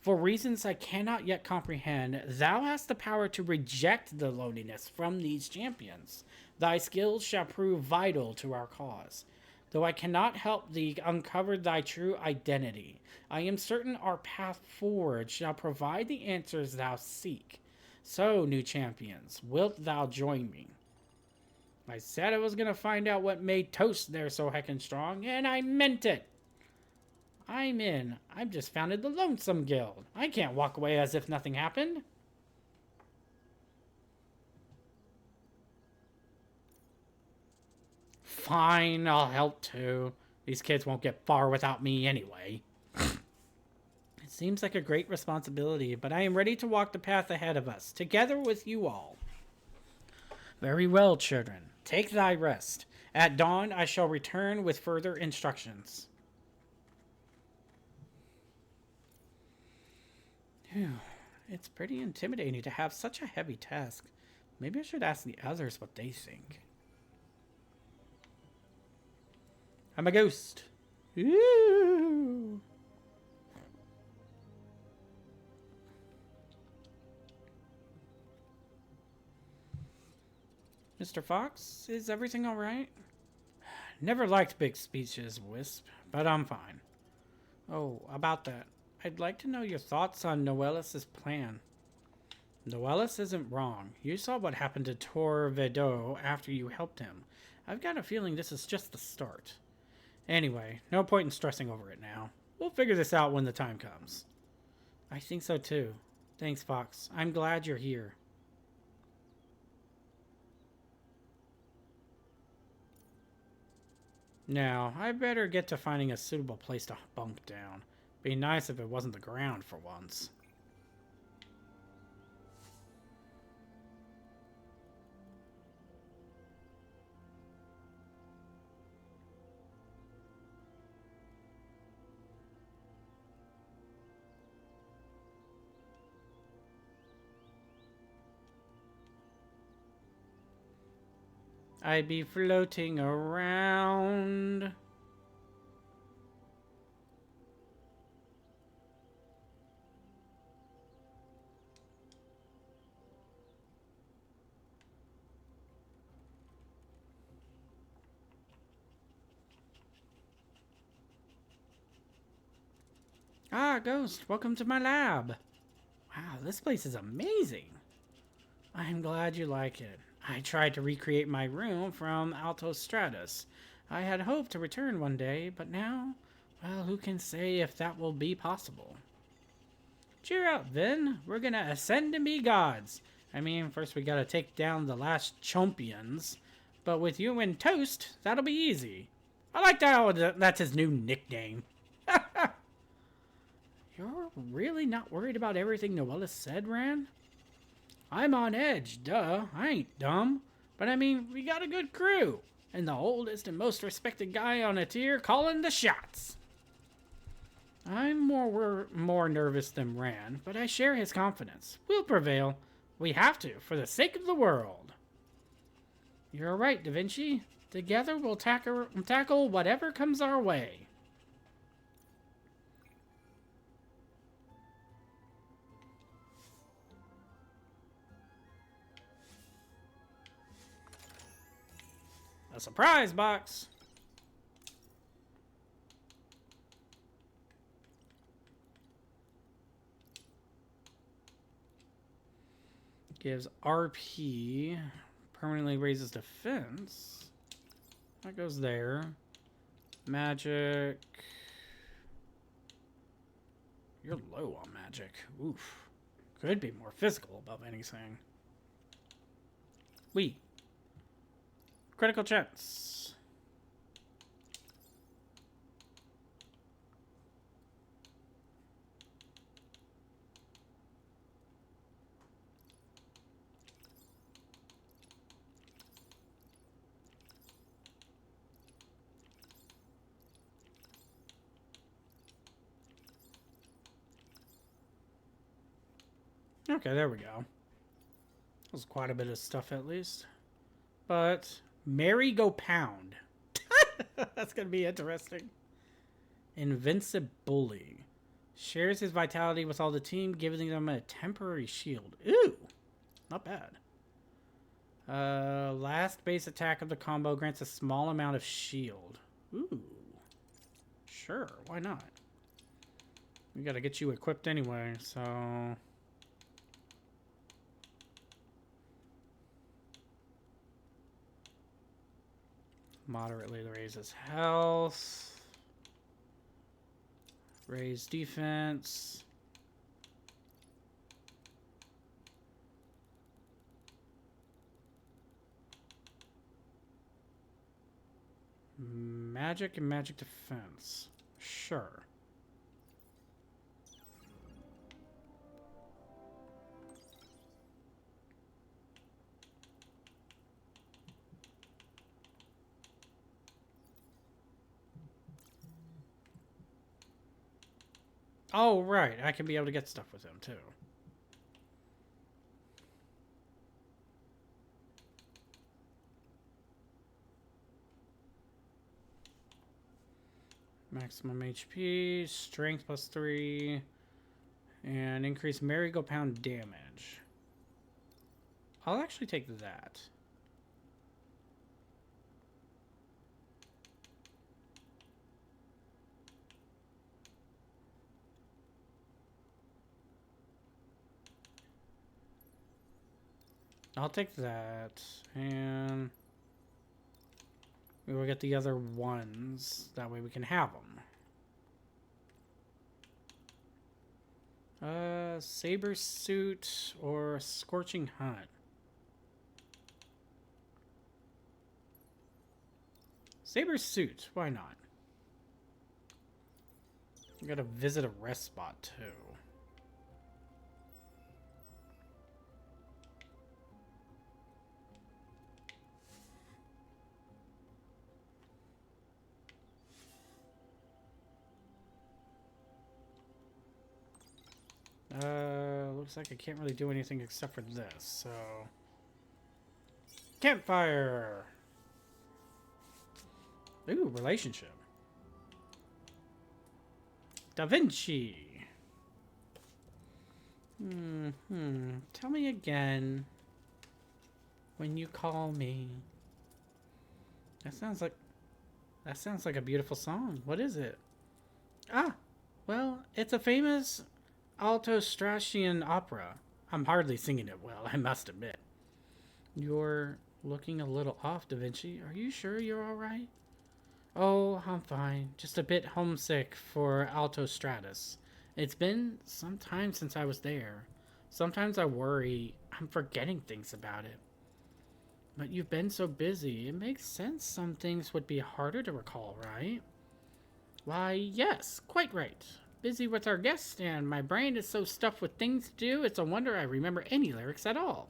For reasons I cannot yet comprehend, thou hast the power to reject the loneliness from these champions. Thy skills shall prove vital to our cause. Though I cannot help thee uncover thy true identity, I am certain our path forward shall provide the answers thou seek. So, new champions, wilt thou join me? I said I was going to find out what made Toast there so heckin' strong, and I meant it. I'm in. I've just founded the Lonesome Guild. I can't walk away as if nothing happened. Fine, I'll help too. These kids won't get far without me anyway. It seems like a great responsibility, but I am ready to walk the path ahead of us, together with you all. Very well, children. Take thy rest. At dawn, I shall return with further instructions. Phew. It's pretty intimidating to have such a heavy task. Maybe I should ask the others what they think. I'm a ghost. Ooh. Mr. Fox, is everything all right? Never liked big speeches, Wisp, but I'm fine. Oh, about that. I'd like to know your thoughts on Noelis' plan. Noelis isn't wrong. You saw what happened to Tor Vedo after you helped him. I've got a feeling this is just the start. Anyway, no point in stressing over it now. We'll figure this out when the time comes. I think so too. Thanks, Fox. I'm glad you're here. Now, I better get to finding a suitable place to bunk down. Be nice if it wasn't the ground for once. I'd be floating around. Ah, Ghost, welcome to my lab. Wow, this place is amazing. I'm glad you like it. I tried to recreate my room from Alto Stratus. I had hoped to return one day, but now, well, who can say if that will be possible? Cheer up, Vin. We're gonna ascend and be gods. I mean, first we gotta take down the last champions, but with you and Toast, that'll be easy. I like that's his new nickname. You're really not worried about everything Noelis said, Ran? I'm on edge, duh. I ain't dumb. But I mean, we got a good crew. And the oldest and most respected guy on a tier calling the shots. I'm more nervous than Ran, but I share his confidence. We'll prevail. We have to, for the sake of the world. You're right, Da Vinci. Together we'll tackle whatever comes our way. A surprise box. Gives RP. Permanently raises defense. That goes there. Magic. You're low on magic. Oof. Could be more physical above anything. Critical chance. Okay, there we go. That was quite a bit of stuff at least. But merry-go-pound. That's going to be interesting. Invincibully. Shares his vitality with all the team, giving them a temporary shield. Ooh, not bad. Last base attack of the combo grants a small amount of shield. Ooh. Sure, why not? We got to get you equipped anyway, so... Moderately raises health. Raise defense. Magic and magic defense. Sure. Oh, right. I can be able to get stuff with him, too. Maximum HP, strength +3, and increase merry-go-pound damage. I'll actually take that. I'll take that, and we will get the other ones. That way we can have them. Saber suit or scorching hunt. Saber suit, why not? We gotta visit a rest spot too. Looks like I can't really do anything except for this, so... Campfire! Ooh, relationship. Da Vinci! Tell me again. When you call me. That sounds like a beautiful song. What is it? Ah, well, it's a famous alto Straussian opera. I'm hardly singing it well, I must admit. You're looking a little off, Da Vinci. Are you sure you're all right? Oh, I'm fine. Just a bit homesick for Alto Stratus. It's been some time since I was there. Sometimes I worry I'm forgetting things about it. But you've been so busy. It makes sense some things would be harder to recall, right? Why, yes, quite right. busy with our guest, and my brain is so stuffed with things to do, it's a wonder I remember any lyrics at all.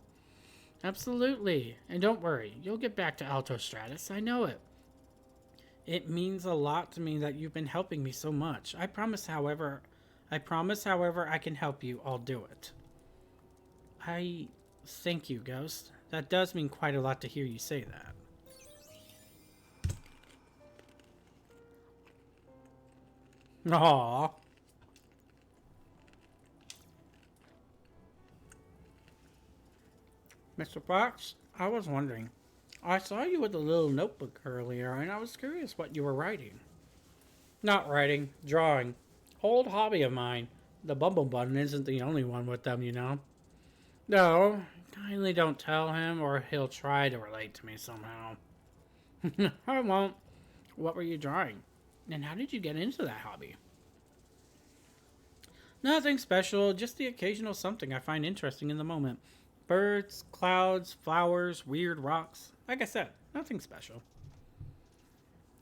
Absolutely. And don't worry, you'll get back to Alto Stratus, I know it. It means a lot to me that you've been helping me so much. I promise, however, I can help you, I'll do it. I thank you, Ghost. That does mean quite a lot to hear you say that. Aww. Mr. Fox, I was wondering. I saw you with a little notebook earlier, and I was curious what you were writing. Not writing, drawing. Old hobby of mine. The bumble button isn't the only one with them, you know. No, kindly don't tell him, or he'll try to relate to me somehow. I won't. What were you drawing? And how did you get into that hobby? Nothing special, just the occasional something I find interesting in the moment. Birds, clouds, flowers, weird rocks. Like I said, nothing special.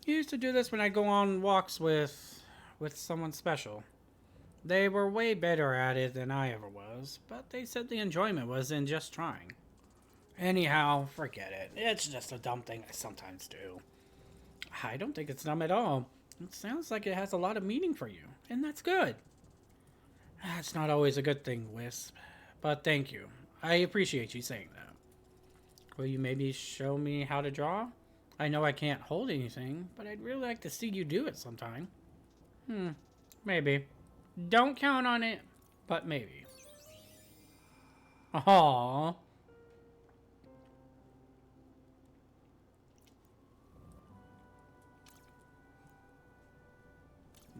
I used to do this when I go on walks with someone special. They were way better at it than I ever was, but they said the enjoyment was in just trying. Anyhow, forget it. It's just a dumb thing I sometimes do. I don't think it's dumb at all. It sounds like it has a lot of meaning for you, and that's good. That's not always a good thing, Wisp, but thank you. I appreciate you saying that. Will you maybe show me how to draw? I know I can't hold anything, but I'd really like to see you do it sometime. Maybe. Don't count on it, but maybe. Aww.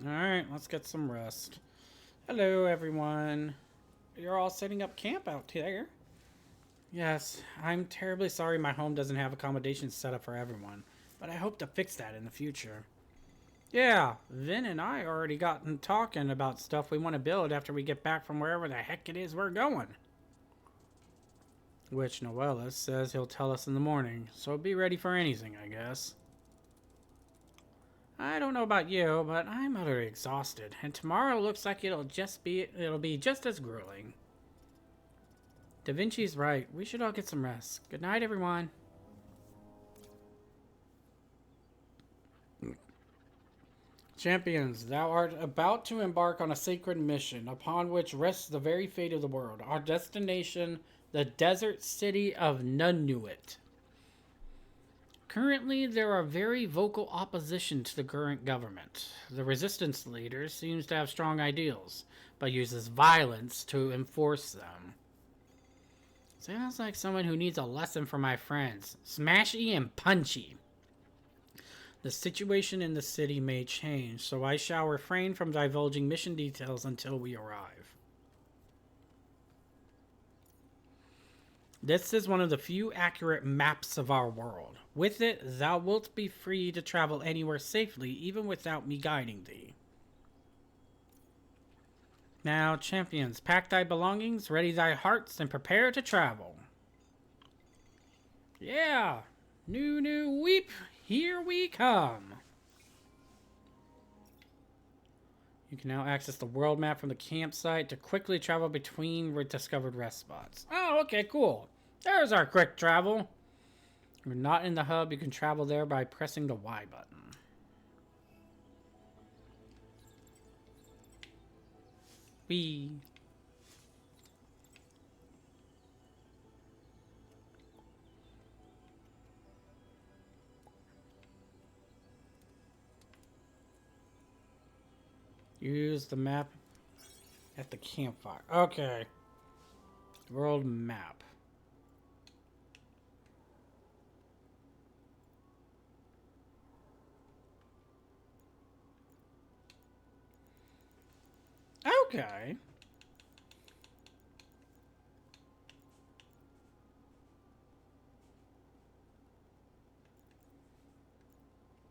Alright, let's get some rest. Hello, everyone. You're all setting up camp out there. Yes, I'm terribly sorry my home doesn't have accommodations set up for everyone, but I hope to fix that in the future. Yeah, Vin and I already gotten talking about stuff we want to build after we get back from wherever the heck it is we're going. Which Noelis says he'll tell us in the morning, so be ready for anything, I guess. I don't know about you, but I'm utterly exhausted, and tomorrow looks like it'll be just as grueling. Da Vinci's right. We should all get some rest. Good night, everyone. Champions, thou art about to embark on a sacred mission, upon which rests the very fate of the world. Our destination, the desert city of Nunnuit. Currently, there are very vocal opposition to the current government. The resistance leader seems to have strong ideals, but uses violence to enforce them. Sounds like someone who needs a lesson from my friends. Smashy and punchy. The situation in the city may change, so I shall refrain from divulging mission details until we arrive. This is one of the few accurate maps of our world. With it, thou wilt be free to travel anywhere safely, even without me guiding thee. Now, champions, pack thy belongings, ready thy hearts, and prepare to travel. Yeah! New weep! Here we come! You can now access the world map from the campsite to quickly travel between discovered rest spots. Oh, okay, cool. There's our quick travel. If you're not in the hub, you can travel there by pressing the Y button. Whee! Use the map at the campfire. Okay. World map. Okay.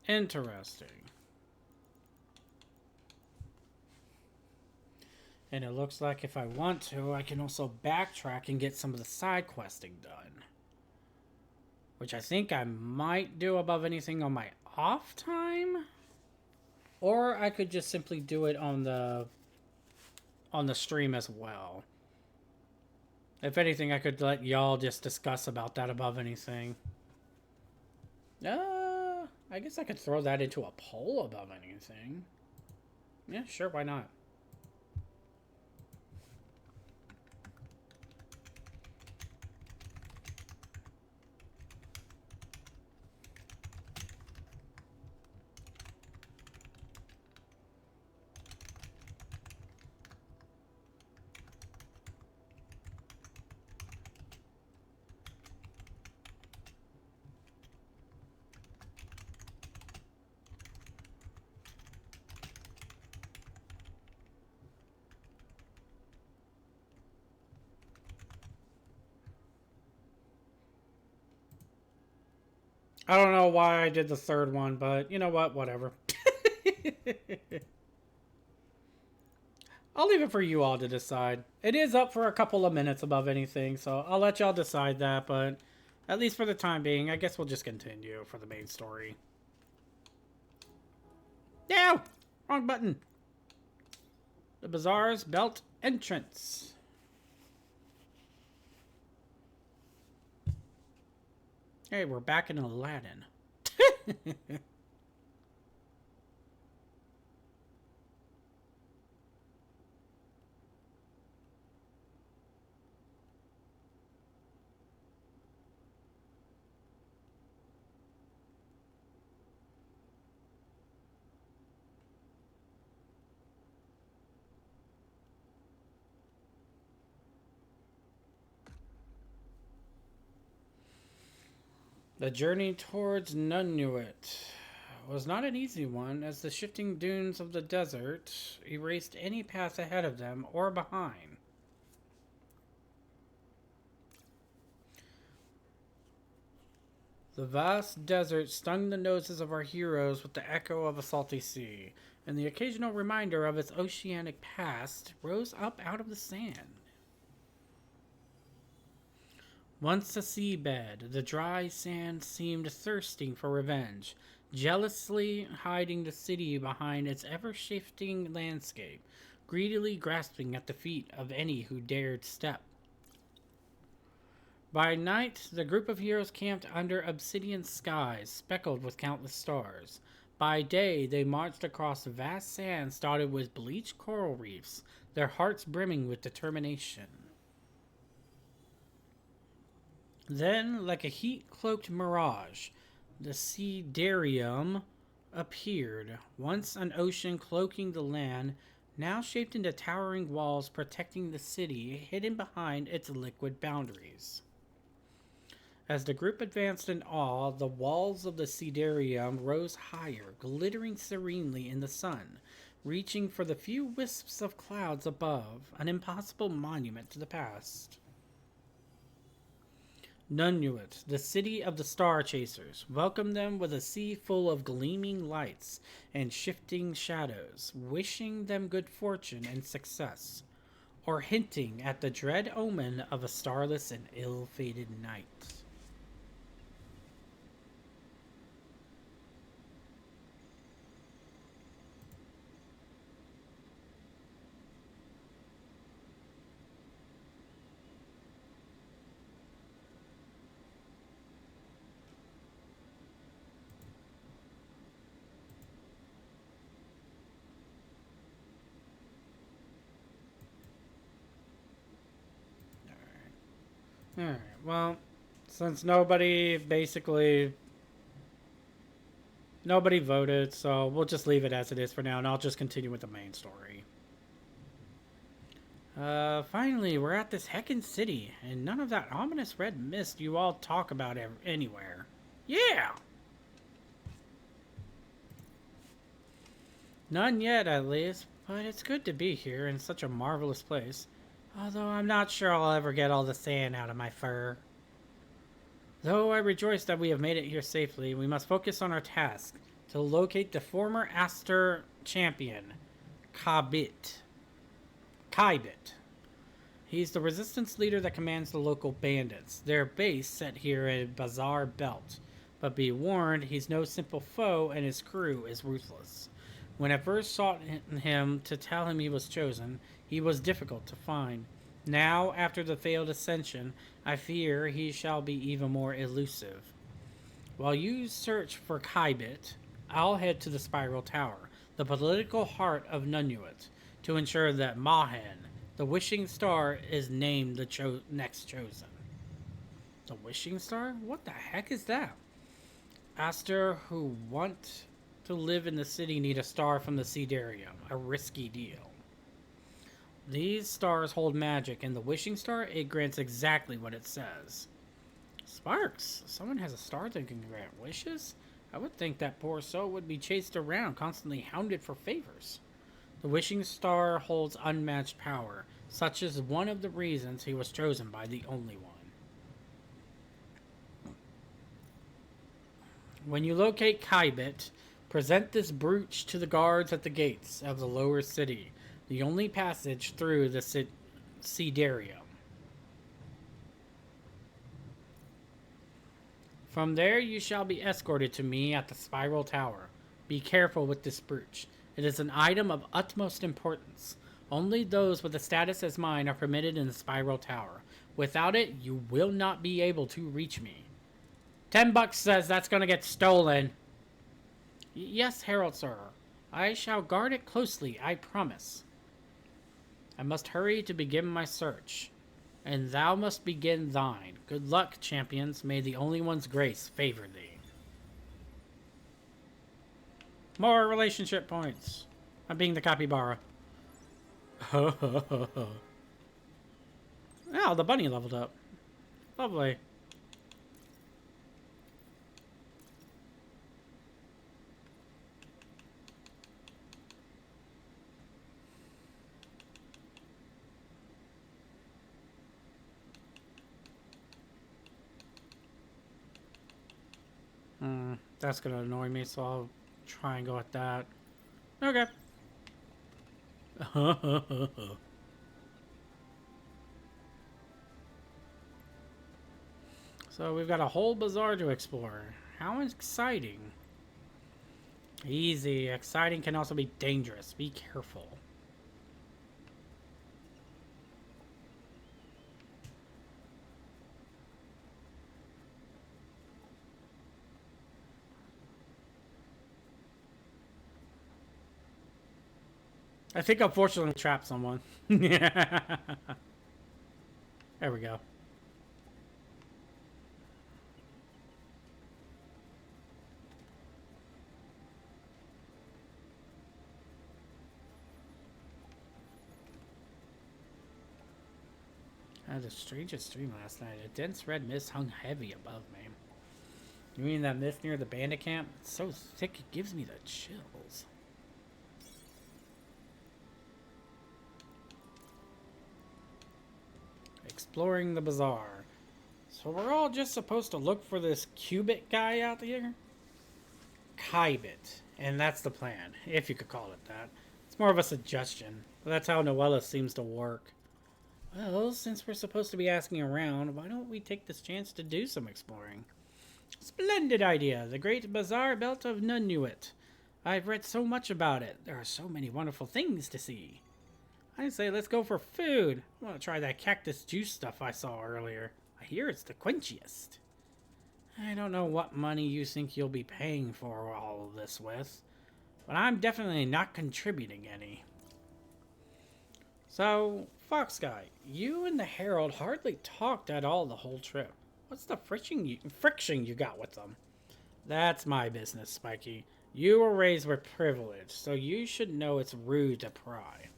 Interesting. And it looks like if I want to, I can also backtrack and get some of the side questing done. Which I think I might do above anything on my off time. Or I could just simply do it on the on the stream as well. If anything, I could let y'all just discuss about that above anything. I guess I could throw that into a poll above anything. Yeah, sure, why not? I don't know why I did the third one, but you know what? Whatever. I'll leave it for you all to decide. It is up for a couple of minutes above anything, so I'll let y'all decide that, but at least for the time being, I guess we'll just continue for the main story. No! Wrong button. The Bazaar's Belt entrance. Hey, we're back in Aladdin. The journey towards Nunnuit was not an easy one, as the shifting dunes of the desert erased any path ahead of them or behind. The vast desert stung the noses of our heroes with the echo of a salty sea, and the occasional reminder of its oceanic past rose up out of the sand. Once a seabed, the dry sand seemed thirsting for revenge, jealously hiding the city behind its ever-shifting landscape, greedily grasping at the feet of any who dared step. By night, the group of heroes camped under obsidian skies, speckled with countless stars. By day, they marched across vast sands dotted with bleached coral reefs, their hearts brimming with determination. Then, like a heat-cloaked mirage, the Siderium appeared, once an ocean cloaking the land, now shaped into towering walls protecting the city hidden behind its liquid boundaries. As the group advanced in awe, the walls of the Siderium rose higher, glittering serenely in the sun, reaching for the few wisps of clouds above, an impossible monument to the past. Nunnuit, the city of the star chasers, welcomed them with a sea full of gleaming lights and shifting shadows, wishing them good fortune and success, or hinting at the dread omen of a starless and ill-fated night. Alright, well, since nobody voted, so we'll just leave it as it is for now, and I'll just continue with the main story. Finally, we're at this heckin' city, and none of that ominous red mist you all talk about anywhere. Yeah! None yet, at least, but it's good to be here in such a marvelous place. Although I'm not sure I'll ever get all the sand out of my fur. Though I rejoice that we have made it here safely, we must focus on our task, to locate the former Aster champion, Kaibit. He's the resistance leader that commands the local bandits, their base set here at Bazaar Belt. But be warned, he's no simple foe and his crew is ruthless. When I first sought him to tell him he was chosen, he was difficult to find. Now, after the failed ascension, I fear he shall be even more elusive. While you search for Kybit, I'll head to the Spiral Tower, the political heart of Nunnuit, to ensure that Mahan, the Wishing Star, is named the next chosen. The Wishing Star? What the heck is that? Aster who want to live in the city need a star from the Sidarium, a risky deal. These stars hold magic, and the Wishing Star, it grants exactly what it says. Sparks! Someone has a star that can grant wishes? I would think that poor soul would be chased around, constantly hounded for favors. The Wishing Star holds unmatched power, such is one of the reasons he was chosen by the Only One. When you locate Kybit, present this brooch to the guards at the gates of the lower city, the only passage through the Sidarium. From there you shall be escorted to me at the Spiral Tower. Be careful with this brooch. It is an item of utmost importance. Only those with a status as mine are permitted in the Spiral Tower. Without it, you will not be able to reach me. $10 says that's gonna get stolen. Yes, Herald Sir. I shall guard it closely, I promise. I must hurry to begin my search, and thou must begin thine. Good luck, champions. May the Only One's grace favor thee. More relationship points. I'm being the capybara. Oh, the bunny leveled up. Lovely. That's gonna annoy me, so I'll try and go with that. Okay. So we've got a whole bazaar to explore. How exciting. Easy. Exciting can also be dangerous. Be careful. I think unfortunately trapped someone. There we go. I had the strangest dream last night. A dense red mist hung heavy above me. You mean that mist near the bandit camp? It's so thick it gives me the chills. Exploring the bazaar. So we're all just supposed to look for this Cubit guy out here? Kybit. And that's the plan, if you could call it that. It's more of a suggestion, but that's how Noella seems to work. Well, since we're supposed to be asking around, why don't we take this chance to do some exploring? Splendid idea! The great bazaar belt of Nunnuit. I've read so much about it. There are so many wonderful things to see. I say let's go for food. I want to try that cactus juice stuff I saw earlier. I hear it's the quenchiest. I don't know what money you think you'll be paying for all of this with, but I'm definitely not contributing any. So, Fox Guy, you and the Herald hardly talked at all the whole trip. What's the friction you got with them? That's my business, Spiky. You were raised with privilege, so you should know it's rude to pry.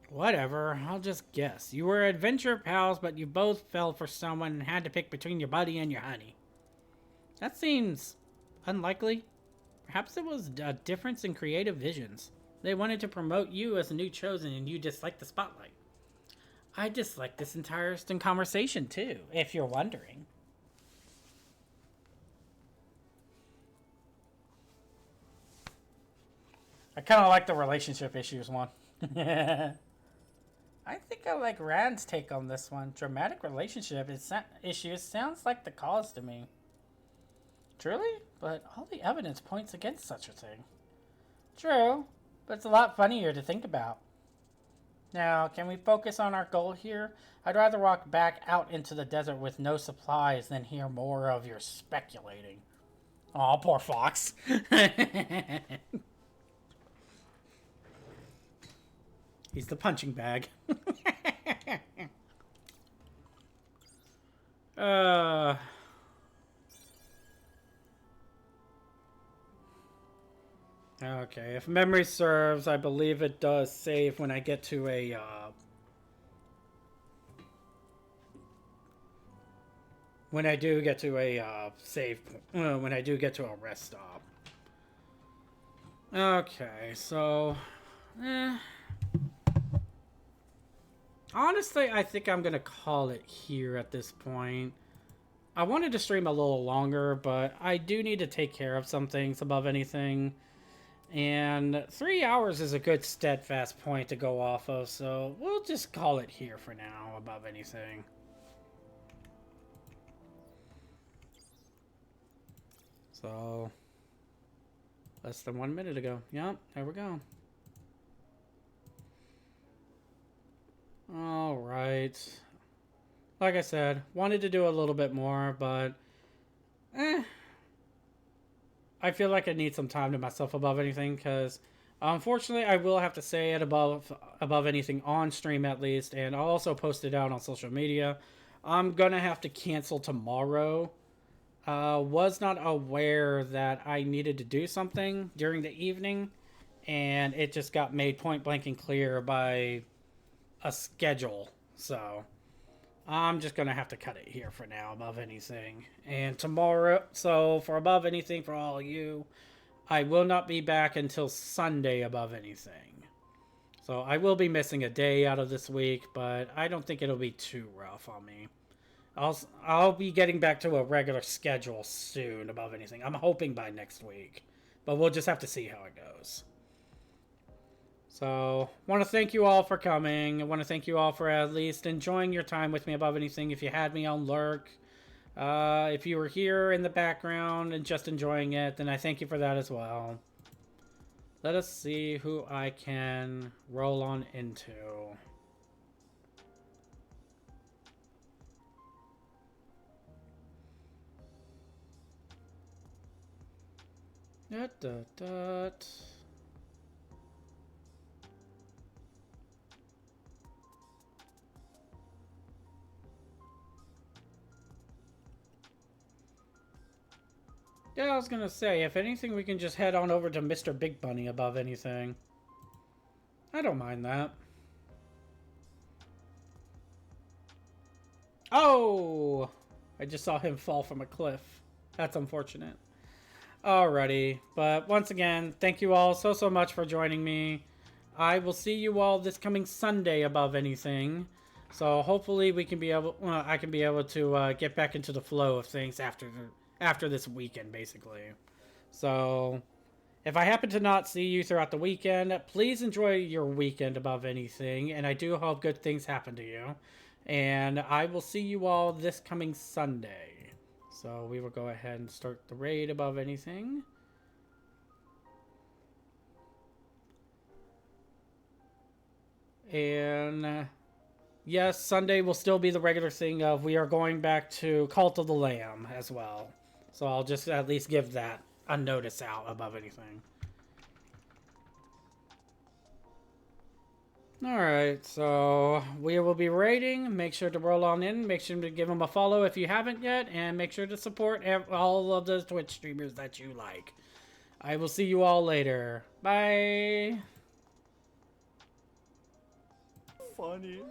Whatever, I'll just guess. You were adventure pals, but you both fell for someone and had to pick between your buddy and your honey. That seems unlikely. Perhaps it was a difference in creative visions. They wanted to promote you as a new chosen and you disliked the spotlight. I dislike this entire conversation too, if you're wondering. I kind of like the relationship issues one. I think I like Rand's take on this one. Dramatic relationship issues sounds like the cause to me. Truly? But all the evidence points against such a thing. True, but it's a lot funnier to think about. Now, can we focus on our goal here? I'd rather walk back out into the desert with no supplies than hear more of your speculating. Aw, poor Fox. He's the punching bag. uh... Okay, if memory serves, I believe it does save when I get to a, when I do get to a, when I do get to a rest stop. Okay, so, honestly, I think I'm gonna call it here at this point. I wanted to stream a little longer, but I do need to take care of some things above anything. And 3 hours is a good steadfast point to go off of, so we'll just call it here for now, above anything. So, less than 1 minute ago. Yep, there we go. Alright. Like I said, wanted to do a little bit more, but I feel like I need some time to myself above anything, because unfortunately I will have to say it above anything on stream at least, and I'll also post it out on social media. I'm gonna have to cancel tomorrow. Was not aware that I needed to do something during the evening, and it just got made point blank and clear by a schedule, so I'm just going to have to cut it here for now, above anything. And tomorrow, so for above anything, for all of you, I will not be back until Sunday, above anything. So I will be missing a day out of this week, but I don't think it'll be too rough on me. I'll be getting back to a regular schedule soon, above anything. I'm hoping by next week, but we'll just have to see how it goes. So, want to thank you all for coming. I want to thank you all for at least enjoying your time with me above anything. If you had me on lurk, if you were here in the background and just enjoying it, then I thank you for that as well. Let us see who I can roll on into. Dut, dut, dut. Yeah, I was gonna say, if anything, we can just head on over to Mr. Big Bunny above anything. I don't mind that. Oh! I just saw him fall from a cliff. That's unfortunate. Alrighty, but once again, thank you all so much for joining me. I will see you all this coming Sunday above anything. So hopefully we can be able, I can be able to get back into the flow of things after this weekend, basically. So if I happen to not see you throughout the weekend, please enjoy your weekend above anything, and I do hope good things happen to you. And I will see you all this coming Sunday. So we will go ahead and start the raid above anything. And yes, Sunday will still be the regular thing of we are going back to Cult of the Lamb as well. So I'll just at least give that a notice out above anything. Alright, so we will be raiding. Make sure to roll on in. Make sure to give them a follow if you haven't yet. And make sure to support all of the Twitch streamers that you like. I will see you all later. Bye! Funny.